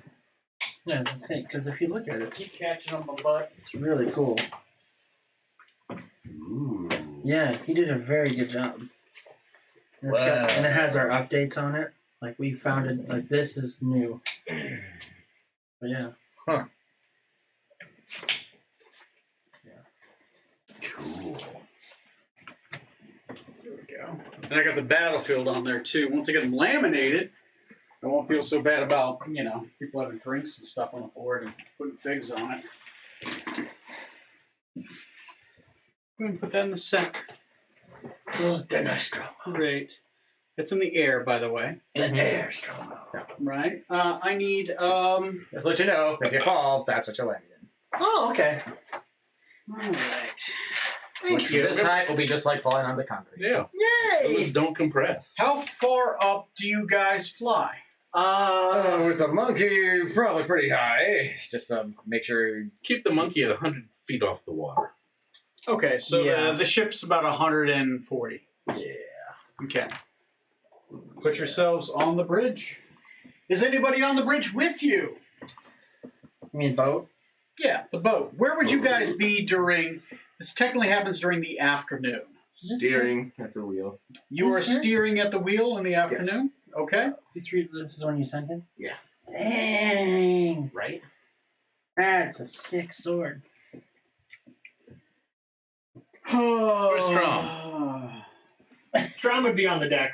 yeah, it's insane because if you look at it, it's
Keep catching on my butt.
really cool.
Ooh.
Yeah, he did a very good job. And, and it has our updates on it. Like we found it. Like this is new. But yeah.
Cool.
There we go. And I got the battlefield on there too. Once I get them laminated, I won't feel so bad about, people having drinks and stuff on the board and putting figs on it. Go ahead and put that in the center.
Oh, the Nostromo.
Great. It's in the air, by the way.
The Nostromo.
Right? I need,
Just let you know, if you fall, that's what you're landing in.
Oh, okay.
Alright.
Which
you.
this height will be just like falling on the concrete.
Yeah.
Yay!
Those don't compress.
How far up do you guys fly?
With a monkey, probably pretty high. Just make sure.
Keep the monkey at 100 feet off the water.
Okay, so
Yeah.
the ship's about 140.
Yeah.
Okay.
Put yourselves on the bridge. Is anybody on the bridge with you?
You mean boat?
Yeah, the boat. Where would you guys be during? This technically happens during the afternoon.
Steering at the wheel.
You are
Is this yours?
steering at the wheel in the afternoon. Okay.
This is one you sent in?
Yeah.
Dang.
Right?
That's a sick sword.
Where's Strom?
Strom would be on the deck.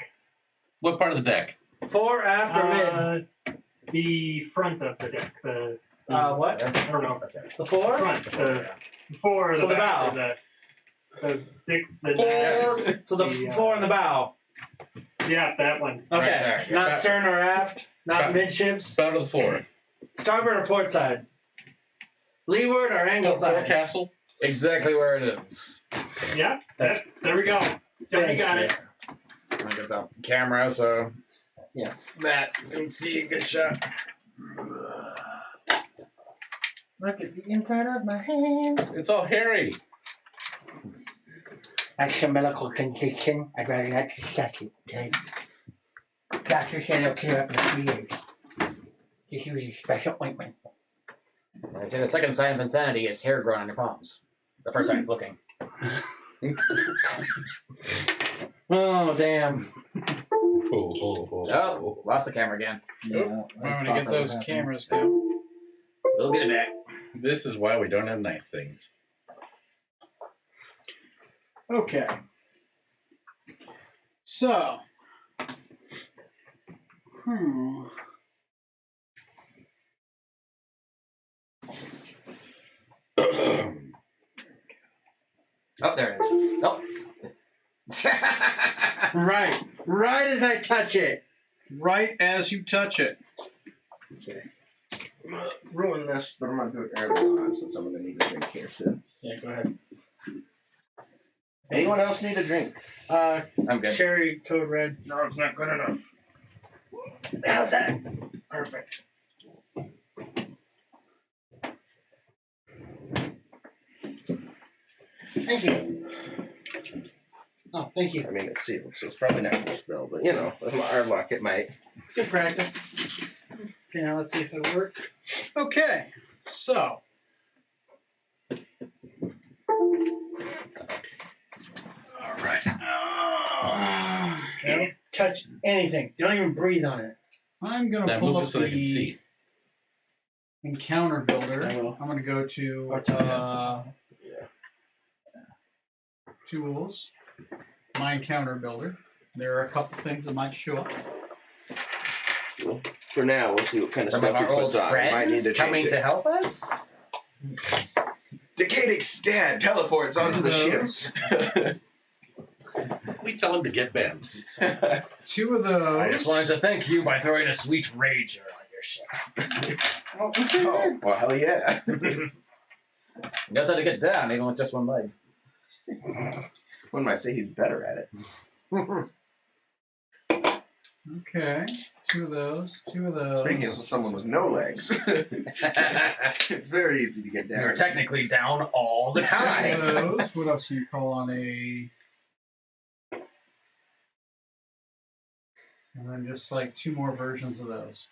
What part of the deck?
Fore, after, mid.
The front of the deck. The
What?
I don't know.
The fore?
Front. The before
So
the
the
back.
bow.
The six. The
Fore.
nine.
So the
The,
fore and the bow.
Yeah, that one.
Okay.
there.
Not stern or aft. Not
Back.
midships.
Bow to the fore.
Starboard or port side. Leeward or angle side.
Forecastle.
Exactly where it is.
Yeah.
That's-
There we go. Johnny got it.
I get the camera so
Yes.
Matt can see a good shot.
Look at the inside of my hand.
It's all hairy.
That's a medical condition. I'd rather not discuss it, okay? Doctor said it'll clear up in 3 days. Just use a special ointment.
I'd say the second sign of insanity is hair growing on your palms. The first sign is looking.
Oh, damn.
Oh, lost the camera again.
Yeah,
I'm gonna get those cameras go.
We'll get it back.
This is why we don't have nice things.
Okay. So.
Oh, there it is. Oh.
Right as I touch it.
Right as you touch it.
Okay. I'm gonna ruin this, but I'm gonna do it early on since I'm gonna need a drink here soon.
Yeah, go ahead.
Anyone else need a drink?
I'm good.
Cherry Code Red.
No, it's not good enough.
How's that?
Perfect.
Thank you. Oh, thank you.
I mean, it's sealed, so it's probably not gonna spill, but you know, with our luck, it might.
It's good practice. Okay, now let's see if it'll work.
Okay. So. All right.
Don't touch anything. Don't even breathe on it.
I'm gonna
Now
pull
move
up
it so they can
the
see.
encounter builder.
I will.
I'm gonna go to tools, my encounter builder. There are a couple things that might show up.
For now, we'll see what kind of
Some
stuff
of
he
our old
puts on. We might need
friends
to
coming
change
to
it.
help us?
Decadix dad teleports onto the ship.
We tell him to get bent.
Two of those.
I just wanted to thank you by throwing a sweet rager on your ship.
Oh, well, hell yeah.
He knows how to get down, even with just one leg.
One might say he's better at it.
Okay. Two of those.
Speaking of someone with no legs, it's very easy to get down.
You're technically down all the
Two
time.
of those. What else do you call on a? And then just like two more versions of those.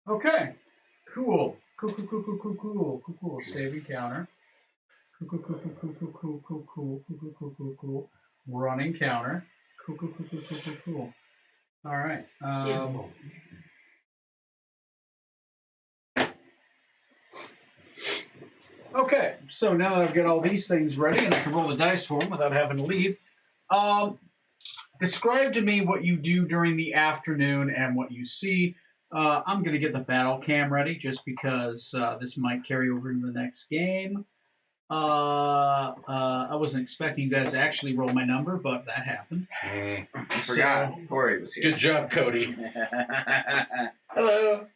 Okay. Cool. Cool. Save encounter. Cool. Running counter. Cool. All right. Okay, so now that I've got all these things ready and I can roll the dice for them without having to leave, describe to me what you do during the afternoon and what you see. I'm going to get the battle cam ready just because this might carry over into the next game. I wasn't expecting you guys to actually roll my number, but that happened.
I forgot. Corey was here.
Good job, Cody.
Hello.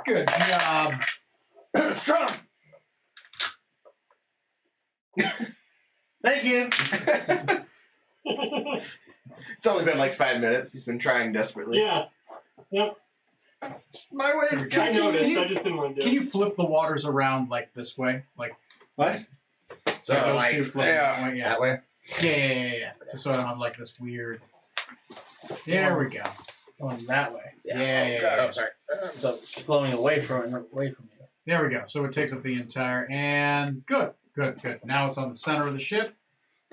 Good job.
Strong. Thank you.
It's only been like 5 minutes. He's been trying desperately.
Yeah. Yep.
Just my way of
I noticed.
Can
I just didn't want to do
you
it.
flip the waters around like this way? Like
What?
So,
those
like,
two flip
yeah,
that way?
that way?
Yeah. Just so I don't have like this weird. There we go.
Going that way.
Yeah.
Oh, sorry.
So it's flowing away from you.
There we go. So it takes up the entire and good. Now it's on the center of the ship.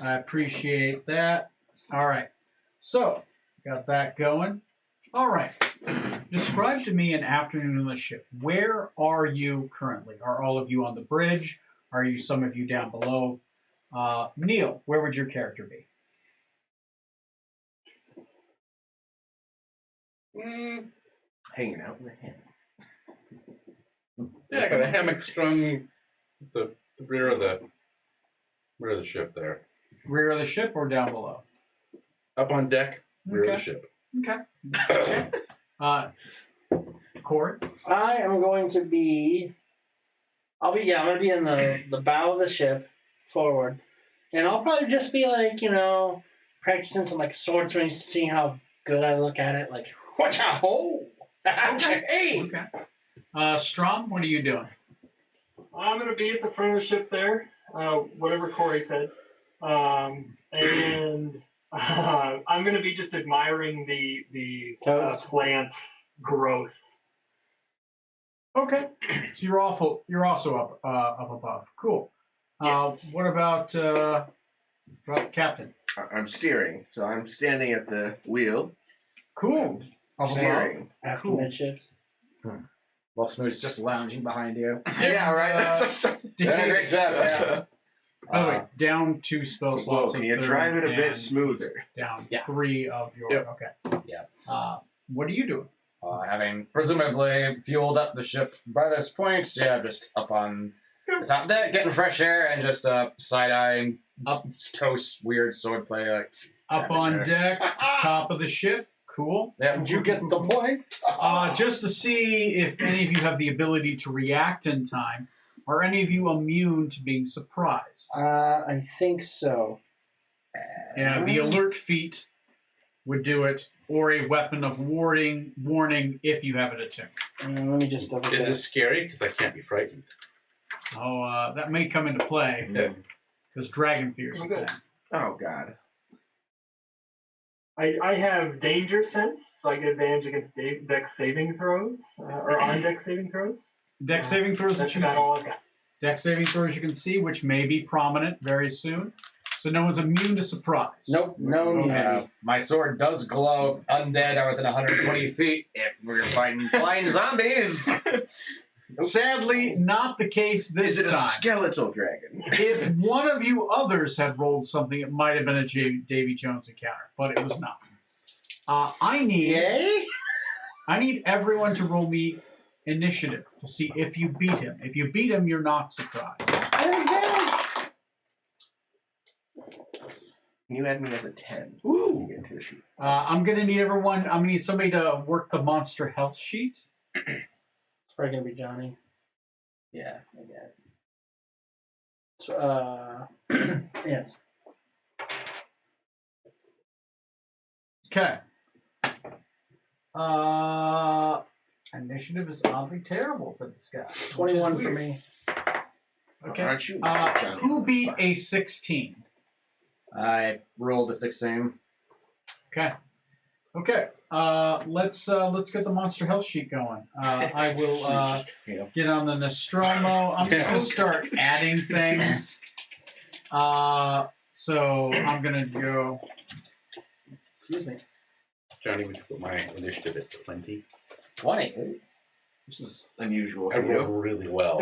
I appreciate that. All right. So got that going. All right. Describe to me an afternoon on the ship. Where are you currently? Are all of you on the bridge? Are you some of you down below? Neil, where would your character be?
Hanging out in the hand.
Yeah, I got a hammock strung at the rear of the ship there.
Rear of the ship or down below?
Up on deck, rear of the ship.
Okay. Corey?
I am going to be. I'm gonna be in the bow of the ship, forward, and I'll probably just be like, practicing some like sword swings to see how good I look at it. Like, watch out, ho! Hey!
Okay. Strom, what are you doing?
I'm going to be at the front of the ship there. Whatever Corey said. And I'm going to be just admiring the
Toast.
plant growth.
Okay. So you're also up above. Cool.
Yes.
What about Captain?
I'm steering, so I'm standing at the wheel.
Cool. Up above.
Steering.
After
Cool.
midships.
While Smoot's just lounging behind you.
Yeah, right. That's
Doing a great job, yeah.
By the way, down 2 spell
Whoa,
slots.
can
of
you
third
drive it a bit
and
smoother?
Down
Yeah.
3 of your.
Yep.
Okay.
Yeah.
What are you doing?
Having presumably fueled up the ship by this point, yeah, just up on the top deck, getting fresh air, and just side-eyeing up Toast's weird swordplay. Like,
Up on deck, top of the ship. Cool.
yeah, you get the point.
Just to see if any of you have the ability to react in time. Are any of you immune to being surprised?
I think so.
The alert feat would do it, or a weapon of warning if you have it attuned.
Let me just double
Is
check.
this scary? Because I can't be frightened.
Oh, that may come into play because dragon fears a thing.
Oh God.
I have danger sense, so I get advantage against dex saving throws, or on dex saving throws.
Dex saving throws that
That's
you
about all I've got.
Dex saving throws you can see, which may be prominent very soon. So no one's immune to surprise.
Nope, no immunity.
My sword does glow undead are within 120 feet if we're fighting flying zombies.
Sadly, not the case this
Is it a
time.
skeletal dragon?
If one of you others had rolled something, it might have been a Davy Jones encounter, but it was not. I need everyone to roll me initiative to see if you beat him. If you beat him, you're not surprised.
Can you add me as a 10?
Woo.
You get to the sheet.
I'm gonna need everyone. I'm gonna need somebody to work the monster health sheet.
It's probably gonna be Johnny.
Yeah, I get it.
So, yes.
Okay. Initiative is oddly terrible for this guy.
21 for me.
Okay.
Aren't you, Mr. Johnny?
Who beat a 16?
I rolled a 16.
Okay. Okay. Let's get the monster health sheet going. I will get on the Nostromo. I'm just gonna start adding things. So I'm gonna go.
Excuse me.
Johnny, would you put my initiative at 20?
20.
This is unusual
I
for
rolled
you.
really well.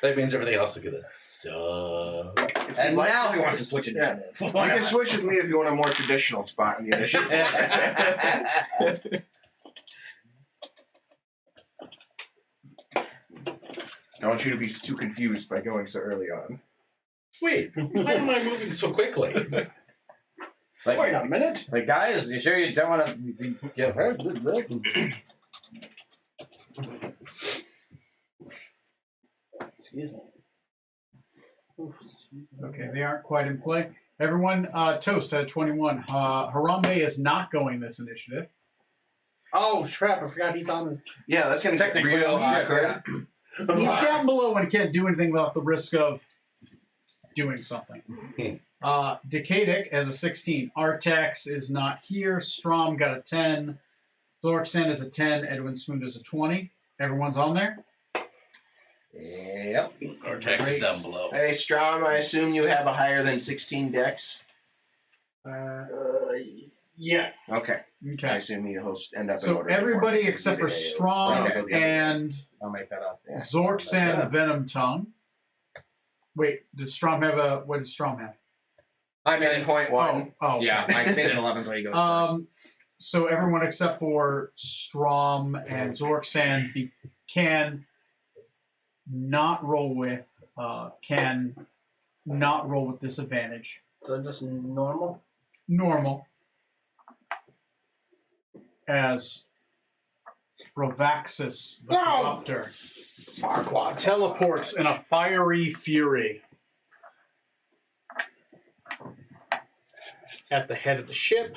That means everything else is gonna suck.
And
like
now
to-
he wants to switch
Yeah.
initiative.
You can switch with me if you want a more traditional spot in the initiative. I want you to be too confused by going so early on.
Wait, why am I moving so quickly?
It's like,
Wait a minute.
it's like, guys, you sure you don't want to get hurt?
Excuse me. Oof.
Okay, they aren't quite in play. Everyone, Toast at 21. Harambe is not going this initiative.
Oh, crap. I forgot he's on this.
Yeah, that's gonna get
Technically,
real
yeah.
awkward.
He's down below and can't do anything without the risk of doing something. Decadic has a 16. Artax is not here. Strom got a 10. Zorksan is a 10. Edwin Smoot is a 20. Everyone's on there?
Yep.
Our text is
Great.
down below.
Hey, Strom, I assume you have a higher than 16 dex?
Yes.
Okay. I
Okay.
assume you'll end up in
So
order.
everybody
before
except for
you get a-
Strom
Well, I'll go the other way.
and
I'll make that up.
Yeah.
Zorksan Venom Tongue. Wait, does Strom have a? What does Strom have?
I mean,
10.1.
Oh,
yeah, I made it 11, so he goes first.
So everyone except for Strom and Zorksan can not roll with disadvantage.
So just normal?
Normal. As Bravaxis the Corruptor teleports in a fiery fury at the head of the ship.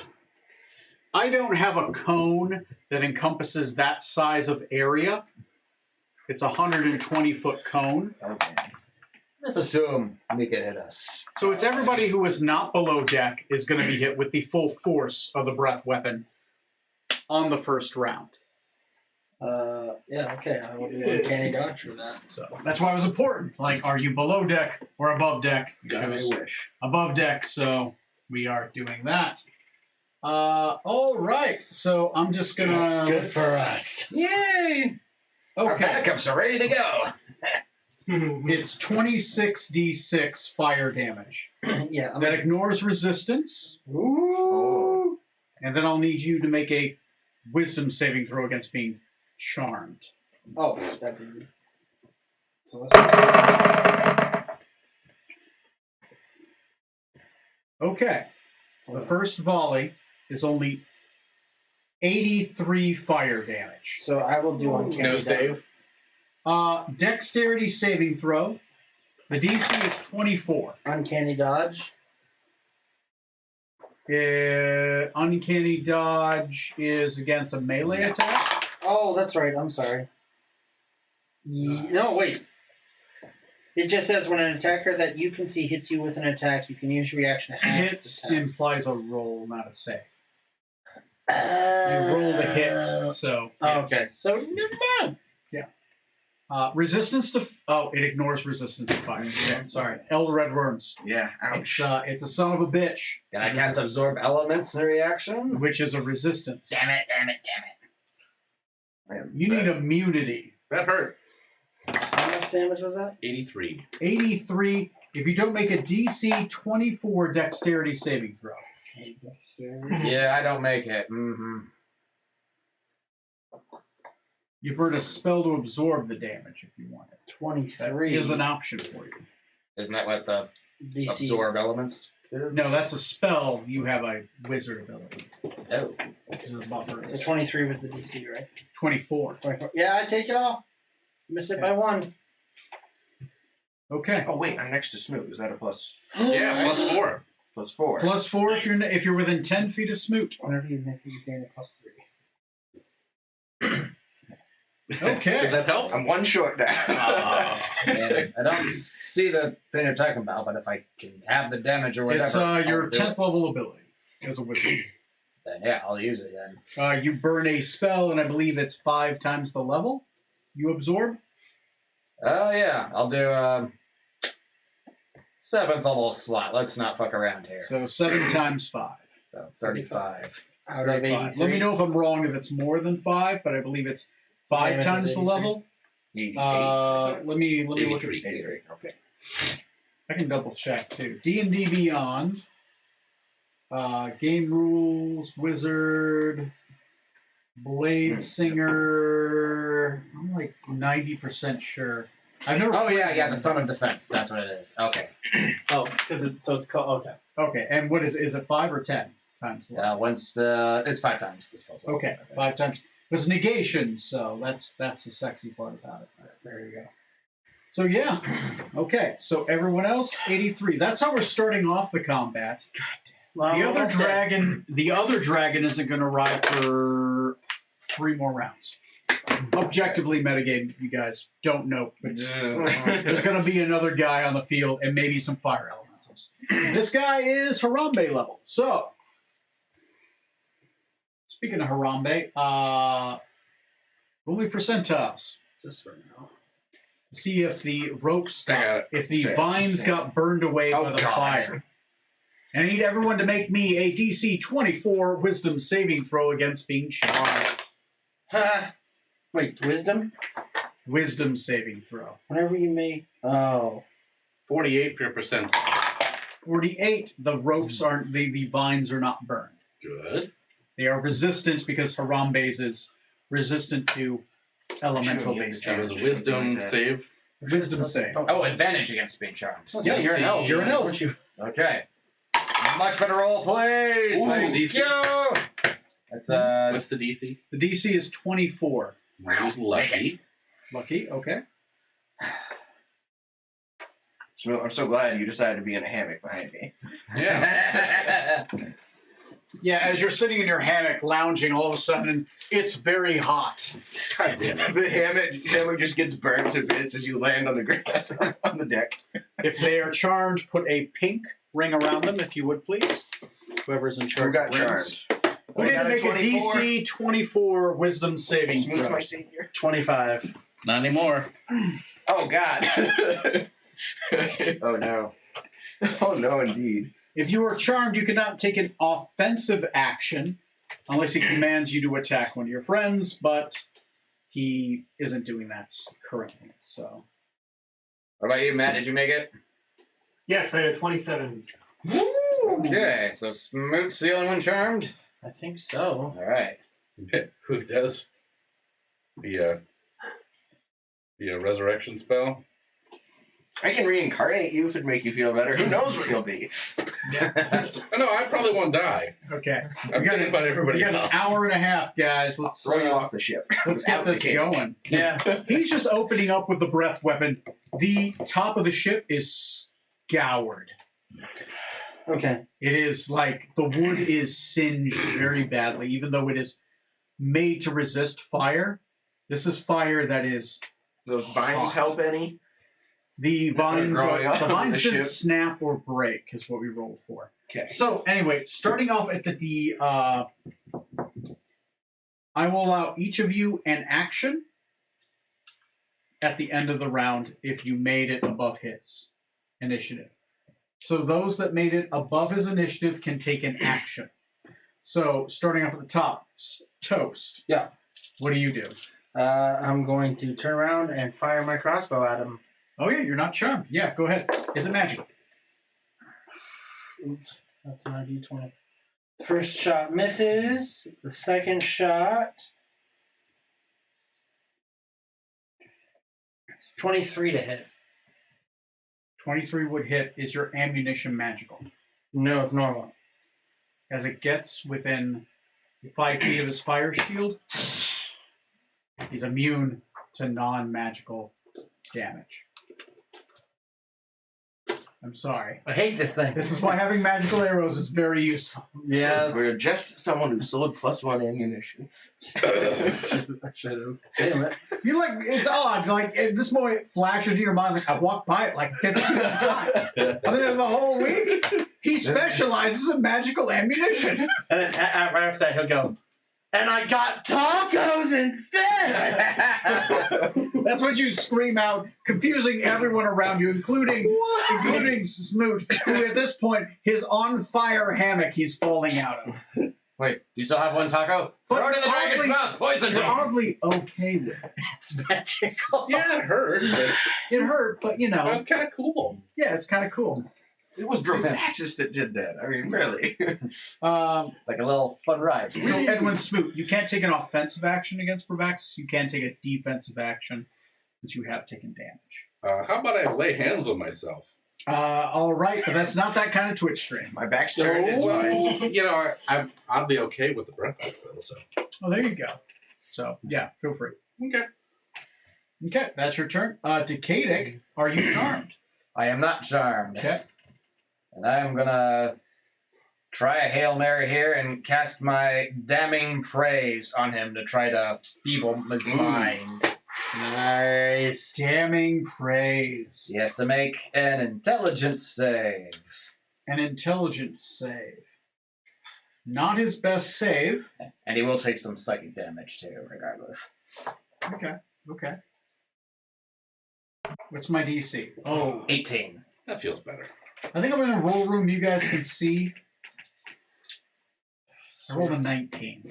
I don't have a cone that encompasses that size of area. It's a 120-foot cone.
Okay.
Let's assume we could hit us.
So it's everybody who is not below deck is going to be hit with the full force of the breath weapon on the first round.
Yeah, okay. I will do uncanny dodge for that.
So that's why it was important. Like, are you below deck or above deck?
God, I
Choose
wish.
above deck, so we are doing that. All right. So I'm just gonna.
Good for us.
Yay! Our
Okay.
backups are ready to go.
It's 26d6 fire damage.
Yeah.
That ignores resistance,
Ooh.
and then I'll need you to make a wisdom saving throw against being charmed.
Oh, that's easy. So let's.
Okay. The first volley is only 83 fire damage.
So I will do uncanny
No
dodge.
save.
Dexterity saving throw. The DC is 24.
Uncanny dodge.
Uncanny dodge is against a melee attack.
Oh, that's right. I'm sorry. No, wait. It just says when an attacker that you can see hits you with an attack, you can use your reaction to half
Hits
the attack.
implies a roll, not a save. You roll the hit, so
Okay, so never mind.
resistance to it ignores resistance to fire. Okay, sorry, Elder Red Worms.
Yeah, ouch.
It's a son of a bitch,
Can I cast absorb elements in reaction?
which is a resistance.
Damn it!
Man,
You need immunity.
That hurt.
How much damage was that?
83.
83. If you don't make a DC 24 dexterity saving throw.
Okay, dexterity.
Yeah, I don't make it. Mm-hmm.
You burn a spell to absorb the damage if you want it.
23
That is an option for you.
Isn't that what the
DC.
absorb elements is?
No, that's a spell. You have a wizard ability.
Oh.
Which is a buffer.
So 23 was the DC, right?
24.
24. Yeah, I take it all. Missed it by one.
Okay.
Oh wait, I'm next to Smoot. Is that a plus
Yeah, plus 4.
plus 4?
Plus 4 if you're within 10 feet of Smoot.
Whenever you make it, you gain a +3.
Okay.
Does that help?
I'm one short now.
Man, I don't see the thing you're talking about, but if I can have the damage or whatever,
It's
I'll
your
do
10th
it.
level ability as a wizard.
Then yeah, I'll use it then.
You burn a spell, and I believe it's 5 times the level you absorb.
Oh yeah, I'll do 7th level slot. Let's not fuck around here.
So 7 times 5.
So 35.
Out of 83.
Let me know if I'm wrong if it's more than 5, but I believe it's 5
Yeah,
times the
83.
level.
88.
Let me look at
83.
83. Okay.
I can double check too. D&D Beyond, Game Rules, Wizard, Blade Singer. I'm like 90% sure. I've never.
Oh yeah,
played
yeah,
one.
the Son of Defense. That's what it is. Okay.
Oh, because it's called. Okay.
Okay, and what is it 5 or 10 times? the level?
Once it's 5 times the spell slot.
Okay, 5 times. There's negation, so that's the sexy part about it. There you go. So yeah, okay. So everyone else, 83. That's how we're starting off the combat.
Well,
The other
almost dead.
dragon isn't going to ride for 3 more rounds. Objectively, metagame, you guys don't know, but there's going to be another guy on the field and maybe some fire elementals. This guy is Harambe level. So, speaking of Harambe, roll me percentiles.
Just for now.
See if the rope
I got
stopped, if the
Six.
vines got burned away
Oh,
by the
God.
fire. And I need everyone to make me a DC 24 wisdom saving throw against being charmed.
Wait, wisdom?
Wisdom saving throw.
Whenever you make. Oh.
48 per percent.
48, the ropes aren't, the vines are not burned.
Good.
They are resistant because Harambe's is resistant to elemental
Sure,
based
That was a
damage.
wisdom save.
Wisdom save.
Oh, advantage against being charmed.
Yeah, you're an elf. You're an elf.
Weren't you?
Okay. Much better roll, please.
Ooh,
Thank
DC.
you. That's
What's the DC?
The DC is 24.
Who's lucky?
Lucky, okay.
Smoot, I'm so glad you decided to be in a hammock behind me.
Yeah.
Yeah, as you're sitting in your hammock lounging, all of a sudden it's very hot.
God damn it.
The hammock just gets burned to bits as you land on the grass on the deck.
If they are charmed, put a pink ring around them, if you would, please. Whoever's in charge.
Who got
of rings.
charmed?
We need to
Got a
make a
24?
DC 24 Wisdom saving
Smooth
throw.
my savior.
25.
Not anymore.
Oh God.
Oh no.
Oh no, indeed.
If you are charmed, you cannot take an offensive action unless he commands you to attack one of your friends, but he isn't doing that currently. So
What about you, Matt? Did you make it?
Yes, I had 27.
Okay, so Smoot's the only one charmed.
I think so.
All right.
Who does the resurrection spell?
I can reincarnate you if it'd make you feel better. Who knows what you'll be?
I know, I probably won't die.
okay,
I'm thinking about
we
everybody
got an
else.
hour and a half, guys. Let's
Throw you off the ship.
let's get
Without the
this
cake.
going.
Yeah.
He's just opening up with the breath weapon. The top of the ship is scoured.
Okay.
It is like the wood is singed very badly, even though it is made to resist fire. This is fire that is
Those vines
Hot.
help any?
the vines.
growing up
The
on
vines
the
didn't
ship.
snap or break, is what we rolled for.
Okay.
So anyway, starting off at the D, I will allow each of you an action at the end of the round if you made it above his initiative. So those that made it above his initiative can take an action. So starting off at the top, Toast.
Yeah.
What do you do?
I'm going to turn around and fire my crossbow at him.
Oh yeah, you're not charmed. Yeah, go ahead. Is it magical?
Oops, that's my D20. First shot misses. The second shot. 23 to hit.
23 would hit. Is your ammunition magical?
No, it's normal.
As it gets within 5 feet of his fire shield, he's immune to non-magical damage. I'm sorry.
I hate this thing.
This is why having magical arrows is very useful.
Yes.
We're just someone who sold +1 ammunition.
I should have. Damn it.
You're like, it's odd. Like, at this moment, it flashes in your mind, like, I walked by it like 15 times. I've been there the whole week. He specializes in magical ammunition.
And then right after that, he'll go, and I got tacos instead!
That's what you scream out, confusing everyone around you, including Smoot, who at this point, his on-fire hammock he's falling out of.
Wait, you still have one taco?
But
Throw it in the dragon's
oddly-
mouth. Poison
You're
him.
oddly okay with it.
It's magical.
Yeah, it hurt, but
It hurt, but you
that
know,
was kind of cool.
yeah, it's kind of cool.
It was Bravaxis that did that. I mean, really.
It's like a little fun ride.
So Edwin Smoot, you can't take an offensive action against Bravaxis. You can take a defensive action, but you have taken damage.
How about I lay hands on myself?
All right, but that's not that kind of Twitch stream.
My back's turned. It's fine.
Well, you know, I'll be okay with the breath weapon, so.
Oh, there you go. So yeah, feel free.
Okay.
Okay, that's your turn. Decadic, are you charmed?
I am not charmed.
Okay.
And I am gonna try a Hail Mary here and cast my damning praise on him to try to feeble his mind.
Nice.
Damning praise.
He has to make an intelligence save.
An intelligence save. Not his best save.
And he will take some psychic damage too, regardless.
Okay. Okay. What's my DC? Oh,
18.
That feels better.
I think I'm in a roll room you guys can see. I rolled a 19.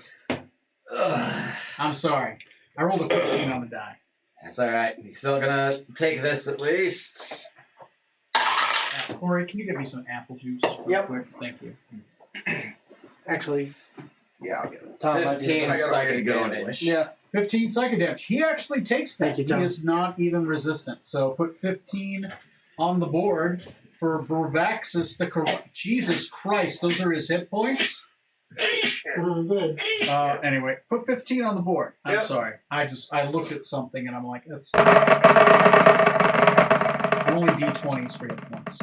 Ugh.
I'm sorry. I rolled a 15 on the die.
That's alright. He's still gonna take this at least.
Corey, can you get me some apple juice? Real
Yep.
Quick? Thank you.
Actually,
Yeah, I'll get it.
Tom might be
15
I got a way to
psychic
go
damage.
Yeah.
15 psychic damage. He actually takes that.
Thank you,
He
Tom.
is not even resistant. So put 15 on the board for Bravaxis the Corrupt. Jesus Christ, those are his hit points?
Good.
Anyway, put 15 on the board. I'm
Yep.
sorry. I looked at something and I'm like, that's only D20s for hit points.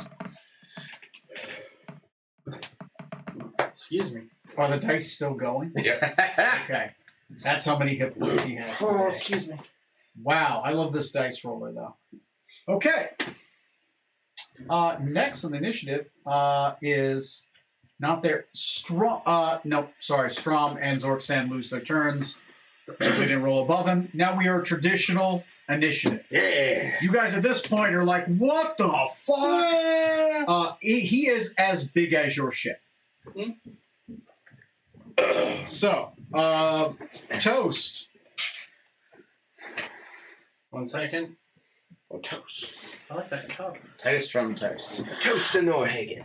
Excuse me.
Are the dice still going? Okay. That's how many hit points he has.
Oh,
today.
excuse me.
Wow, I love this dice roller though. Okay. Next on the initiative is not there. Strom and Zorksan lose their turns. They didn't roll above him. Now we are traditional initiative.
Yeah.
You guys at this point are like, what the fuck? He is as big as your ship. So, Toast.
1 second.
Oh, toast.
I like that cover.
Toast from Toast.
Toast to Norhagen.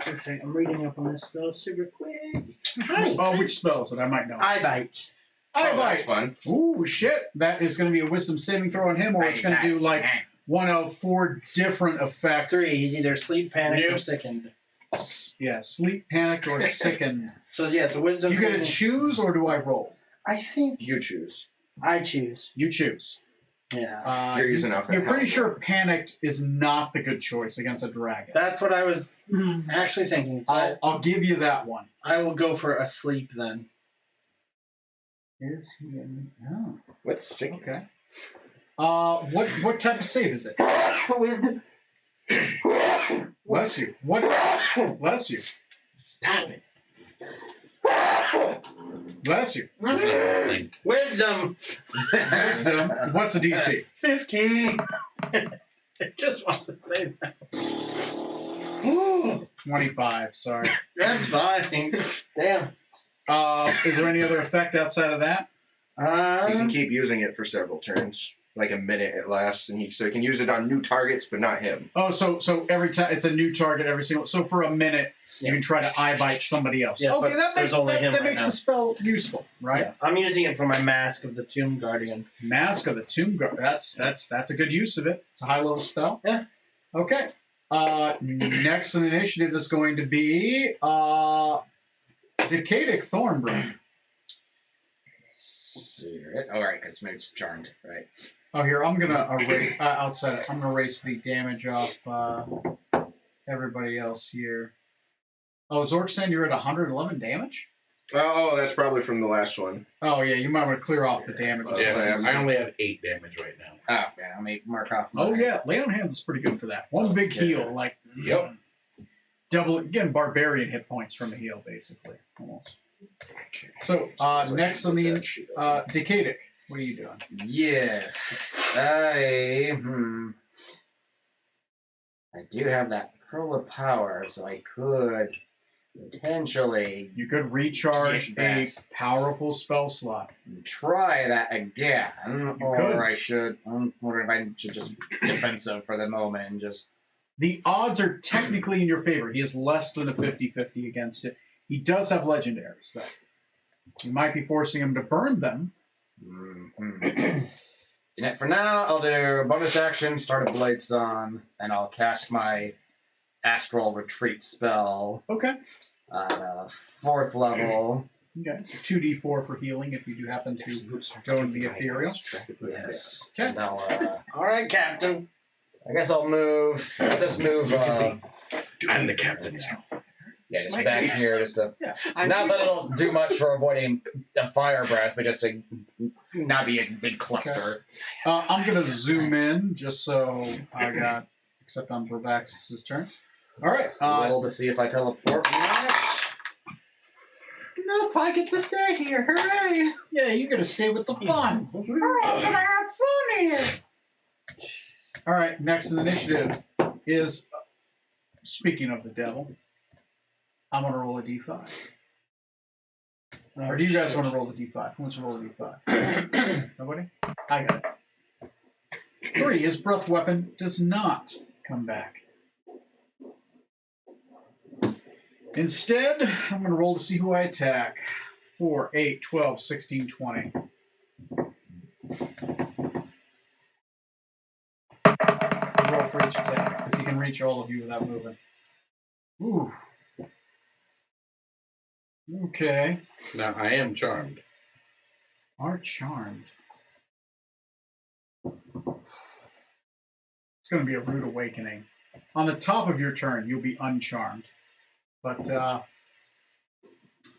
Okay, I'm reading up on this spell super quick. Honey.
Oh, which spell is it? I might know.
I bite.
Oh, that's
Eyebite.
fun.
Ooh, shit. That is going to be a wisdom saving throw on him, or it's going to do like one of 4 different effects.
3. He's either sleep, panic, or sickened.
Yeah, sleep, panic, or sickened.
So yeah, it's a wisdom.
Do you get to
saving-
choose, or do I roll?
I think
You choose.
I choose.
You choose.
Yeah.
You're using off that
You're pretty
help.
sure panicked is not the good choice against a dragon.
That's what I was actually thinking. So
I'll give you that one.
I will go for a sleep then.
Is he in? Oh,
What's sick?
okay. What type of save is it?
Wisdom.
Bless you. What? Bless you.
Stop it.
Bless you.
Wisdom.
Wisdom. What's the DC?
15. I just want to say that.
25. Sorry.
That's fine. Damn.
Is there any other effect outside of that?
You can
Um,
keep using it for several turns, like a minute it lasts, and so you can use it on new targets, but not him.
Oh, so every time it's a new target every single. So for a minute, you can try to eye bite somebody else.
Yeah,
okay,
but
that
there's
makes
only him
that
right
makes
now.
the spell useful, right?
yeah, I'm using it for my Mask of the Tomb Guardian.
Mask of the Tomb Guard. That's a good use of it. It's a high level spell.
Yeah.
Okay. Next in initiative is going to be Decadic Thornbrook.
Oh, right, because Smoot's charmed, right?
Oh, here I'm gonna erase outside. I'm gonna erase the damage off everybody else here. Oh, Zorksan, you're at 111 damage.
Oh, that's probably from the last one.
Oh yeah, you might want to clear off the damage.
Yeah, I only have 8 damage right now.
Oh, yeah, let me mark off.
Oh
mine.
yeah, lay on hands is pretty good for that. One big
Okay.
heal, like
Yep.
double again, barbarian hit points from a heal, basically, almost. So next on the Decadic, what are you doing?
Yes, I do have that Pearl of Power, so I could potentially
You could recharge
Yeah,
a
that.
powerful spell slot.
try that again, or
could.
I should. I'm wondering if I should just defensive for the moment and just.
The odds are technically in your favor. He is less than a 50-50 against it. He does have legendaries, though. You might be forcing him to burn them.
For now, I'll do bonus action, start a Blade Sun, and I'll cast my Astral Retreat spell
Okay.
at 4th level.
Okay. So 2d4 for healing if you do happen to go into the ethereal.
Yes.
Okay.
And I'll,
All right, Captain.
I guess I'll move. I'll just move.
I'm the captain now.
Yeah, just back here, just to.
Yeah.
Not that it'll do much for avoiding a fire breath, but just to not be a big cluster.
I'm going to zoom in just so I got, except on Bravaxis' turn. All right.
Roll to see if I teleport.
Nope, I get to stay here. Hooray!
Yeah, you got to stay with the fun.
We're all gonna have fun here.
All right. Next in the initiative is, speaking of the devil, I'm going to roll a d5. Or do you guys want to roll the d5? Who wants to roll a d5? Nobody? I got it. 3. His breath weapon does not come back. Instead, I'm going to roll to see who I attack. 4, 8, 12, 16, 20. Roll for each attack, because he can reach all of you without moving. Ooh. Okay.
Now, I am charmed.
Are charmed. It's going to be a rude awakening. On the top of your turn, you'll be uncharmed. But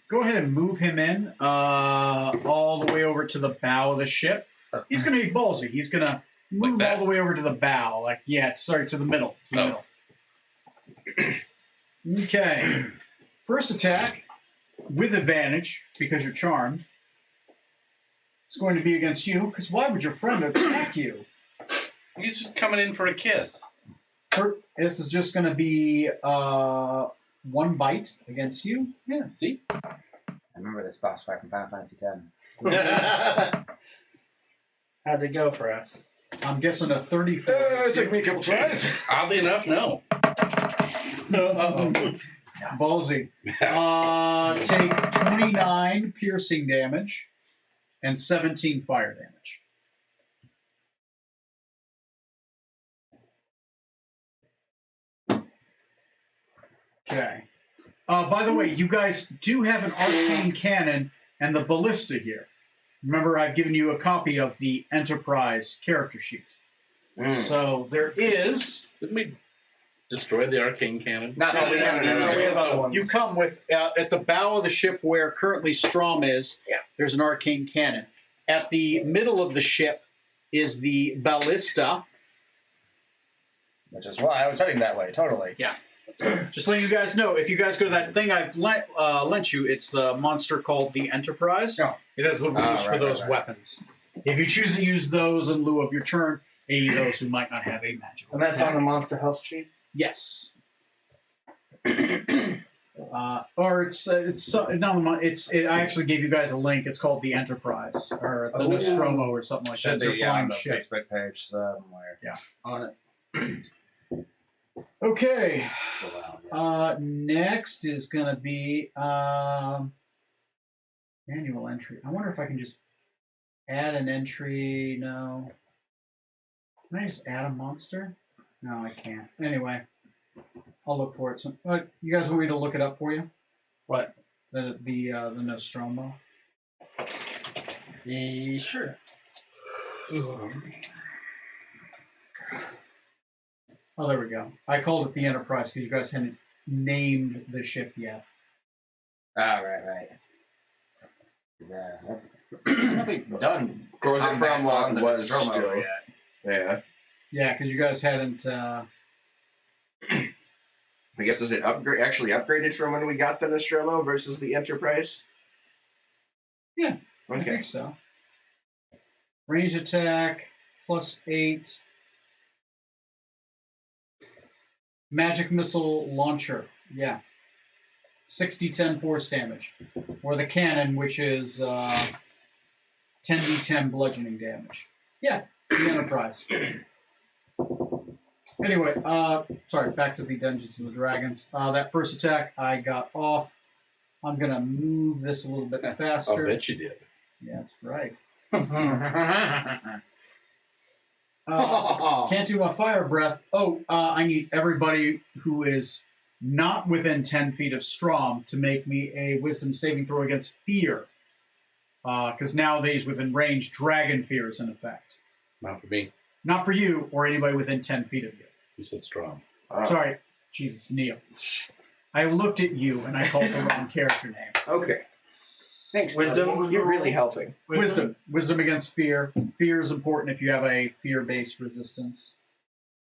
go ahead and move him in all the way over to the bow of the ship. He's going to be ballsy. He's going to move
that?
all the way over to the bow. To the middle. Okay. First attack with advantage because you're charmed. It's going to be against you because why would your friend attack you?
He's just coming in for a kiss.
This is just going to be 1 bite against you.
Yeah, see?
I remember this boss fight from Final Fantasy X.
How'd it go for us?
I'm guessing a 34.
It took me a couple tries.
Oddly enough, no.
Ballsy. Take 29 piercing damage and 17 fire damage. Okay. By the way, you guys do have an arcane cannon and the ballista here. Remember, I've given you a copy of the Enterprise character sheet. So there is.
Didn't we destroy the arcane cannon?
No, we have other ones.
You come with at the bow of the ship where currently Strom is.
Yeah.
There's an arcane cannon. At the middle of the ship is the ballista.
Which is why I was heading that way. Totally.
Yeah. Just letting you guys know, if you guys go to that thing I've lent you, it's the monster called the Enterprise.
Oh.
It has the rules for those weapons. If you choose to use those in lieu of your turn, aid those who might not have a magical.
And that's on the Monster Health sheet?
Yes. Or it's not. I actually gave you guys a link. It's called the Enterprise or the Nostromo or something like that.
Should
It's
be
a
on
flying
the
ship.
Facebook page somewhere.
Yeah, on it. Okay.
It's a while,
Next is gonna be manual entry. I wonder if I can just add an entry. No. Can I just add a monster? No, I can't. Anyway, I'll look for it. You guys want me to look it up for you?
What?
The Nostromo.
Sure.
Oh, there we go. I called it the Enterprise because you guys hadn't named the ship yet.
Ah, right. Probably done.
Or was it from
on the
was
Nostromo
still?
yet.
Yeah.
Yeah, because you guys hadn't.
I guess is it actually upgraded from when we got the Nostromo versus the Enterprise?
Yeah, I
Okay.
think so. Range attack +8. Magic missile launcher. Yeah. 60-10 force damage. Or the cannon, which is 10d10 bludgeoning damage. Yeah, the Enterprise. Anyway, sorry, back to the Dungeons and Dragons. That first attack I got off. I'm going to move this a little bit
I'll
faster.
bet you did.
Yeah, that's right. Can't do my fire breath. I need everybody who is not within 10 feet of Strom to make me a wisdom saving throw against fear. Because nowadays, within range, dragon fear is in effect.
Not for me.
Not for you or anybody within 10 feet of you.
You said strong.
Sorry, Jesus, Neil. I looked at you and I called the wrong character name.
Okay.
Thanks,
Wisdom, you're really helping.
Wisdom. Wisdom against fear. Fear is important if you have a fear-based resistance.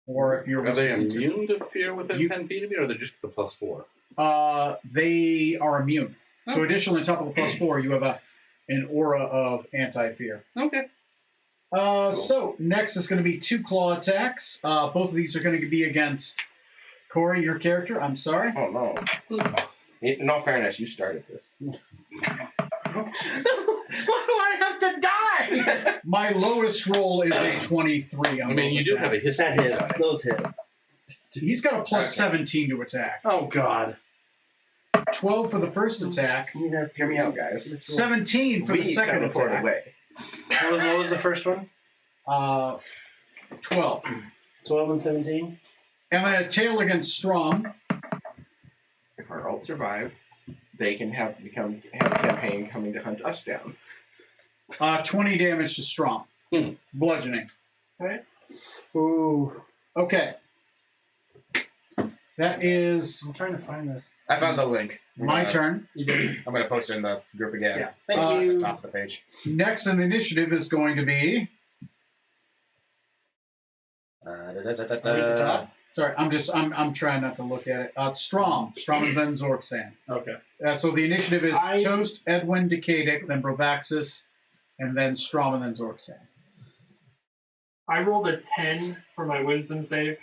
Or if you're
Are they
resistant to...
immune to fear within 10 feet of you, or are they just the +4?
They are immune. So additionally, on top of the +4, you have an aura of anti-fear.
Okay.
So next is going to be 2 claw attacks. Both of these are going to be against Corey, your character. I'm sorry.
Oh no. In all fairness, you started this.
Why do I have to die?
My lowest roll is a 23.
I mean, you do have a history.
That hits. Those hit.
He's got a +17 to attack.
Oh, God.
12 for the first attack.
Hear me out, guys.
17 for the second attack.
Away.
What was the first one?
12.
12 and 17?
And then a tail against Strong.
If our ult survive, they can have a campaign coming to hunt us down.
20 damage to Strong. Bludgeoning.
Right.
Ooh. Okay. That is
I'm trying to find this.
I found the link.
my turn.
You did.
I'm gonna post it in the group again.
Yeah.
So
Thank
it's
you.
at the top of the page.
Next in the initiative is going to be. Sorry, I'm trying not to look at it. Strom and then Zorksan.
Okay.
So the initiative is
I-
Toast, Edwin, Decadic, then Brovaxis, and then Strom and then Zorksan.
I rolled a 10 for my wisdom save.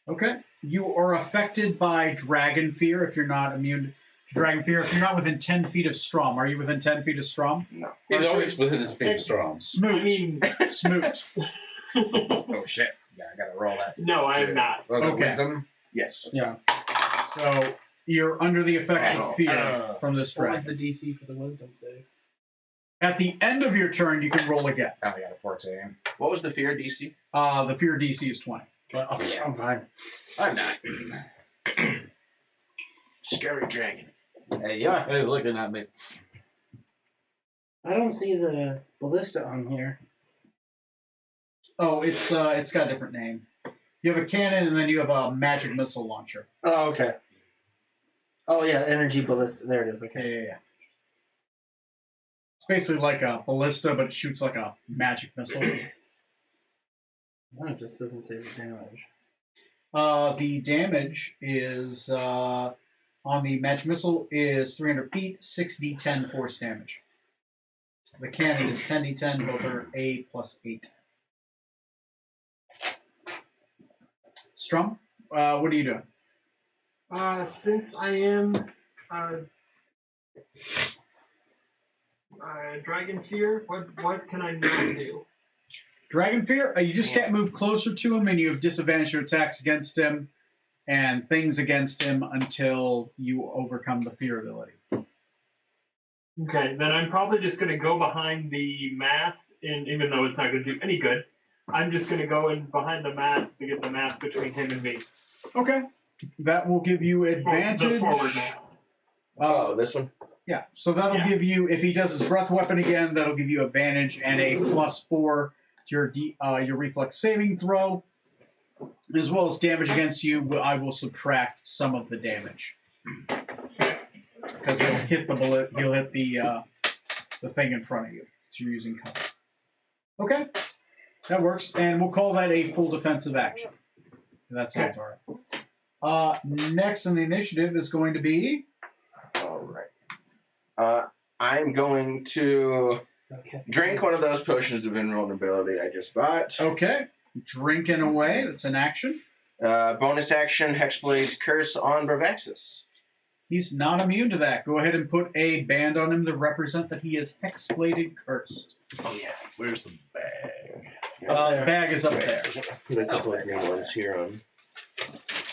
Okay. You are affected by Dragon Fear if you're not immune to Dragon Fear. If you're not within 10 feet of Strom. Are you within 10 feet of Strom?
No.
He's always within his feet strong.
Smoot.
I mean,
Smoot.
Oh shit! Yeah, I gotta roll that.
no, I am not.
Was it
Okay.
wisdom?
Yes.
So you're under the effects of fear from this
What was
dragon.
the DC for the wisdom save?
At the end of your turn, you can roll again.
Oh, I got a 14.
What was the fear DC?
The fear DC is 20.
I'm fine.
I'm not.
Scary dragon.
Hey, yeah, hey, looking at me.
I don't see the ballista on here.
Oh, it's got a different name. You have a cannon and then you have a magic missile launcher.
Oh, okay. Oh yeah, energy ballista. There it is. Okay.
Yeah. It's basically like a ballista, but it shoots like a magic missile.
No, it just doesn't say the damage.
The damage is on the magic missile is 300 feet, 6d10 force damage. The cannon is 10d10, both are A plus 8. Strum, what are you doing?
Since I am Dragon Tier, what can I not do?
Dragon Fear, you just can't move closer to him, and you have disadvantage to attacks against him and things against him until you overcome the fear ability.
Okay, then I'm probably just going to go behind the mast, and even though it's not going to do any good, I'm just going to go in behind the mast to get the mast between him and me.
Okay. That will give you advantage.
The forward mast.
Oh, this one?
Yeah, so that'll give you, if he does his breath weapon again, that'll give you advantage and a +4 to your reflex saving throw, as well as damage against you. I will subtract some of the damage because he'll hit the bullet. He'll hit the thing in front of you. So you're using cover. Okay, that works, and we'll call that a full defensive action. That sounds all right. Next on the initiative is going to be.
All right. I'm going to drink one of those potions of invulnerability I just bought.
Okay, drinking away. That's an action.
Bonus action, Hexblade's Curse on Bravaxis.
He's not immune to that. Go ahead and put a band on him to represent that he is hexbladed cursed.
Oh, yeah. Where's the bag?
The bag is up there.
Put a couple of green ones here on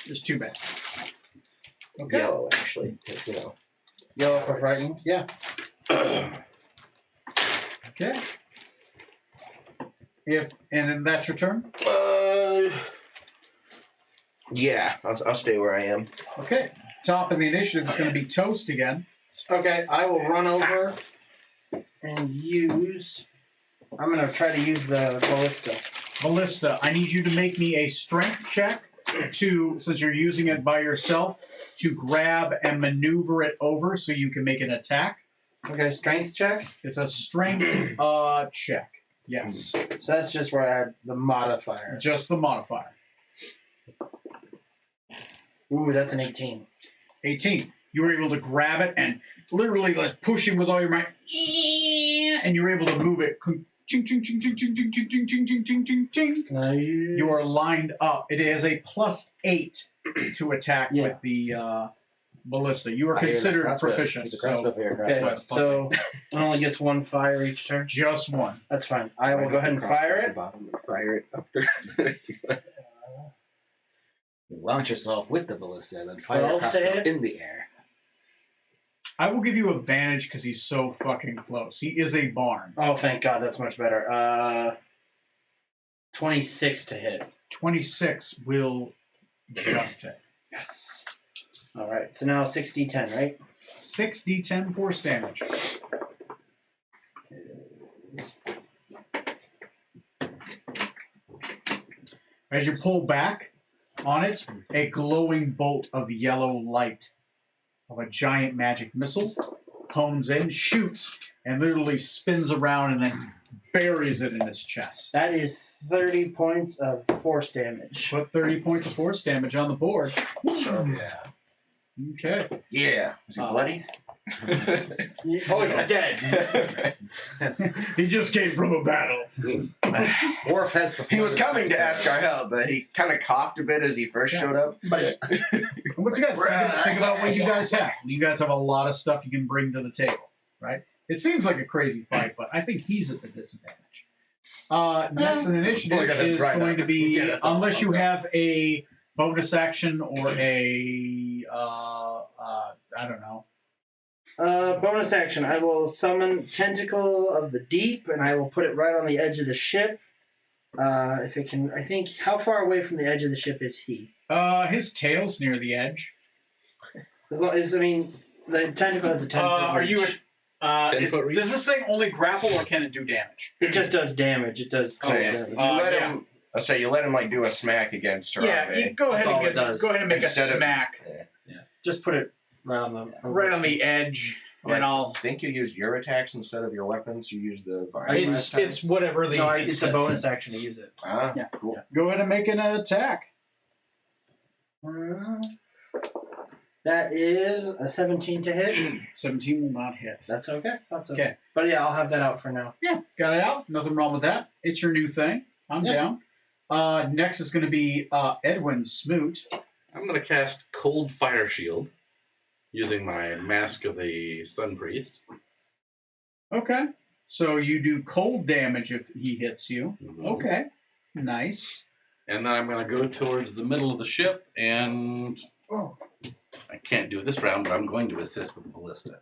There's 2 bags. Okay.
yellow, actually. 'Cause, you know.
Yellow for frightened. Yeah.
Okay. And then that's your turn.
Yeah, I'll stay where I am.
Okay. Top of the initiative is going to be Toast again.
Okay, I will run over and use. I'm gonna try to use the ballista.
Ballista, I need you to make me a strength check to, since you're using it by yourself, to grab and maneuver it over so you can make an attack.
Okay, strength check.
It's a strength check. Yes.
So that's just where I add the modifier.
Just the modifier.
Ooh, that's an 18.
18. You were able to grab it and literally like push it with all your might, and you were able to move it. Ching, ching, ching, ching, ching, ching, ching, ching, ching, ching, ching, ching, ching.
Nice.
You are lined up. It is a +8 to attack with the ballista. You are considered proficient.
He's a
So
crossbow player.
Okay,
Crossbow.
so it only gets 1 fire each turn.
just 1.
That's fine. I will go ahead and fire it.
Fire it up there.
You launch yourself with the ballista, then fire
12
a
to
crossbow
hit.
in the air.
I will give you advantage because he's so fucking close. He is a barn.
Oh, thank God, that's much better. 26 to hit.
26 will just hit.
Yes. All right, so now 6d10, right?
6d10 force damage. As you pull back, On it, a glowing bolt of yellow light of a giant magic missile hones in, shoots, and literally spins around and then buries it in his chest.
That is 30 points of force damage.
Put 30 points of force damage on the board.
Yeah.
Okay.
Yeah. Is he bloody?
Oh, he's dead.
Yes.
He just came from a battle.
Worf has the.
He was coming to ask our
our
help, but he kind of coughed a bit as he first showed up.
But
Once again, think about what you guys have. You guys have a lot of stuff you can bring to the table, right? It seems like a crazy fight, but I think he's at the disadvantage. Next in initiative
Look at him
is
right
going
now.
to be,
Get us all
unless you
fucked up.
have a bonus action or a, I don't know.
bonus action. I will summon Tentacle of the Deep, and I will put it right on the edge of the ship. If it can, I think. How far away from the edge of the ship is he?
His tail's near the edge.
As long as, I mean, the tentacle has a 10 foot
Are you
reach.
does this thing only grapple or can it do damage?
It just does damage. It does.
So you
damage.
let
yeah.
him. I say you let him like do a smack against Harambe.
Yeah, you go ahead
That's
and
all it does.
go ahead and make
Instead
a
of-
smack
Just put it right on the.
right on the edge, and I'll.
I think you used your attacks instead of your weapons. You used the
I
violence.
last time.
It's whatever the.
No, it's a bonus action to use it.
Ah,
Yeah.
cool.
Go ahead and make an attack.
That is a 17 to hit.
17 will not hit.
That's okay. That's okay.
Okay.
But yeah, I'll have that out for now.
Yeah, got it out. Nothing wrong with that. It's your new thing. I'm
Yeah.
down. Next is going to be Edwin Smoot.
I'm going to cast Cold Fire Shield using my Mask of the Sun Priest.
Okay. So you do cold damage if he hits you.
Mhm.
Okay. Nice.
And then I'm going to go towards the middle of the ship, and I can't do it this round, but I'm going to assist with the ballista.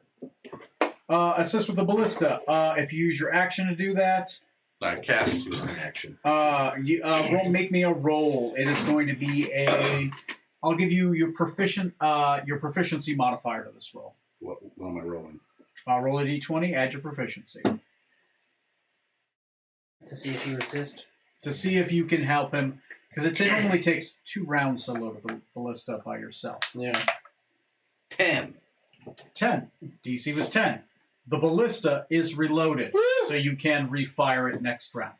Assist with the ballista. If you use your action to do that,
I cast using action.
make me a roll. It is going to be a. I'll give you your proficiency modifier to this roll.
What am I rolling?
Roll a d20, add your proficiency
To see if you assist.
to see if you can help him, because it only takes 2 rounds to load the ballista by yourself.
Yeah.
10.
10. DC was 10. The ballista is reloaded, so you can refire it next round.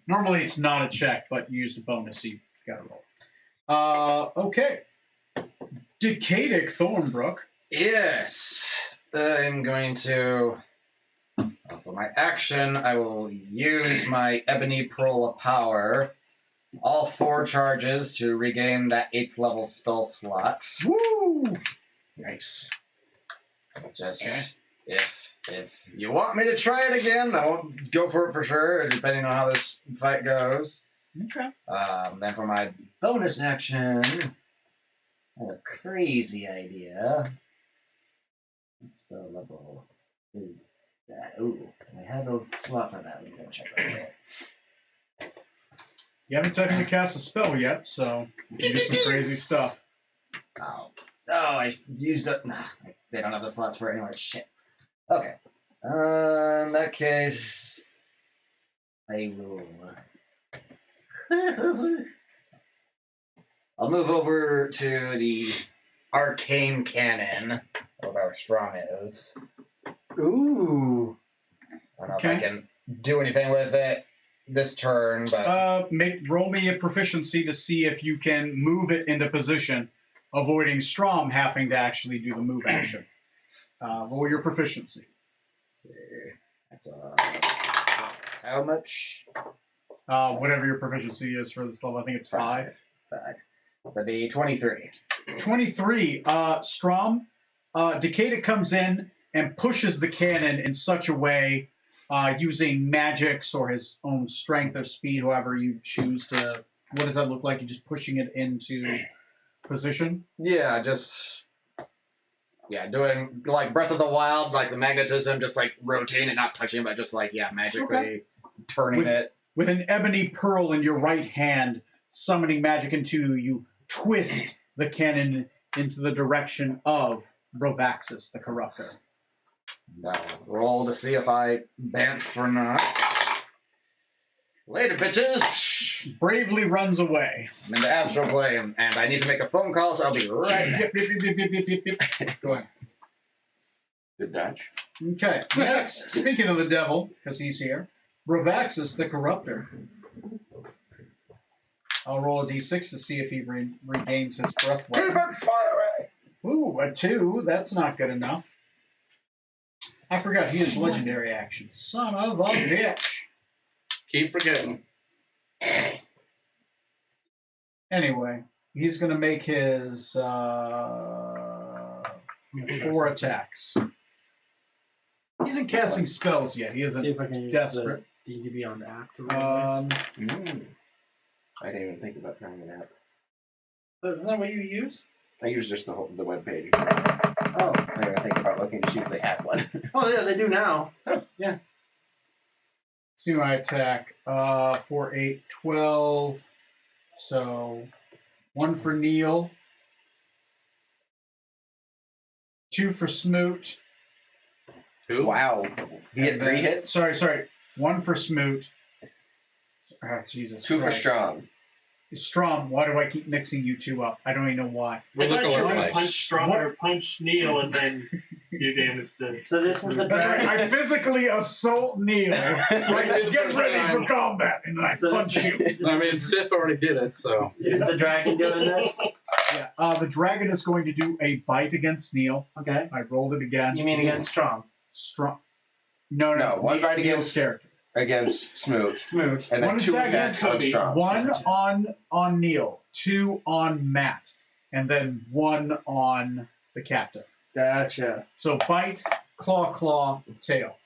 Normally it's not a check, but you used a bonus, so you got to roll. Okay. Decadic Thornbrook.
Yes. I'm going to. For my action, I will use my Ebony Pearl of Power. All 4 charges to regain that 8th level spell slot.
Woo!
Nice. Just if you want me to try it again, I won't go for it for sure, depending on how this fight goes.
Okay.
Then for my bonus action, I have a crazy idea. This spell level is that. Ooh, I have a slot for that. Let me go check right there.
You haven't technically cast a spell yet, so you can do some crazy stuff.
Oh, I used it. Nah, they don't have the slots for it anymore. Shit. Okay. In that case, I will. I'll move over to the arcane cannon, of how strong it is.
Ooh.
I don't know if I can do anything with it this turn, but
Roll me a proficiency to see if you can move it into position, avoiding Strom having to actually do the move action. Roll your proficiency.
let's see. That's how much?
Whatever your proficiency is for this level, I think it's 5.
5. So that'd be 23.
23. Strom, Decada comes in and pushes the cannon in such a way, using magics or his own strength or speed, however you choose to. What does that look like? You're just pushing it into position?
Yeah, doing like Breath of the Wild, like the magnetism, just like rotating it, not touching, but just like, magically turning it.
With an ebony pearl in your right hand, summoning magic into you, twist the cannon into the direction of Brovaxis, the Corruptor.
Now roll to see if I bamf or not. Later, bitches.
Bravely runs away.
I'm in the astral plane, and I need to make a phone call, so I'll be right back.
Yip, yip, yip, yip, yip, yip, yip. Go ahead.
Good dodge.
Okay. Next, speaking of the devil, because he's here, Bravaxis the Corruptor. I'll roll a d6 to see if he regains his breath weapon. Ooh, a 2. That's not good enough. I forgot he has legendary action. Son of a bitch.
Keep forgetting.
Anyway, he's going to make his 4 attacks. He isn't casting spells yet. He
See
isn't
if I can use
desperate.
the D&D Beyond app to roll this.
I didn't even think about trying it out.
Isn't that what you use?
I use just the web page.
Oh.
I didn't even think about looking to see if they had one.
Oh, yeah, they do now.
See my attack. 4, 8, 12. So 1 for Neil. 2 for Smoot.
2.
Wow. He hit
And
3
then-
hits?
Sorry. 1 for Smoot. Oh, Jesus
2 for
Christ.
Strong.
Strom, why do I keep mixing you two up? I don't even know why.
We
I
look
thought you were
alike.
going to punch Strong or punch Neil and then do damage to.
So this is the
That's right.
dragon.
I physically assault Neil. Right, get ready for combat, and I
So
punch
this
you.
is,
I mean, Sif already did it, so.
is the dragon doing this?
Yeah. The dragon is going to do a bite against Neil.
Okay.
I rolled it again.
You mean against Strong?
Strong. No,
No, one bite
Neil's
against-
character.
Against Smoot.
Smoot.
And then
One
2
attack
attacks on
against
Strong.
1 on Neil, 2 on Matt, and then 1 on the captain.
Gotcha.
So bite, claw, tail.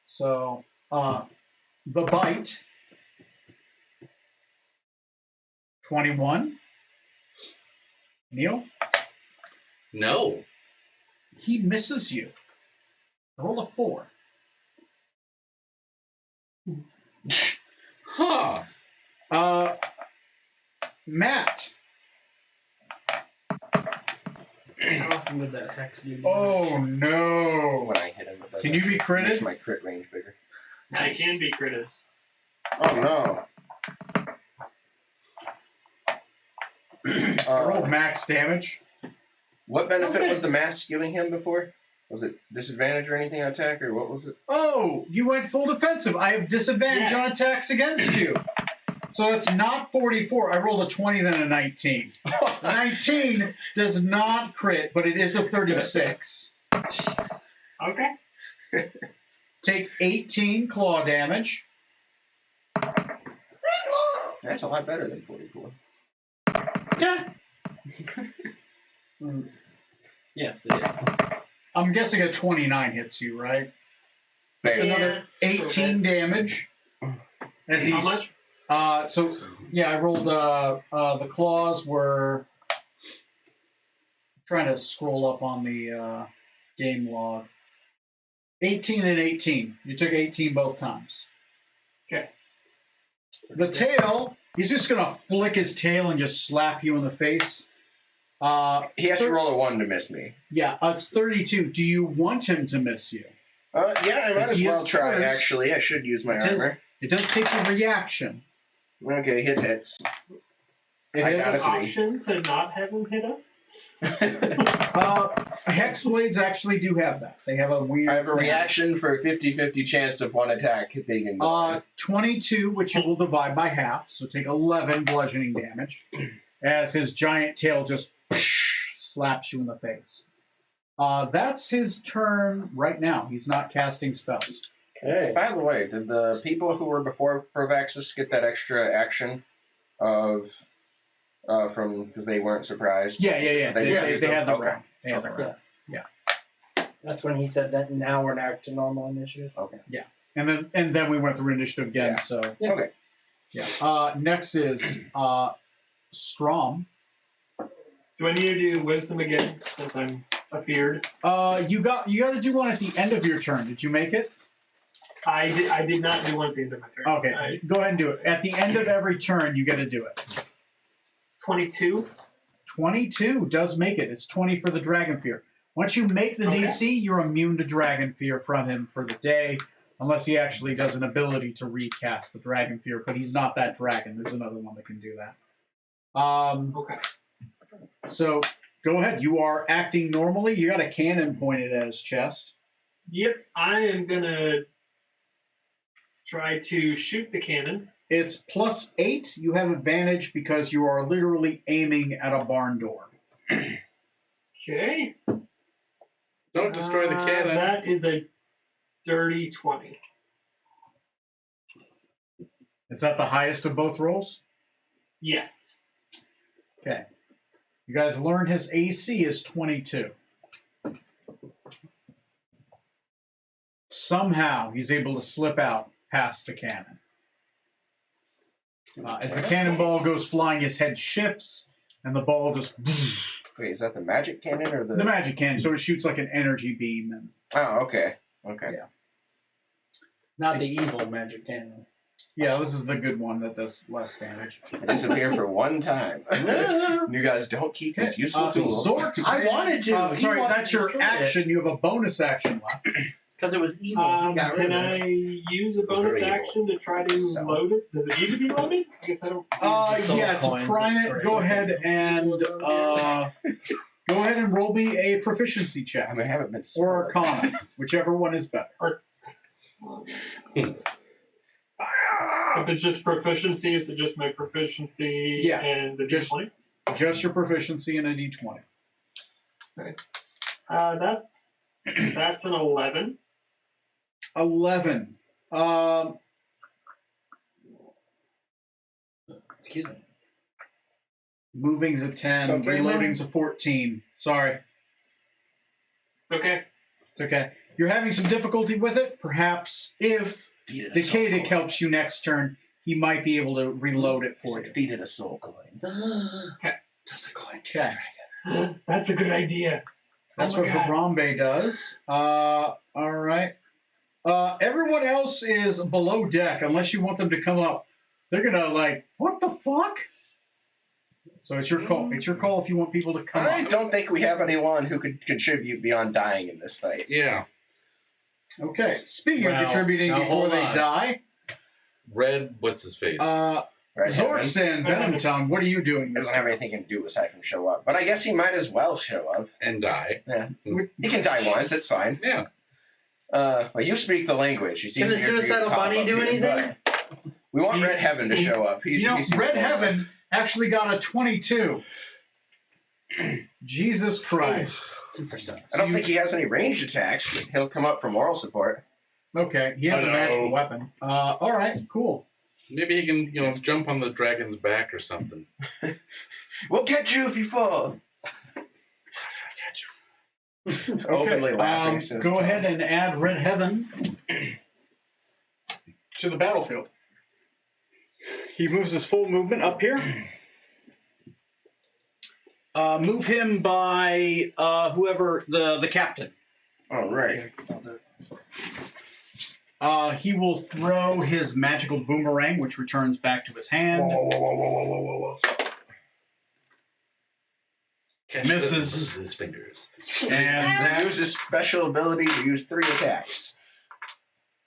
So the bite, 21. Neil,
No.
he misses you. Roll a 4.
Huh.
Matt.
How often does that hex do?
Oh no.
When I hit him, it doesn't
Can you be
actually- makes
critted?
my crit range bigger.
They can be critics.
Oh no.
Roll max damage.
What benefit
Okay.
was the mask giving him before? Was it disadvantage or anything on attack, or what was it?
Oh, you went full defensive. I have disadvantage on attacks against you. So it's not 44. I rolled a 20, then a 19. 19 does not crit, but it is a 36.
Okay.
Take 18 claw damage.
That's a lot better than 44.
Yeah.
Yes, it is.
I'm guessing a 29 hits you, right? It's
Bam.
another 18 damage. As
How
he's,
much?
So yeah, I rolled. The claws were. Trying to scroll up on the game log. 18 and 18. You took 18 both times.
Okay.
The tail. He's just gonna flick his tail and just slap you in the face.
He has to roll a 1 to miss me.
Yeah, it's 32. Do you want him to miss you?
Yeah, I might as
He
well
is
try,
first.
actually. I should use my
It is-
armor.
It does take a reaction.
Okay, hits.
It
I
is-
got
An
it.
option to not have him hit us?
Hex blades actually do have that. They have a weird.
I have a reaction for a 50-50 chance of one attack hitting and
22, which you will divide by half, so take 11 bludgeoning damage, as his giant tail just slaps you in the face. That's his turn right now. He's not casting spells.
Okay.
By the way, did the people who were before Provaxis get that extra action of from because they weren't surprised?
Yeah. They had the
Okay.
round. They had the
Okay.
round.
That's when he said that now we're back to normal initiative.
Okay.
And then we went through initiative again.
Yeah.
So
Okay.
yeah. Next is Strom.
Do I need to do wisdom again since I'm afeared?
You got to do one at the end of your turn. Did you make it?
I did not do one at the end of my turn.
Okay. Go ahead and do it. At the end of every turn, you got to do it.
22.
22 does make it. It's 20 for the Dragon Fear. Once you make the
Okay.
DC, you're immune to Dragon Fear from him for the day. Unless he actually does an ability to recast the Dragon Fear, but he's not that dragon. There's another one that can do that.
Okay.
So go ahead. You are acting normally. You got a cannon pointed at his chest.
Yep, I am gonna try to shoot the cannon.
It's +8. You have advantage because you are literally aiming at a barn door.
Okay.
Don't destroy the cannon.
That is a dirty 20.
Is that the highest of both rolls?
Yes.
Okay. You guys learn his AC is 22. Somehow he's able to slip out past the cannon. As the cannonball goes flying, his head shifts, and the ball just...
Wait, is that the magic cannon or the...
The magic cannon, so it shoots like an energy beam. And
Oh, okay. Okay.
Yeah.
Not the evil magic cannon.
yeah, this is the good one that does less damage.
Disappear for one time. You guys don't keep these useful tools.
Zorks.
I wanted to. He
Sorry,
wanted
that's
to
your
destroy it.
action. You have a bonus action left.
Because it was evil. He got rid
Can
of it.
I use a bonus
very evil.
action to try to load it? Does it need to be loaded? I guess I don't.
Yeah, to prime it, go ahead and roll me a proficiency check
I mean, I haven't been...
or Arcana, whichever one is better.
If it's just proficiency, is it just my proficiency
Yeah,
and the
just-
D20?
Just your proficiency and a d20.
That's an 11.
11.
Excuse me.
Moving's a 10.
Okay,
Reloading's a 14. Sorry.
Okay.
It's okay. You're having some difficulty with it. Perhaps if Decadic helps you next turn, he might be able to reload it for you.
Defeated a soul coin.
Just a coin.
Okay.
That's a good idea.
That's
Oh my
what
God.
Harambe does. All right. Everyone else is below deck unless you want them to come up. They're gonna like, what the fuck? So it's your call. It's your call if you want people to come
I
up.
don't think we have anyone who could contribute beyond dying in this fight.
Yeah.
Okay. Speaking
Well,
of contributing
now
before
hold
they
on.
die,
Red, what's his face?
Right,
Zorks and Venomtongue, what are you doing this
doesn't have anything to do aside from show up. But I guess he might as well show up.
and die.
He can die once, it's fine.
Yeah.
Well, you speak the language. It's
Can the
easier for you to
suicidal
pop
bunny
up
do
here,
anything?
but We want
He-
Red Heaven to
he-
show up.
You know,
he seems
Red
cool enough.
Heaven actually got a 22. Jesus Christ.
Superstar.
I don't think he has any ranged attacks, but he'll come up for moral support.
Okay, he has a
Hello.
magical weapon. All right, cool.
Maybe he can, jump on the dragon's back or something.
We'll catch you if you fall. Openly laughing. as soon as
Go
it's
ahead
on.
and add Red Heaven to the battlefield. He moves his full movement up here. Move him by whoever the captain.
All right.
He will throw his magical boomerang, which returns back to his hand. Misses.
His fingers.
And
He uses special ability to use 3 attacks.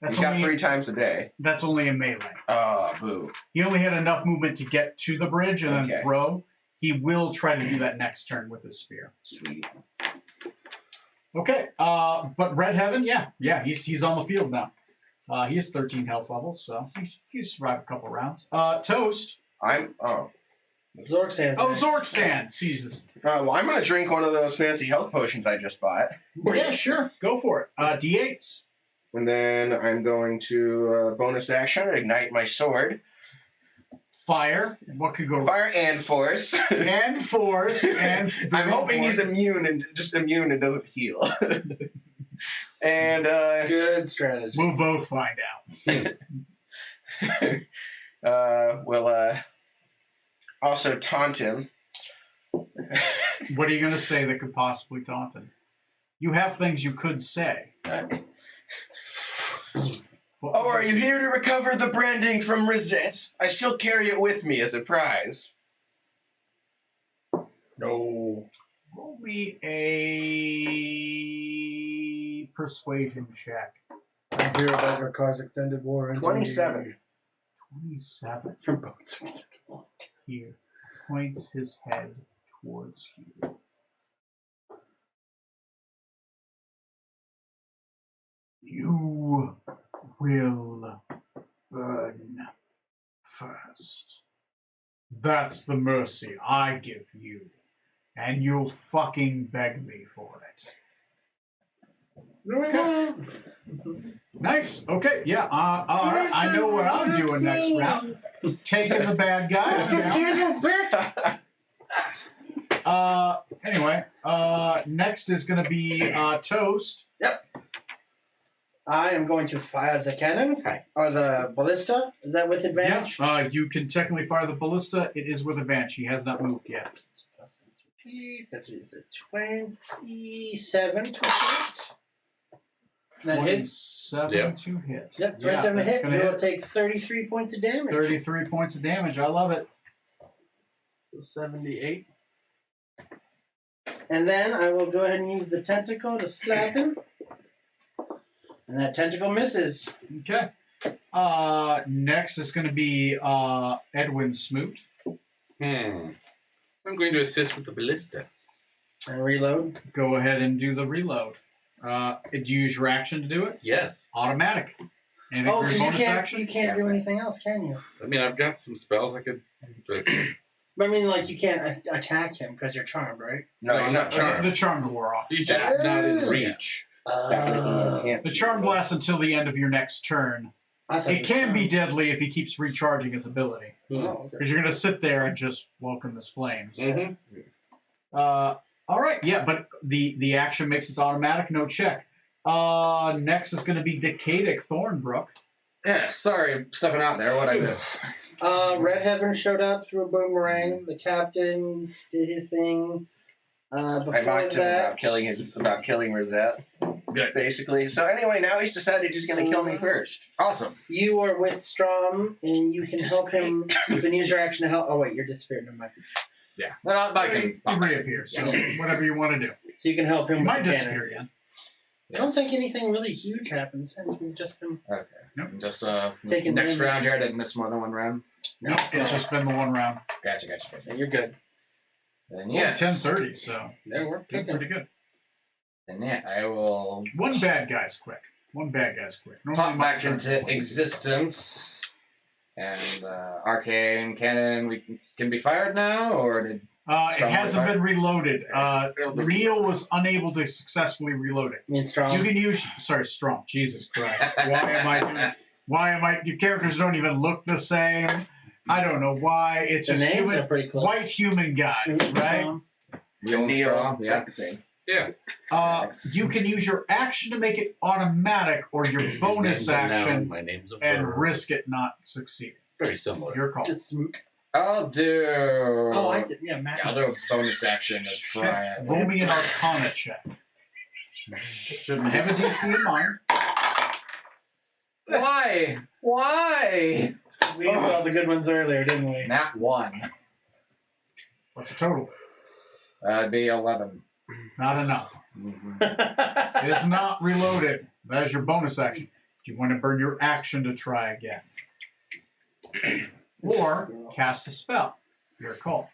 that's
He's got
only,
3 times a day.
that's only a melee.
Oh, boo.
He only had enough movement to get to the bridge and then
Okay.
throw. He will try to do that next turn with his spear.
Sweet.
Okay, but Red Heaven, yeah, he's on the field now. He has 13 health levels, so he survived a couple rounds. Toast.
Zork Sands.
Oh, Zork Sand. Jesus.
Well, I'm going to drink one of those fancy health potions I just bought.
Yeah, sure. Go for it. D8s.
And then I'm going to bonus action, ignite my sword.
Fire. What could go wrong?
Fire and force.
And force. And
I'm hoping he's immune and doesn't heal. And
Good strategy.
We'll both find out.
we'll also taunt him.
What are you going to say that could possibly taunt him? You have things you could say.
Oh, are you here to recover the branding from Rosette? I still carry it with me as a prize.
No. Roll me a persuasion check.
I'll hear about your car's extended warranty.
27.
27.
From both extended warranty.
Here. Points his head towards you. You will burn first. That's the mercy I give you. And you'll fucking beg me for it. Okay. Nice. Okay. Yeah. I know what I'm doing next round. Taking the bad guy. Anyway. Next is going to be Toast.
Yep. I am going to fire the cannon. Or the ballista. Is that with advantage?
Yeah. You can technically fire the ballista. It is with advantage. He has not moved yet.
That is a 27 to hit. That hits.
27 to hit.
Yep, 27 to
that's
hit.
gonna
You will take 33 points of damage.
33 points of damage. I love it.
So 78.
And then I will go ahead and use the tentacle to slap him. And that tentacle misses.
Okay. Next is going to be Edwin Smoot.
I'm going to assist with the ballista.
And reload.
Go ahead and do the reload. Did you use your action to do it?
Yes.
Automatic. And if
Oh,
your
because
bonus action?
you can't do anything else, can you?
I mean, I've got some spells I could.
But I mean, like, you can't attack him because you're charmed, right?
No, he's not charmed.
The charmed wore off.
He's just not in reach.
The charmed lasts until the end of your next turn. It can be deadly if he keeps recharging his ability.
Oh, okay.
Because you're going to sit there and just welcome his flames.
Mm-hmm.
All right, yeah, but the action makes it automatic, no check. Next is going to be Decadic Thornbrook.
Yeah, sorry, stepping out there. What'd I miss?
Red Heaven showed up through a boomerang. The captain did his thing. Before
I mocked him
that,
about killing Rosette.
Good.
Basically. So anyway, now he's decided he's going to kill me first.
Awesome.
you are with Strom, and you can help him. You can use your action to help. Oh wait, you're disappeared. Never mind.
Yeah. But I
He
can.
reappears, so whatever you want to do.
So you can help him
He
with
might
the
disappear
cannon.
again.
I don't think anything really huge happens since we've just been.
Okay.
Nope.
Just
Taking
next
damage.
round here, I didn't miss more than one round.
No, it's just been the one round.
Gotcha.
Yeah, you're good.
Then
Yeah,
yeah,
10:30, so
There, we're
doing
kicking.
pretty good.
Then yeah, I will
One bad guy's quick. Normally
pop
my
back
turn.
into existence. And arcane cannon can be fired now, or did
It
Strong
hasn't
fire?
been reloaded. Neil was unable to successfully reload it.
Me and Strom.
You can use Strong. Jesus Christ. Why am I your characters don't even look the same? I don't know why. It's
the
just
names
human,
are pretty close.
white human guys,
Smoot,
right?
Strom.
Neil and Straw? Yeah.
Exact same.
Yeah.
You can use your action to make it automatic or your
His
bonus
name's a noun,
action
my name's a
and
verb.
risk it not succeeding.
Very similar.
Your call.
Just Smoot.
I'll do.
Oh, I did. Yeah, Matt.
Yeah, I'll do a bonus action to try it.
Roll me an Arcana check.
Shouldn't
Have a DC in mind.
Why? Why?
We used all the good ones earlier, didn't we?
Nat 1.
What's the total?
That'd be 11.
Not enough. It's not reloaded. That is your bonus action. Do you want to burn your action to try again? Or cast a spell. Your call.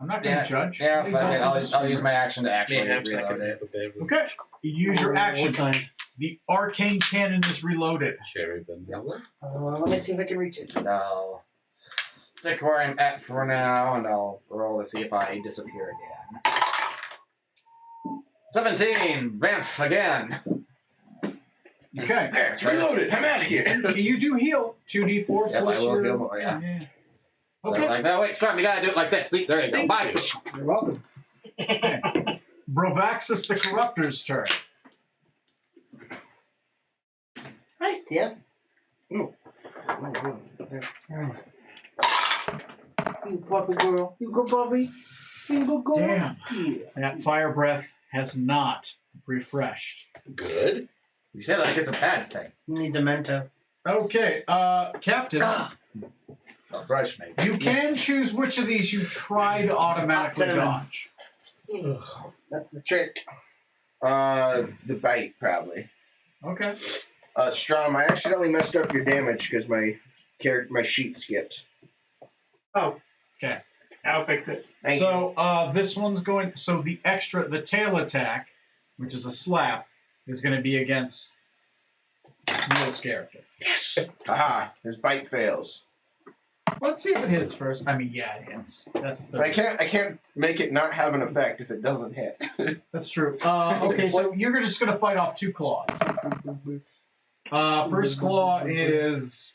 I'm not going to judge.
Yeah,
Leave
fuck
that
it.
to the
I'll
streamer.
use my action to actually
Mayhap
reload
second
it.
with David.
Okay. You use your action.
What kind?
The arcane cannon is reloaded.
Cherry vanilla.
Let me see if I can reach it.
And I'll stick where I'm at for now, and I'll roll to see if I disappear again. 17! Bamf again!
Okay.
There, it's reloaded. I'm out of here.
And you do heal 2d4
Yep,
plus
I will
your...
heal more, yeah. So
Okay.
like, no, wait, Storm, you gotta do it like this. There you go. Bye.
You're welcome.
Brovaxis the Corruptor's turn.
Hi, Seth.
Ooh.
You puppy girl. You go, puppy. You go, girl.
Damn.
Yeah.
That fire breath has not refreshed.
Good.
You say that like it's a bad thing.
You need a Mento.
Okay, Captain,
A fresh mate.
you can choose which of these you try to automatically
Cinnamon.
dodge.
That's the trick.
The bite, probably.
Okay.
Strom, I accidentally messed up your damage because my sheet skipped.
Oh, okay. I'll fix it.
Thank you.
So this one's going. So the tail attack, which is a slap, is going to be against Neil's character.
Yes. Haha. His bite fails.
Let's see if it hits first. I mean, yeah, it hits. That's a
But
30.
I can't make it not have an effect if it doesn't hit.
That's true. Okay, so you're just going to fight off 2 claws. First claw is.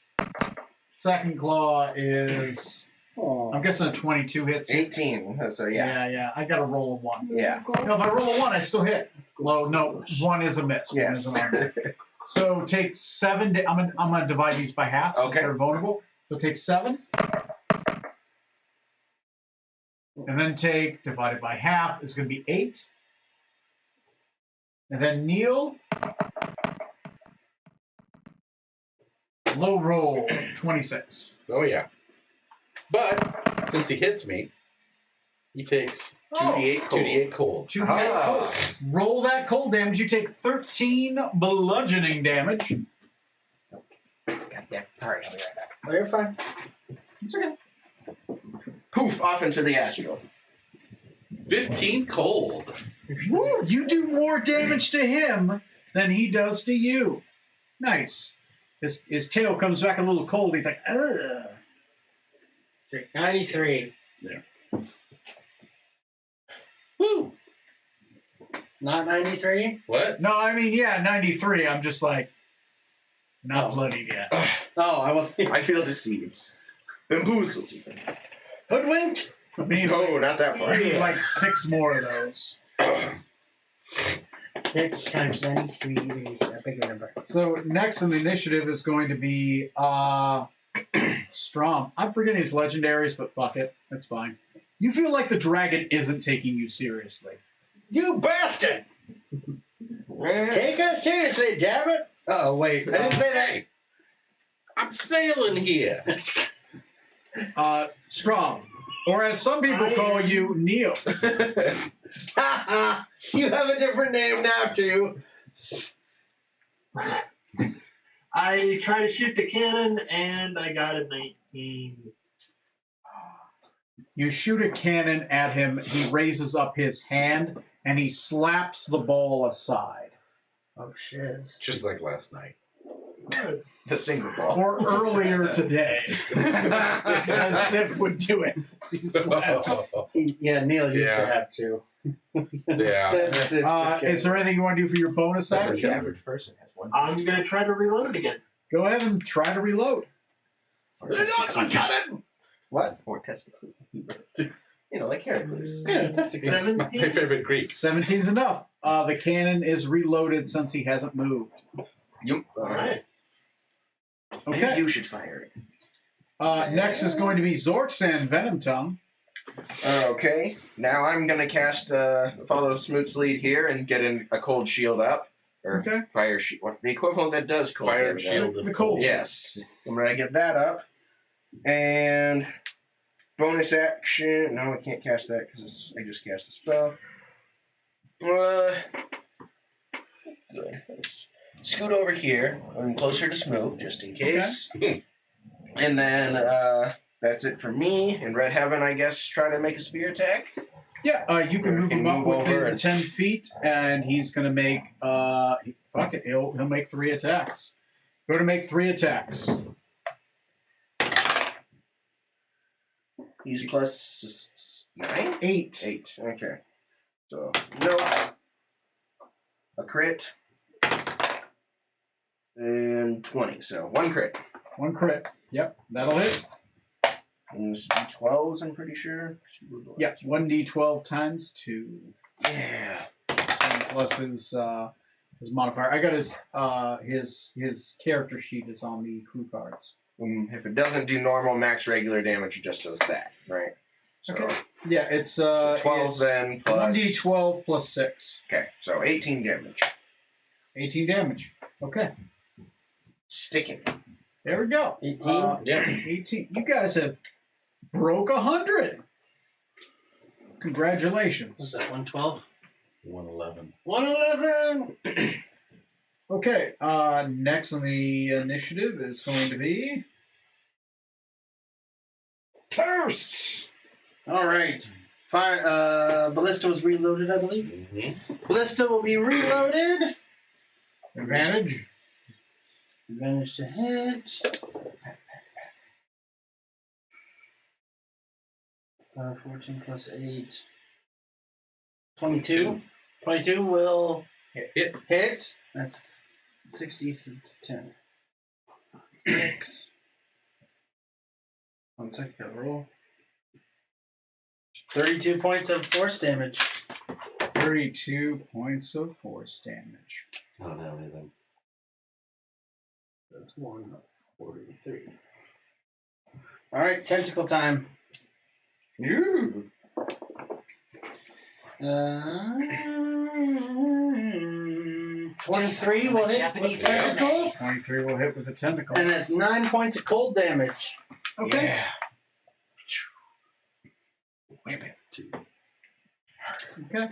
Second claw is. I'm guessing a 22 hits.
18. So yeah.
Yeah. I got to roll a 1.
Yeah.
No, if I roll a 1, I still hit. Well, no, 1 is a miss. 1
Yes.
is an armor. So take 7. I'm gonna divide these by half since
Okay.
they're vulnerable. So take 7. And then take, divided by half, is going to be 8. And then Neil. Low roll, 26.
Oh, yeah. But since he hits me, he takes 2d8 cold. 2d8 cold.
2
Ah.
cold. Roll that cold damage. You take 13 bludgeoning damage.
Goddamn. Sorry, I'll be right back.
Oh, you're fine.
It's okay.
Poof, off into the astral.
15 cold.
Woo, you do more damage to him than he does to you. Nice. His tail comes back a little cold. He's like, ugh.
93.
Woo.
Not 93?
What?
No, I mean, yeah, 93. I'm just like, not bloodied yet.
Oh, I was
I feel deceived. Bamboozled.
hoodwinked.
I mean,
No, not that far.
I need like 6 more of those.
6 times 93 is a bigger number.
So next in the initiative is going to be Strom. I'm forgetting his legendaries, but fuck it. That's fine. You feel like the dragon isn't taking you seriously.
You bastard!
Eh,
Take us seriously, damn it! Oh, wait. I didn't say that.
I'm sailing here.
Strom. Or as some people call you, Neil.
Ha ha! You have a different name now, too.
I try to shoot the cannon, and I got a 19.
You shoot a cannon at him, he raises up his hand, and he slaps the ball aside.
Oh, shiz.
Just like last night.
the single ball.
Or earlier today. As Sif would do it. He slapped.
Yeah, Neil used to
Yeah.
have 2.
Yeah.
Is there anything you want to do for your bonus
The
action?
average person has one.
I'm going to try to reload again.
Go ahead and try to reload.
What?
Or testicles. You know, like Heracles.
Yeah, that's a good.
17.
My favorite Greek.
17's enough. The cannon is reloaded since he hasn't moved.
Yep.
All right.
Maybe
Okay.
you should fire it.
Next is going to be Zorksan Venom Tongue.
Okay. Now I'm gonna cast follow Smoot's lead here and get a cold shield up. Or
Okay.
fire shield. What the equivalent that does cold
Fire
damage.
shield.
The cold.
Yes. I'm gonna get that up. And bonus action. No, I can't cast that because I just cast the spell. Good. Let's scoot over here. I'm closer to Smoot, just in case. And then that's it for me. In Red Heaven, I guess, try to make a spear attack.
Yeah, you can move
Can
him up
move over
within
and-
10 feet, and he's going to make, fuck it, he'll make 3 attacks. Go to make 3 attacks.
He's plus 9?
8.
8. Okay. So, no. A crit. And 20. So, 1 crit.
1 crit. Yep, that'll hit.
And this D12s, I'm pretty sure.
Yeah, 1d12 times 2.
Yeah.
And plus his modifier. I got his character sheet is on the crew cards.
If it doesn't do normal max regular damage, it just does that, right? So,
Okay. Yeah, it's
so 12
it's
then plus.
1d12 plus 6.
Okay, so 18 damage.
18 damage. Okay.
Sticking.
There we go.
18?
Yeah.
18. You guys have broke 100. Congratulations.
Was that 112?
111.
111!
Okay, next on the initiative is going to be
Toast!
All right. Fire. Ballista was reloaded, I believe. Ballista will be reloaded.
advantage.
Advantage to hit. 14 plus 8. 22. 22 will hit. That's 60 to 10. 6. 1 second, gotta roll. 32 points of force damage.
32 points of force damage.
I don't have anything.
That's 143. Alright, tentacle time.
You.
23 will hit with tentacle.
23 will hit with the tentacle.
And that's 9 points of cold damage.
Okay.
Yeah. Whip it.
Okay.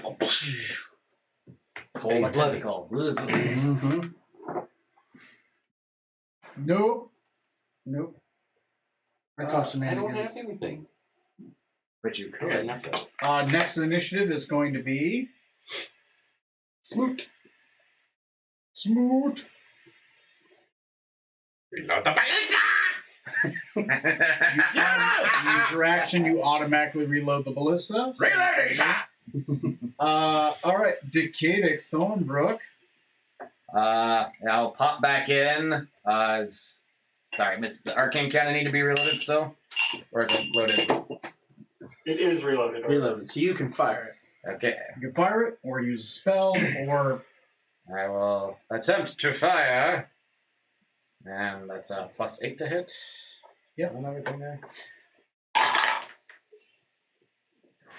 Cold tentacle.
Mm-hmm.
Nope. Nope.
I call
I
shenanigans.
don't have anything.
But you
Okay,
could.
nothing.
Next initiative is going to be
Smoot.
Smoot.
Reload the ballista!
Use your action, you automatically reload the ballista.
Reloading!
All right, Decadic Thornbrook.
I'll pop back in. Sorry, the arcane cannon need to be reloaded still? Or is it loaded?
It is reloaded.
Reloaded, so you can fire it.
Okay.
You can fire it, or use a spell, or
I will attempt to fire. And that's a +8 to hit.
Yep.
On everything there.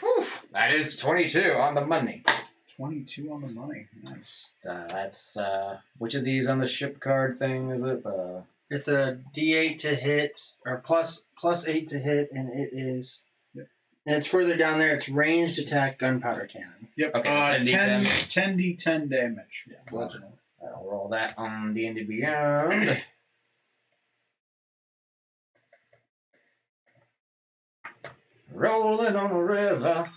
Whew, that is 22 on the money.
22 on the money. Nice.
So that's which of these on the ship card thing is it?
It's a D8 to hit, or plus 8 to hit, and it is.
Yep.
And it's further down there. It's ranged attack gunpowder cannon.
Yep.
Okay, so 10d10.
10d10 damage.
Yeah.
Bludgeoning. I'll roll that on D&D Beyond. Rolling on the river.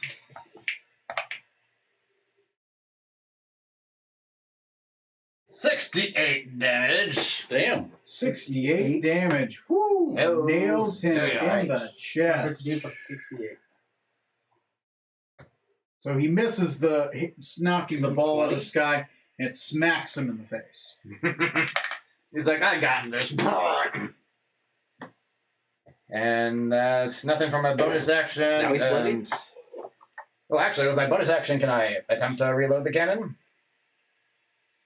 $68 damage.
Damn.
68 damage. Woo!
Hells.
Nails him
Yeah,
in the
right.
chest.
52 plus 68.
So he misses it's knocking the ball out of the sky, and it smacks him in the face.
He's like, I got this. And that's nothing from my bonus action.
Now he's bloody?
and... Well, actually, with my bonus action, can I attempt to reload the cannon?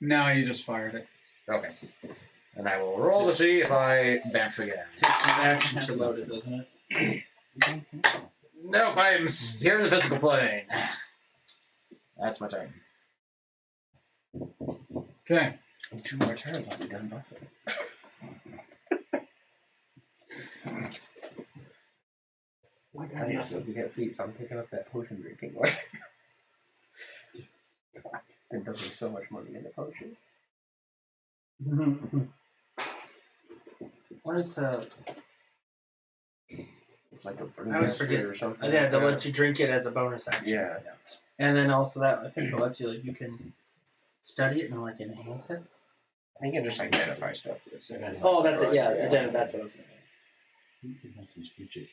No, you just fired it.
Okay. And I will roll to see if I bamf again.
Takes some action to load it, doesn't it?
Nope, I am here in the physical plane. That's my turn.
Okay.
In 2 more turns, I'll be done buffing.
Like,
I need to get feet, so I'm picking up that potion drinking one. There doesn't so much money in the potion.
What is the?
It's like a
I always forget.
or something.
Yeah,
like
that
that.
lets you drink it as a bonus action.
Yeah.
And then also that I think it lets you like you can study it and like enhance it.
I think it just identify stuff.
Oh, that's it. Yeah, that's what I'm saying.
You can have some speeches.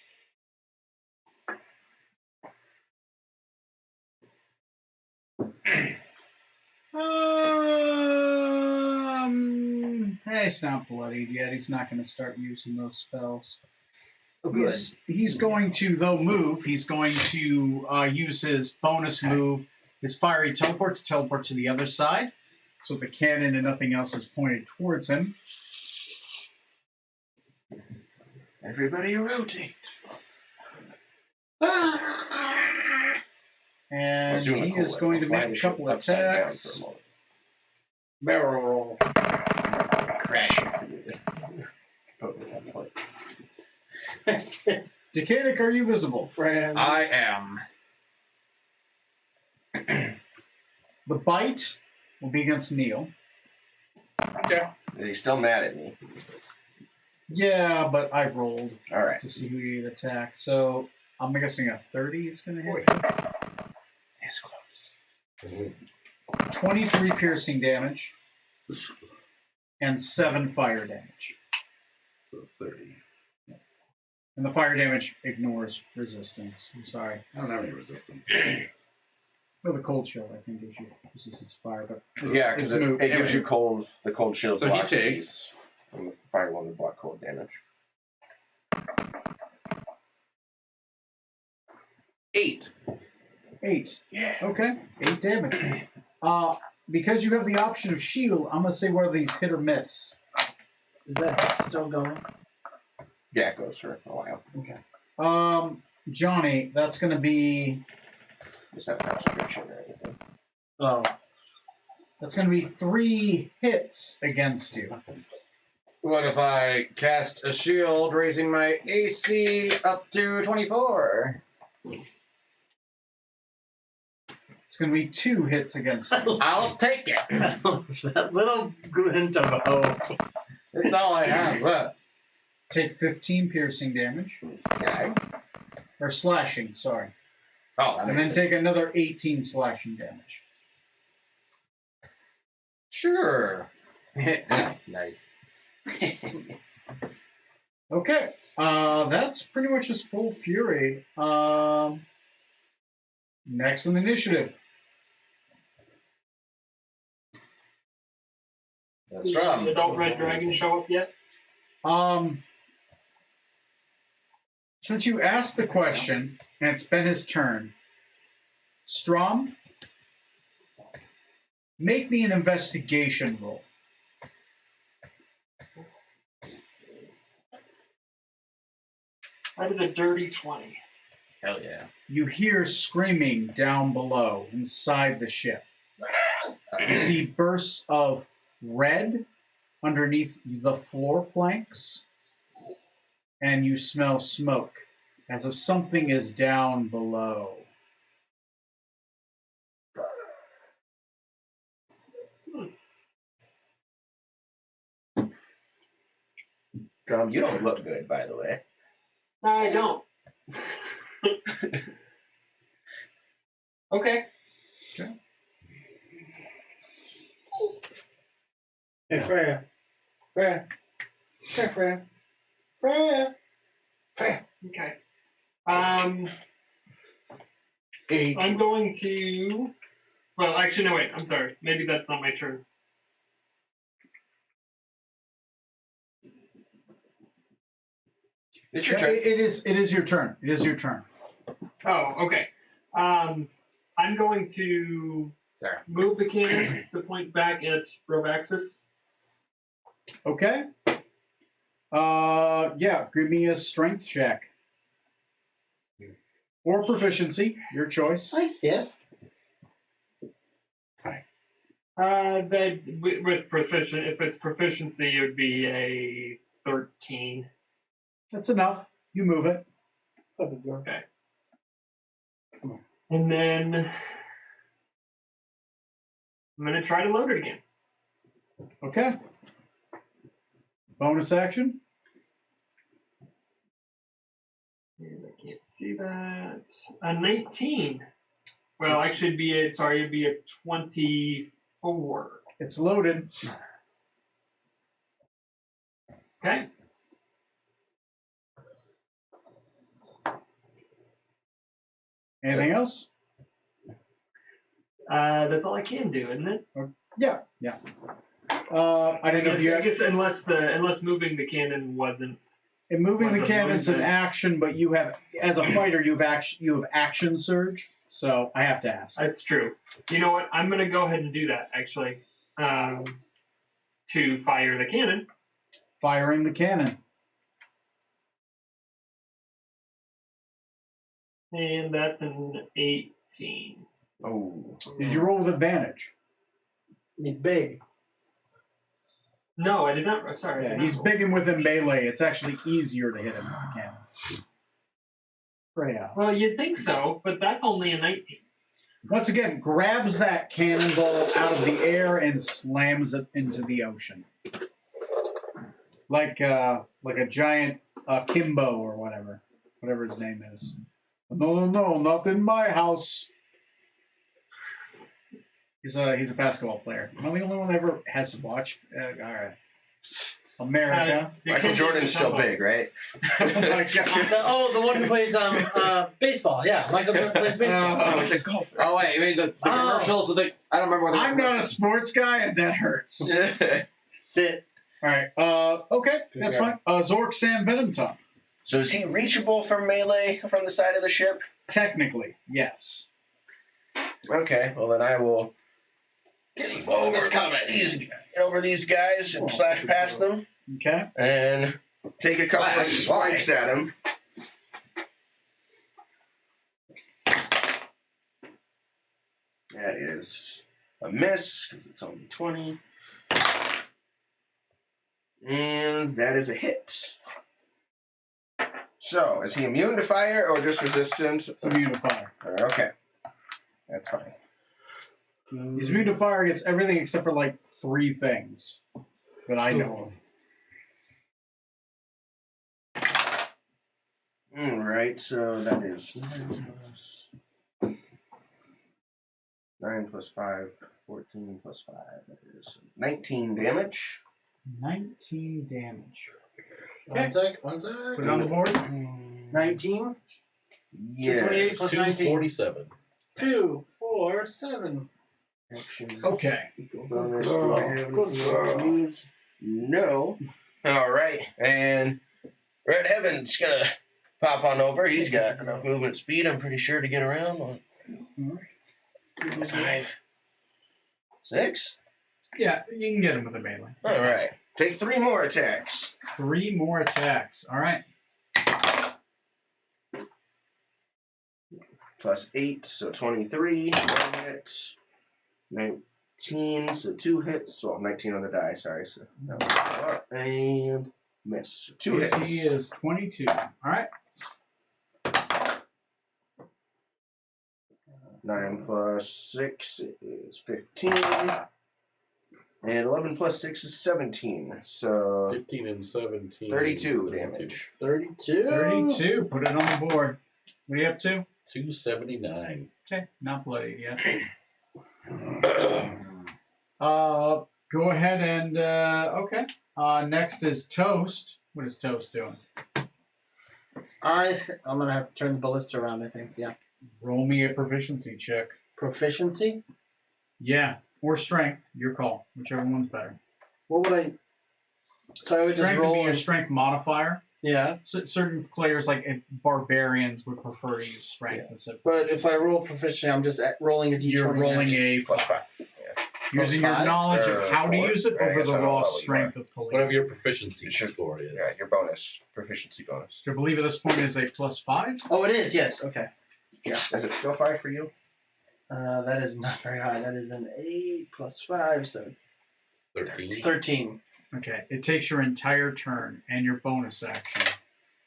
He's not bloodied yet. He's not going to start using those spells.
Oh, good.
He's going to, though, move. He's going to use his bonus move, his fiery teleport, to teleport to the other side. So the cannon and nothing else is pointed towards him.
Everybody rotate.
And he is going to make a couple of attacks.
Barrel roll.
Crash.
Decadic, are you visible?
Friend.
I am.
The bite will be against Neil.
Okay.
He's still mad at me.
Yeah, but I rolled
All right.
to see who you'd attack. So I'm guessing a 30 is going to hit.
It's close.
23 piercing damage and 7 fire damage.
So 30.
And the fire damage ignores resistance. I'm sorry.
I don't have any resistance.
Well, the cold chill, I think, gives you resistance to fire, but
Yeah, because
it's
it
moot.
gives you cold. The cold shield
So he
blocks
takes-
these, and the fire one would block cold damage.
8.
8.
Yeah.
Okay, 8 damage. Because you have the option of shield, I'm gonna say one of these hit or miss.
Is that still going?
Yeah, it goes for a while.
Johnny, that's gonna be
It's not concentration or anything.
Oh.
that's gonna be 3 hits against you.
What if I cast a shield, raising my AC up to 24?
It's gonna be 2 hits against you.
I'll take it.
That little glint of hope.
That's all I have left.
Take 15 piercing damage.
Okay.
Or slashing, sorry.
Oh, that
And
makes
then
sense.
take another 18 slashing damage.
Sure. Nice.
Okay. That's pretty much his full fury. Next on the initiative.
That's
Did
Strom.
Adult Red Dragon show up yet?
Since you asked the question, and it's been his turn, Strom, make me an investigation roll.
That is a dirty 20.
Hell yeah.
You hear screaming down below inside the ship. You see bursts of red underneath the floor planks, and you smell smoke as if something is down below.
Drum, you don't look good, by the way.
No, I don't. Okay.
Hey, Freya. Freya. Hey, Freya. Freya. Freya.
Okay.
Hey.
I'm going to. Well, actually, no, wait. I'm sorry. Maybe that's not my turn.
It's your turn.
It is your turn. It is your turn.
Oh, okay. I'm going to
Sorry.
move the cannon to point back at Rovaxis.
Okay. Yeah, give me a strength check. Or proficiency, your choice.
Hi, Sif.
That with proficient, if it's proficiency, it would be a 13.
That's enough. You move it.
Okay. And then I'm gonna try to load it again.
Okay. Bonus action.
And I can't see that. A 19. Well, actually, it'd be a 24.
It's loaded.
Okay.
Anything else?
That's all I can do, isn't it?
Yeah. I don't know if you
I guess unless moving the cannon wasn't.
and moving the
was a
cannon's an
movement.
action, but you have, as a fighter, you have action surge. So I have to ask.
That's true. You know what? I'm gonna go ahead and do that actually. To fire the cannon.
Firing the cannon.
And that's an 18.
Oh.
Did you roll with advantage?
He's big.
No, I did not. Sorry. I
Yeah,
did
he's
not.
big and within melee. It's actually easier to hit him with the cannon. Freya.
Well, you'd think so, but that's only a 19.
Once again, grabs that cannonball out of the air and slams it into the ocean. like a giant Kimbo or whatever his name is. No, not in my house. He's a basketball player. Am I the only one that ever has to watch? All right. America.
Michael Jordan's still big, right?
Oh my God.
The one who plays baseball. Yeah, Michael Jordan plays baseball.
I was like, golf.
Oh wait, you mean the commercials of the? I don't remember what.
I'm not a sports guy, and that hurts.
That's it.
All right. Okay, that's fine. Zork Sam Venomton.
So is he reachable from melee from the side of the ship?
Technically, yes.
Okay, well then I will get over these guys and slash past them
Okay.
and take a couple of
Slash,
swipes at him. That is a miss because it's only 20. And that is a hit. So, is he immune to fire or just resistant?
It's immune to fire.
Okay. That's fine.
He's immune to fire against everything except for like 3 things that I know of.
Alright, so that is 9 plus 5, 14 plus 5. That is 19 damage.
19 damage.
One sec.
Put it on the board.
19.
Yeah.
28 plus 19.
247.
2, 4, 7.
Action.
Okay.
Bonus. Do I have any use? No. Alright, and Red Heaven's gonna pop on over. He's got enough movement speed, I'm pretty sure, to get around. 5, 6.
Yeah, you can get him with a melee.
Alright. Take 3 more attacks.
3 more attacks. All right.
Plus 8, so 23. 1 hit. 19, so 2 hits. Well, 19 on the die, sorry. So that was and miss. 2 hits.
AC is 22. All right.
9 plus 6 is 15. And 11 plus 6 is 17. So
15 and 17.
32 damage.
32.
32. Put it on the board. What are you up to?
279.
Okay. Not bloodied yet. Go ahead and okay. Next is Toast. What is Toast doing?
I'm gonna have to turn the ballista around. I think. Yeah.
Roll me a proficiency check.
Proficiency.
Yeah, or strength. Your call. Whichever one's better.
What would I? So I would just
Strength would
roll.
be your strength modifier.
Yeah.
Certain players, like barbarians, would prefer to use strength instead.
But if I roll proficiency, I'm just rolling a d20.
You're rolling a
Plus 5.
using
plus
your
5?
knowledge of how to
Four.
use it
Yeah, I
over
guess
the
I don't know
raw
what you
strength of police.
Whatever your proficiency
It should-
score is.
Yeah, your bonus. Proficiency bonus.
Which I believe at this point is a +5.
Oh, it is. Yes. Okay.
Is it still 5 for you?
That is not very high. That is an 8 plus 5, so
13.
13.
Okay, it takes your entire turn and your bonus action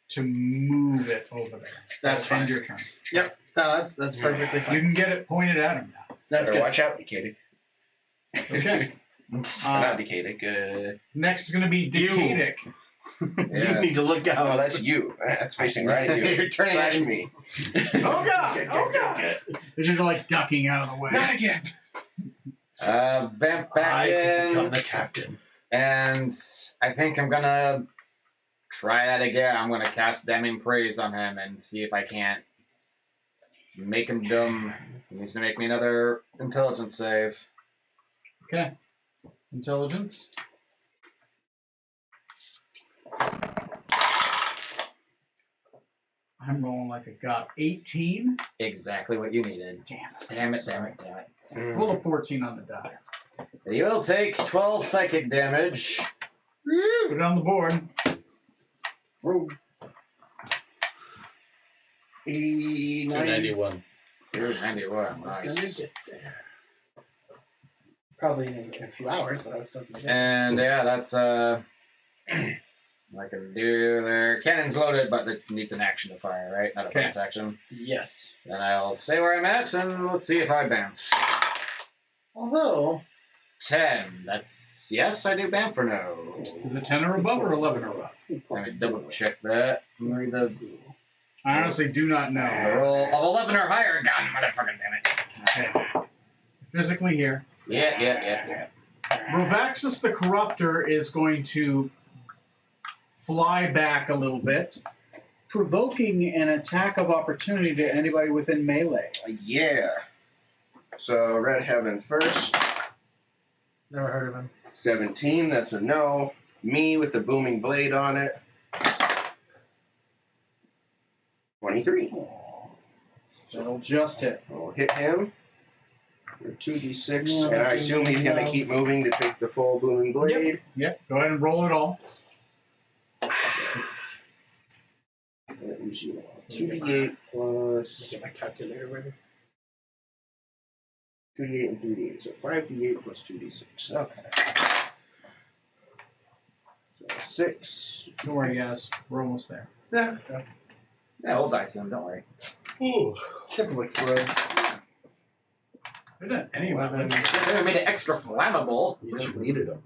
to move it over there.
That's fine.
End your turn.
No, that's perfectly
You
fine.
can get it pointed at him now.
That's
Better
good.
watch out, Decadic.
Okay.
Not Decadic.
Next is going to be Decadic.
You need to look out.
Oh, that's you. That's facing right at you.
You're turning
Slash
at
me.
Oh god! Oh god! They're just like ducking out of the way.
Not again.
Vamp back
I could become
in,
the captain.
and I think I'm gonna try that again. I'm gonna cast Damning Praise on him and see if I can't make him dumb. He needs to make me another intelligence save.
Okay. Intelligence. I'm rolling like a god. 18.
Exactly what you needed.
Damn it.
Damn it.
Roll a 14 on the die.
You will take 12 psychic damage.
Put it on the board.
Roll.
291.
291.
It's gonna
Nice.
get there. Probably in a few hours, but I was still gonna get
And yeah, that's I can do their cannon's loaded, but it needs an action to fire, right? Not a
Okay.
bonus action.
Yes.
Then I'll stay where I'm at and let's see if I bounce.
Although,
10. That's yes, I do bamf or no.
Is it 10 or above or 11 or above?
Let me double check that. Read the
I honestly do not know.
roll of 11 or higher. God, motherfucking damn it.
Okay. Physically here.
Yeah.
Rovaxis the Corruptor is going to fly back a little bit, provoking an attack of opportunity to anybody within melee.
Yeah. So Red Heaven first.
Never heard of him.
17, that's a no. Me with the booming blade on it. 23.
That'll just hit.
We'll hit him. For 2d6, and I assume he's going to keep moving to take the full booming blade.
Yep, go ahead and roll it all.
That was you. 2d8 plus
Get my calculator ready.
2d8 and 3d8, so 5d8 plus 2d6. Okay. So 6.
Don't worry, guys. We're almost there.
Yeah, we'll dice him. Don't worry.
Ooh.
Simple explode.
There isn't any weapon.
They made it extra flammable.
You needed them.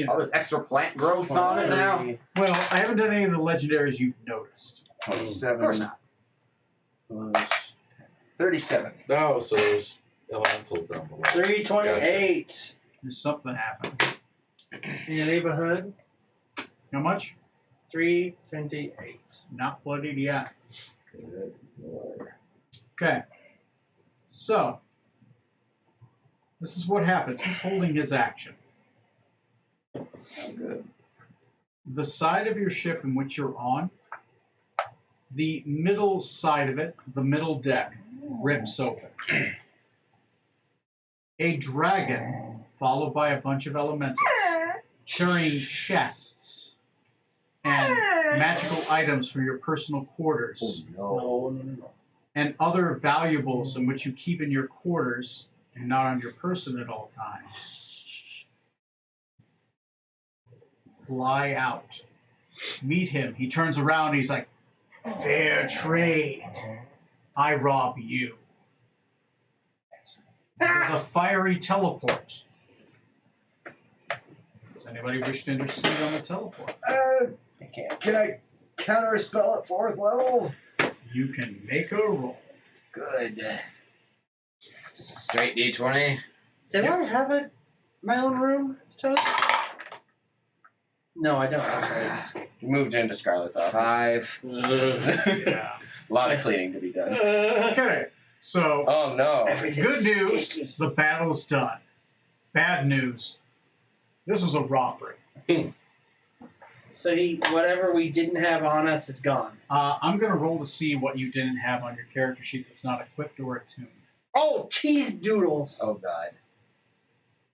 All this extra plant growth on it now.
Well, I haven't done any of the legendaries you've noticed.
27
Of course not.
plus 37.
No, so there's elementals down below.
328.
There's something happened.
In your neighborhood,
How much?
328.
Not bloodied yet.
Good Lord.
Okay. So, this is what happens. He's holding his action.
Good.
The side of your ship in which you're on, the middle side of it, the middle deck, rips open. A dragon, followed by a bunch of elementals, carrying chests and magical items for your personal quarters,
No.
and other valuables in which you keep in your quarters and not on your person at all times, fly out. Meet him. He turns around. He's like, "Fair trade. I rob you." There's a fiery teleport. Does anybody wish to intercede on the teleport?
Can I counter a spell at 4th level?
You can make a roll.
Good. It's just a straight D20.
Did I have it? My own room? It's toast? No, I don't. That's right.
He moved into Scarlet's office.
5.
Yeah.
A lot of cleaning to be done.
Okay. So,
Oh no.
good news, the battle's done. Bad news, this was a robbery.
So whatever we didn't have on us is gone.
I'm going to roll to see what you didn't have on your character sheet that's not equipped or attuned.
Oh, cheese doodles.
Oh god.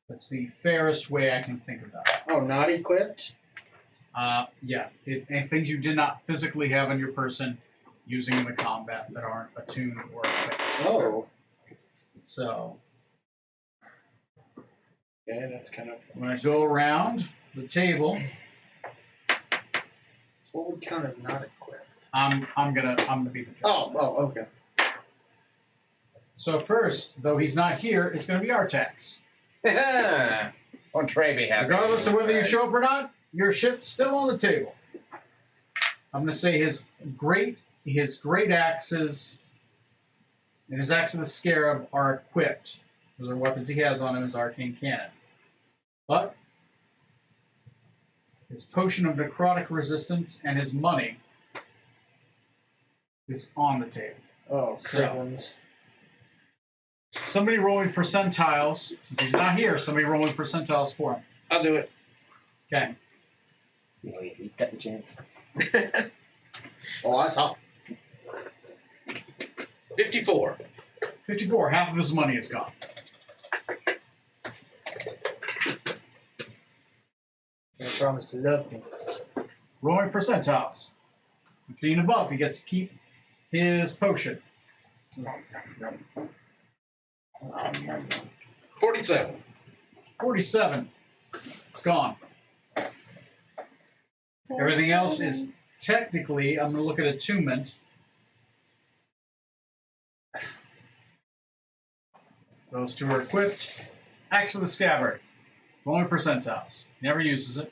That's the fairest way I can think of that.
Oh, not equipped?
Yeah, and things you did not physically have on your person using in the combat that aren't attuned or equipped.
Oh.
So,
Yeah, that's kind of...
I'm going to go around the table.
So what would count as not equipped?
I'm gonna be the judge.
Oh, okay.
So first, though he's not here, it's gonna be Artax.
Won't Trey be happy?
Regardless of whether you show up or not, your shit's still on the table. I'm gonna say his great axes and his axe of the scarab are equipped. Those are weapons he has on him, his arcane cannon. But his potion of necrotic resistance and his money is on the table.
Oh, heavens.
Somebody rolling percentiles. Since he's not here, somebody rolling percentiles for him.
I'll do it.
Okay.
See how you got the chance.
Oh, I saw.
54.
54. Half of his money is gone.
I promise to love me.
Rolling percentiles. 15 above, he gets to keep his potion.
47.
47. It's gone. Everything else is technically, I'm going to look at attunement. Those two are equipped. Axe of the Scabbard. Rolling percentiles. Never uses it.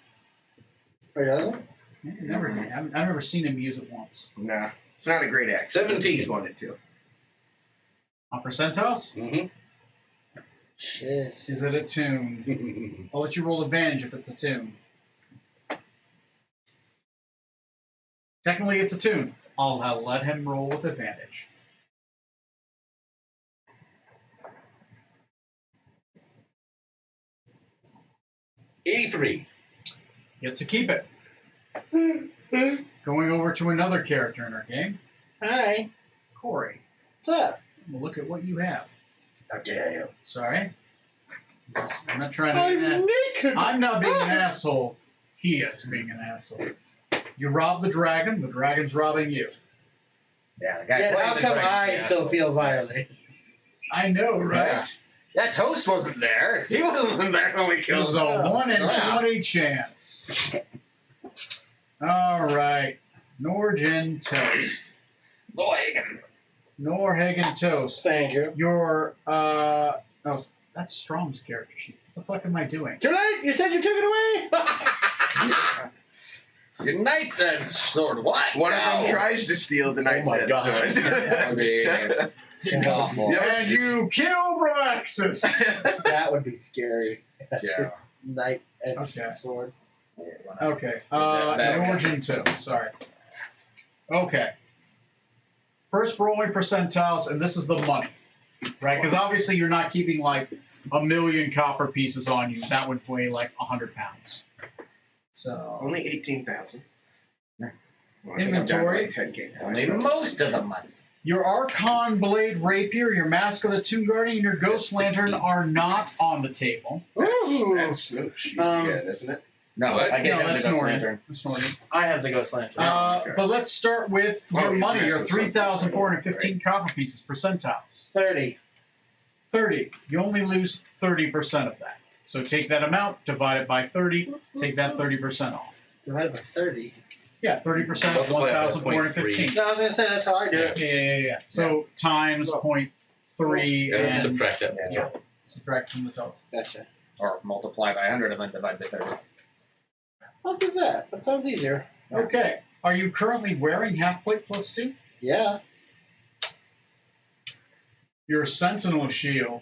Or doesn't?
Never. I've never seen him use it once.
Nah, it's not a great action.
17.
He's wanted to.
On percentiles?
Mm-hmm.
Shit.
Is it a tune? I'll let you roll advantage if it's a tune. Technically, it's a tune. I'll let him roll with advantage.
$83.
Gets to keep it. Going over to another character in our game,
Hi.
Corey.
What's up?
We'll look at what you have.
How dare you?
Sorry. I'm not trying to be an
naked.
I'm not being an asshole. He is being an asshole. You rob the dragon's robbing you.
Yeah, the guy
Yet
playing
how
the
come
dragon,
I
yeah.
still feel violated?
I know, right?
Yeah. That Toast wasn't there. He wasn't there when we
It
killed
was
him.
a 1 in
Snap.
20 chance. All right. Norgen Toast.
Loigan.
Norhagen Toast.
Thank you.
Your, oh, that's Strom's character sheet. What the fuck am I doing?
Too late. You said you took it away.
Your knight's edge sword. What?
One of
No.
them tries to steal the knight's
my
head
God.
sword.
I mean, awful.
Yeah.
And you kill Bravaxis!
That would be scary.
Yeah.
This knight edge
Okay.
sword.
Okay.
That-
Norgen Toast. Sorry. Okay. First rolling percentiles, and this is the money, right? Because obviously you're not keeping like 1,000,000 copper pieces on you. That would weigh like 100 pounds. So
Only 18,000. Well, I think I'm down to
Inventory.
like 10K now.
Only most of the money.
your Archon Blade Rapier, your Mask of the Tomb Guardian, and your Ghost
That's
Lantern
16.
are not on the table.
Ooh.
That's smooch.
Um,
Isn't it?
No,
What?
I gave
No,
him the
that's
Ghost
Norton.
Lantern.
That's Norton.
I have the ghost lantern.
Okay.
But let's start with
Oh,
your
he's
money, your
next with something,
3,415 copper pieces, percentiles.
30.
30. You only lose 30% of that. So take that amount, divide it by 30, take that 30% off.
Divided by 30.
Yeah, 30% of
Multiply it by
1,415.
No, I was going to say that's how I do it.
Yeah. So times 0.3
And
and
subtract that.
Yeah.
subtract from the total.
Gotcha.
Or multiply by 100 and then divide by 30.
I'll do that. That sounds easier.
Okay. Are you currently wearing half plate plus 2?
Yeah.
Your Sentinel shield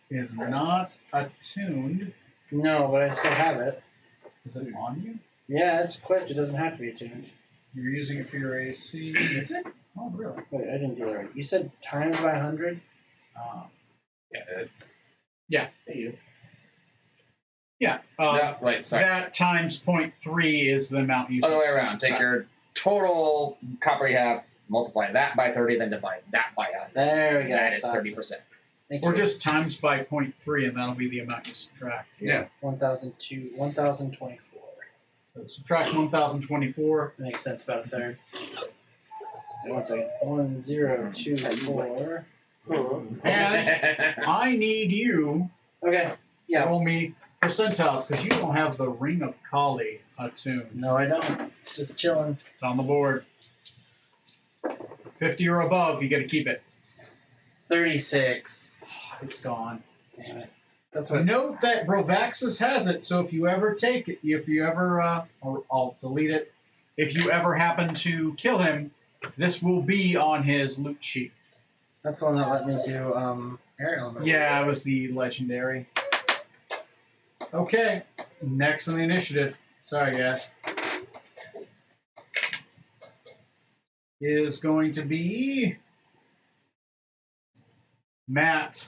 is not attuned.
No, but I still have it.
Is it on you?
Yeah, it's equipped. It doesn't have to be attuned.
You're using it for your AC. Is it? Oh, really?
Wait, I didn't do that right. You said times by 100?
Yeah.
Hey, you.
Yeah.
No, wait, sorry.
That times 0.3 is the amount you.
Other way around. Take your total copper you have, multiply that by 30, then divide that by 100.
There we go.
That is
Thought so.
30%.
Thank
Or
you.
just times by 0.3, and that'll be the amount you subtract.
1,024.
So subtract 1,024.
Makes sense, about a third. One second. 1,024.
And I need you
Okay.
to
Yeah.
roll me percentiles, because you don't have the Ring of Kali attuned.
No, I don't. It's just chilling.
It's on the board. 50 or above, you get to keep it.
36.
It's gone.
Damn it. That's what.
Note that Bravaxis has it, so if you ever take it, if you ever, or I'll delete it, if you ever happen to kill him, this will be on his loot sheet.
That's the one that let me do air element.
Yeah, it was the legendary. Okay, next on the initiative. Sorry, guys. Is going to be Matt.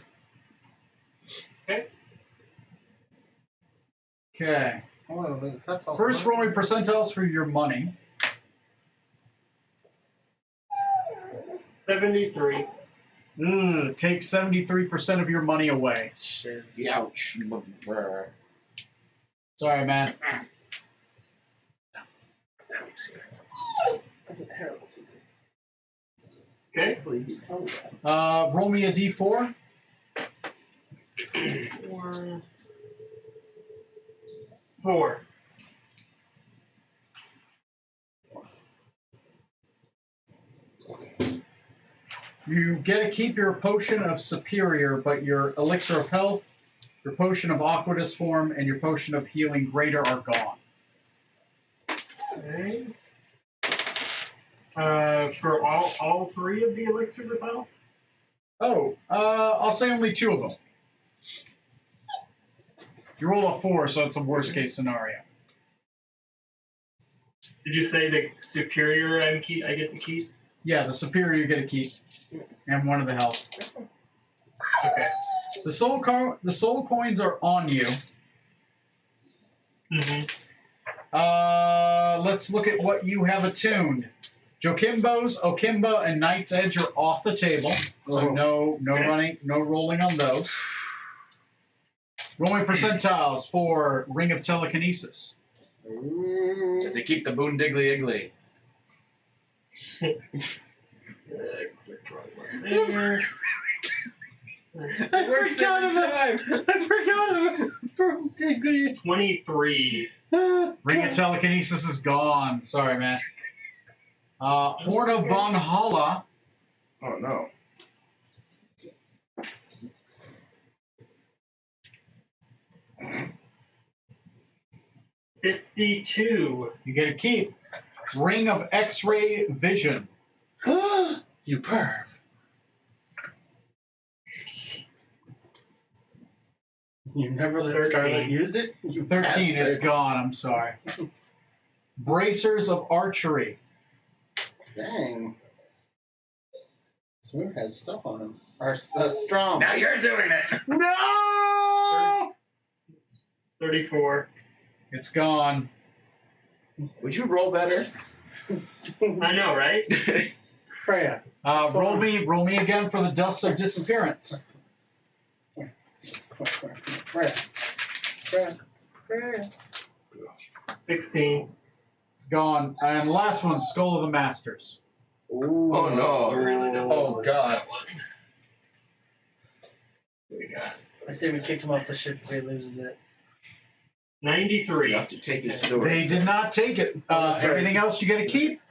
Okay.
Okay.
Oh, that's all.
First rolling percentiles for your money.
73.
Take 73% of your money away.
Shiz.
Ouch.
Sorry, man.
That's a terrible secret.
Okay.
Hopefully you told me that.
Roll me a d4.
4.
You get to keep your potion of superior, but your elixir of health, Your potion of Aqua Disform and your potion of Healing Greater are gone.
Okay. For all three of the elixirs of health?
Oh, I'll say only 2 of them. You roll a 4, so it's a worst case scenario.
Did you say the superior I get to keep?
Yeah, the superior you get to keep, and 1 of the health.
Okay.
The soul coins are on you.
Mm-hmm.
Let's look at what you have attuned. Jokimbo's, Okimba, and Knight's Edge are off the table, so no running, no rolling on those. Rolling percentiles for Ring of Telekinesis.
Does it keep the Boon Diggly Iggly?
There.
It works every time. I forgot about it.
23.
Ring of Telekinesis is gone. Sorry, man. Horn of Valhalla.
Oh no.
$52.
You get to keep. Ring of X-Ray Vision.
You perv. You never let
13.
Scarlet use it? You
13 is
bastard.
gone. I'm sorry. Bracers of Archery.
Dang. Smear has stuff on him. Or strong.
Now you're doing it.
No!
34.
It's gone.
Would you roll better?
I know, right?
Freya.
Roll me again for the Dust of Disappearance.
Freya. Freya.
16.
It's gone. And last one, Skull of the Masters.
Ooh.
Oh no.
Oh God.
What we got?
I say we kick him off the ship if he loses it.
93.
You have to take his sword.
They did not take it.
That's right.
Everything else you get to keep.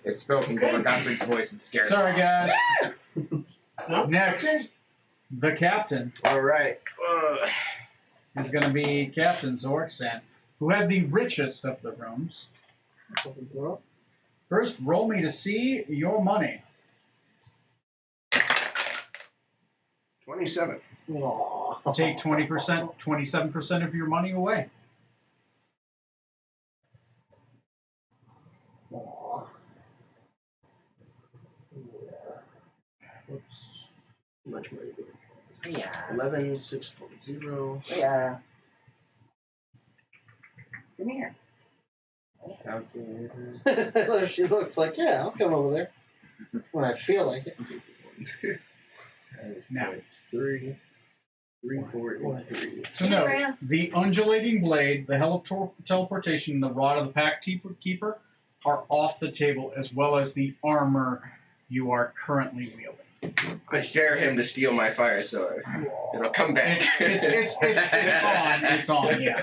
It spoke in Gordon Godfrey's voice and scared me.
Sorry, guys.
No?
Next, the captain
All right.
is going to be Captain Zorksan, who had the richest of the rooms. First, roll me to see your money.
27.
Aww.
Take 20%, 27% of your money away.
Aw.
Whoops. How much money do we
Yeah.
have? 11, 6.0.
Yeah. Come here.
Calculator.
She looks like, yeah, I'll come over there when I feel like it.
Now.
3, 4, and 3.
So note, the undulating blade, the hell of teleportation, and the rod of the pack keeper are off the table, as well as the armor you are currently wielding.
I dare him to steal my fire sword. It'll come back.
It's on. It's on. Yeah.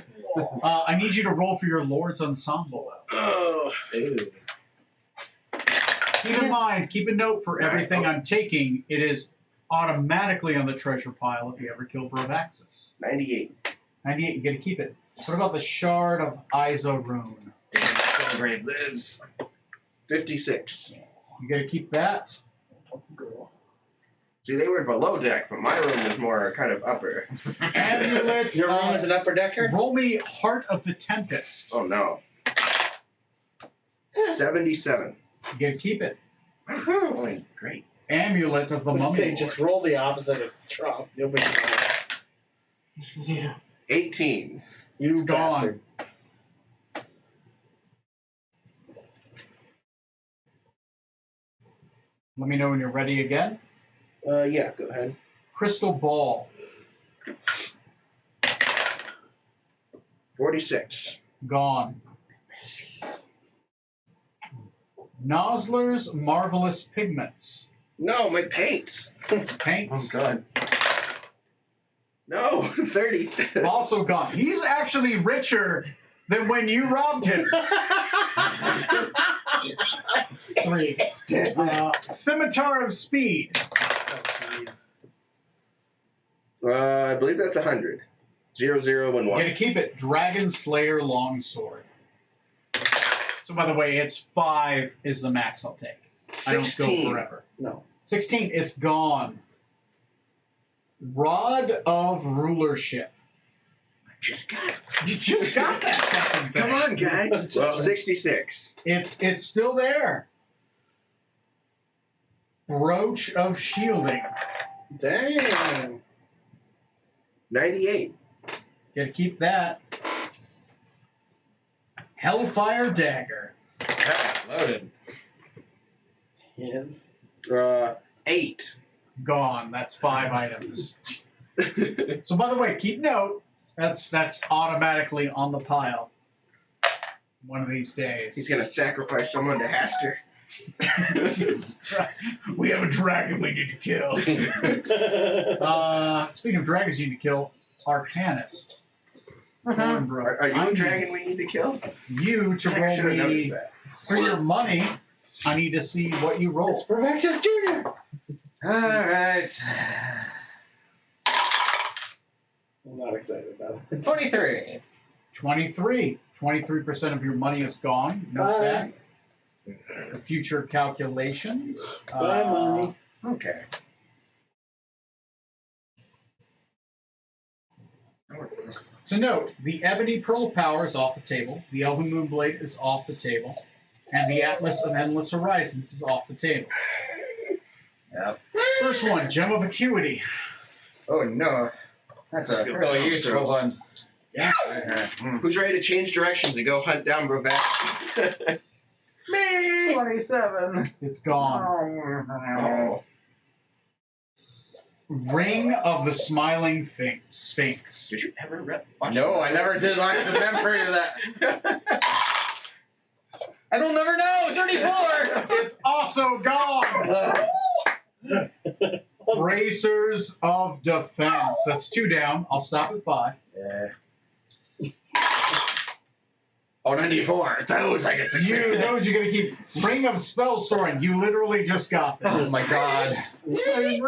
I need you to roll for your Lord's Ensemble.
Oh.
Ew.
Keep in mind, keep a note for everything I'm taking. It is automatically on the treasure pile if you ever kill Brovaxis.
98.
98, you get to keep it. What about the Shard of Izarune?
Grave lives.
56.
You get to keep that.
See, they were below deck, but my room was more kind of upper.
Amulet.
Your room is an upper decker?
Roll me Heart of the Tempest.
Oh no. 77.
You get to keep it.
Oh, great.
Amulet of the
Say,
Mummy.
just roll the opposite of strong. You'll be
Yeah.
18.
You
It's gone.
bastard.
Let me know when you're ready again.
Yeah, go ahead.
Crystal Ball.
46.
Gone. Nosler's Marvelous Pigments.
No, my paints.
Paints.
Oh God.
No, 30.
Also gone. He's actually richer than when you robbed him. 3. Scimitar of Speed.
Oh, jeez.
I believe that's 100. 0, 0, 1,
You're
1.
gonna keep it Dragon Slayer Longsword. So by the way, it's 5 is the max I'll take. I don't go
16.
forever.
No.
16, it's gone. Rod of Rulership.
Just got it.
You just got that fucking thing.
Come on, guy. Well, 66.
It's still there. Brooch of Shielding.
Dang.
98.
Gotta keep that. Hellfire Dagger.
Loaded.
Yes.
8.
Gone. That's 5 items. So by the way, keep note. That's automatically on the pile. One of these days.
He's going to sacrifice someone to Haster.
Jesus Christ. We have a dragon we need to kill. Speaking of dragons you need to kill, Arcanist. Thornbrook.
Are you
I
a
need
dragon we need to kill?
You to
I should
roll
have
me
noticed that.
for your money. I need to see what you roll.
It's Perfectus Jr.
Alright.
I'm not excited about this.
23.
23. 23% of your money is gone. Note that. The future calculations.
Bye, money.
Okay.
To note, the Ebony Pearl Power is off the table, the Elven Moonblade is off the table, and the Atlas of Endless Horizons is off the table.
Yep.
First one, Gem of Acuity.
Oh no. That's a really useful one.
Yeah.
Who's ready to change directions and go hunt down Brovec?
Me! 27.
It's gone.
Oh.
Ring of the Smiling Sphinx.
Did you ever
No, I never did like the memory of that. I don't never know. 34.
It's also gone. Bracers of Defense. That's 2 down. I'll stop at 5.
Yeah. Oh, 94. Those I get to keep.
Those you're gonna keep. Ring of Spell Storing. You literally just got this.
Oh my god. 13.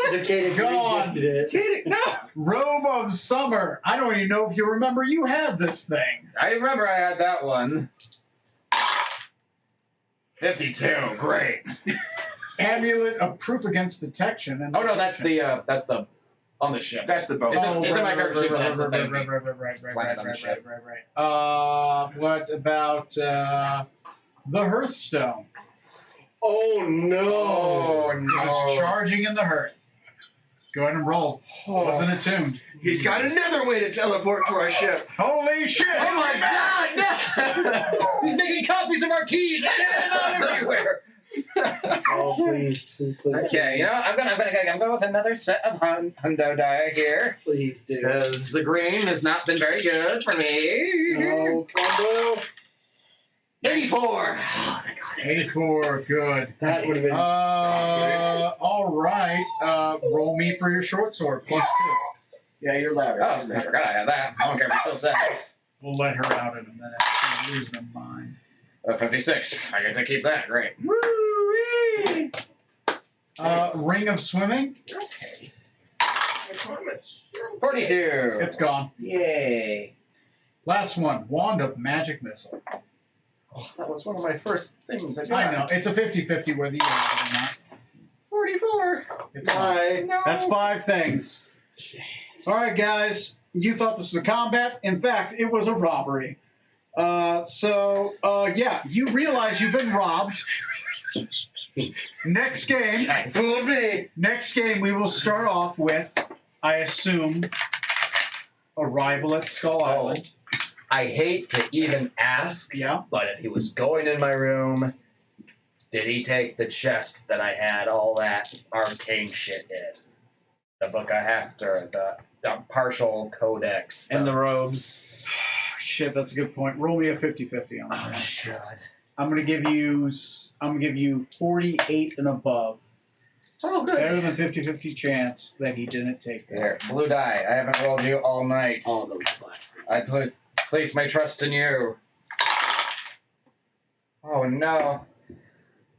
Educated
Gone.
gifted it.
No.
Robe of Summer. I don't even know if you remember you had this thing.
I remember I had that one. 52. Great.
Amulet of Proof Against Detection. And
Oh no, that's the on the ship.
That's the bonus.
It's in my character sheet, but that's the thing.
Right. What about the Hearthstone?
Oh no.
Oh
It was
no.
charging in the hearth. Go ahead and roll. Wasn't attuned.
He's got another way to teleport to our ship.
Holy shit!
Oh my god! No! He's making copies of our keys. Get it out everywhere.
Oh, please, please, please.
Okay, you know, I'm going with another set of hundo die here.
Please do.
Because the green has not been very good for me.
No, combo.
84.
Oh, they got it.
84, good.
That would have been.
All right. Roll me for your short sword, +2.
Yeah, you're louder.
Oh, I forgot I had that. I don't care if it's still set.
We'll let her out in a minute. She's losing her mind.
56. I get to keep that. Great.
Woo-wee! Ring of Swimming.
Okay.
42.
It's gone.
Yay.
Last one, Wand of Magic Missile.
Oh, that was one of my first things I got.
I know, it's a 50-50 whether you want it or not.
44.
It's fine.
No.
That's 5 things. All right, guys. You thought this was a combat. In fact, it was a robbery. Yeah, you realize you've been robbed. Next game.
Fooled me.
Next game, we will start off with, I assume, Arrival at Skull Island.
I hate to even ask,
Yeah.
but if he was going in my room, did he take the chest that I had all that arcane shit in? The Book of Hester, the partial codex.
And the robes.
Shit, that's a good point. Roll me a 50-50 on that.
Oh, God.
I'm gonna give you 48 and above.
Oh, good.
Better than 50-50 chance that he didn't take that.
Here, blue die. I haven't rolled you all night.
All those blacks.
I place my trust in you. Oh, no.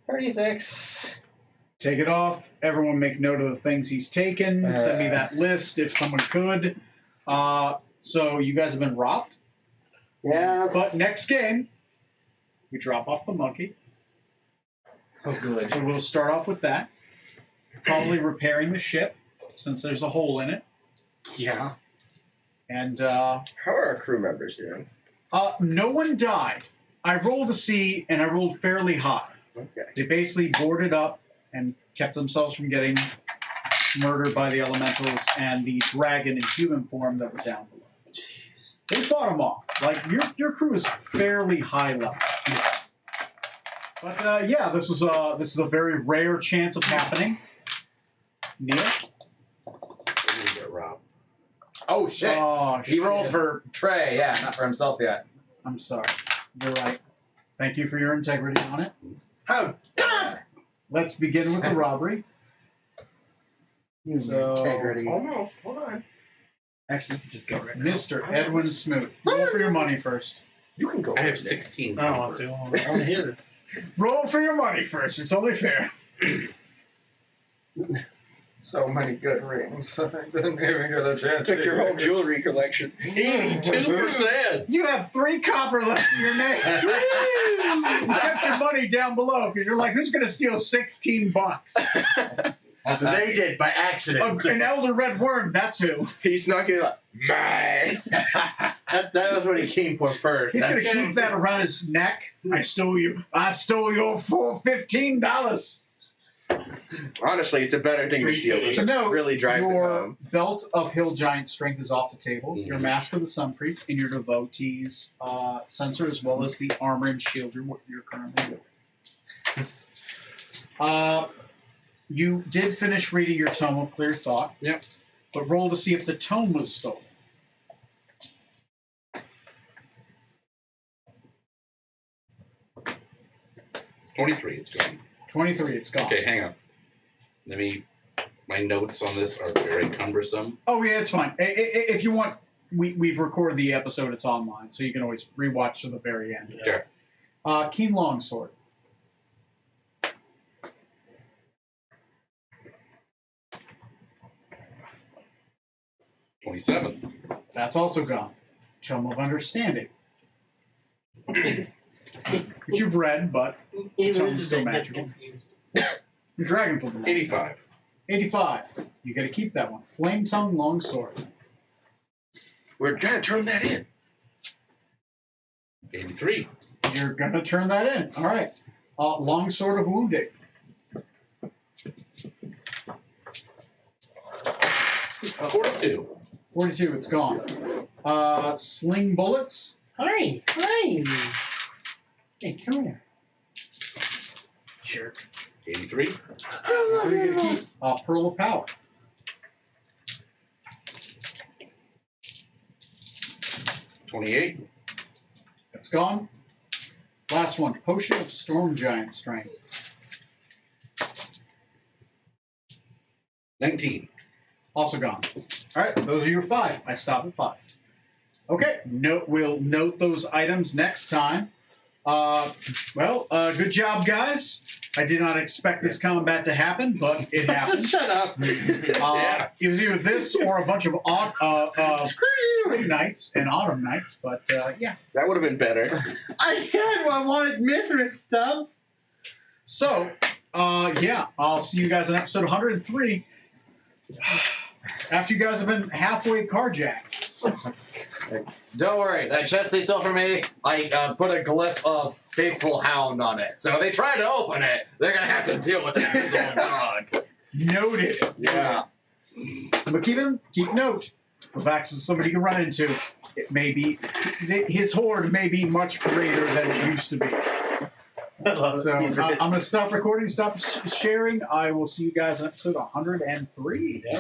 36.
Take it off. Everyone make note of the things he's taken. Send me that list if someone could. So you guys have been robbed.
Yeah.
But next game, we drop off the monkey.
Oh, good.
So we'll start off with that. Probably repairing the ship, since there's a hole in it.
Yeah.
And
How are our crew members doing?
no one died. I rolled a C, and I rolled fairly high.
Okay.
They basically boarded up and kept themselves from getting murdered by the elementals and the dragon in human form that were down below.
Jeez.
They fought them off. Like, your crew is fairly high level. But yeah, this is a very rare chance of happening. Neil?
We're gonna get robbed.
Oh shit!
Oh,
He rolled
shit.
for Trey, yeah, not for himself yet.
I'm sorry. You're right. Thank you for your integrity on it.
How done?
Let's begin with the robbery. So,
Integrity.
Almost. Hold on.
Actually, just go right now.
Mr. Edwin Smoot. Roll for your money first.
You can go.
I have
right now.
16.
I don't want to. I want to hear this.
Roll for your money first. It's only fair.
So many good rings. I didn't even get a chance.
Took
to
your whole
use.
jewelry collection.
82%.
You have 3 copper left in your name. You kept your money down below because you're like, who's going to steal $16?
They did by accident.
An elder red worm. That's who.
He's not gonna like, mine.
That was what he came for first.
He's going to
That's-
keep that around his neck. I stole your full $15.
Honestly, it's a better thing to steal.
So no,
really drives it
your
home.
belt of hill giant strength is off the table. Your
Mhm.
mask of the sun priest and your devotee's sensor, as well as the armor and shield you're currently wearing. You did finish reading your tome of clear thought.
Yep.
But roll to see if the tome was stolen.
23, it's gone.
23, it's gone.
Okay, hang on. My notes on this are very cumbersome.
Oh yeah, it's fine. If you want, we've recorded the episode. It's online, so you can always rewatch to the very end.
Okay.
Keen longsword.
$27.
That's also gone. Tome of understanding. Which you've read, but
He
Someone's
loses
still
it, gets
magical.
confused.
your dragon flip.
85.
85. You got to keep that one. Flame tongue longsword.
We're trying to turn that in.
83.
You're gonna turn that in. All right. Longsword of wounding.
42.
42. It's gone. Sling bullets.
Hi. Hi. Hey, come here.
Jerk.
83.
So you get to keep pearl of power.
28.
That's gone. Last one. Potion of storm giant strength.
19.
Also gone. All right, those are your 5. I stop at 5. Okay, we'll note those items next time. Good job, guys. I did not expect this combat to happen, but it happened.
Shut up.
Yeah.
It was either this or a bunch of spring nights and autumn nights, but yeah.
That would have been better.
I said I wanted Mithras stuff.
So, yeah, I'll see you guys in episode 103. After you guys have been halfway carjacked.
Don't worry, that chest they stole from me, I put a glyph of Faithful Hound on it. So if they try to open it, they're gonna have to deal with an invisible dog.
Noted.
Yeah.
But keep note. Vax is somebody you can run into. It may be his horde may be much greater than it used to be. So I'm gonna stop recording, stop sharing. I will see you guys in episode 103.
Yeah.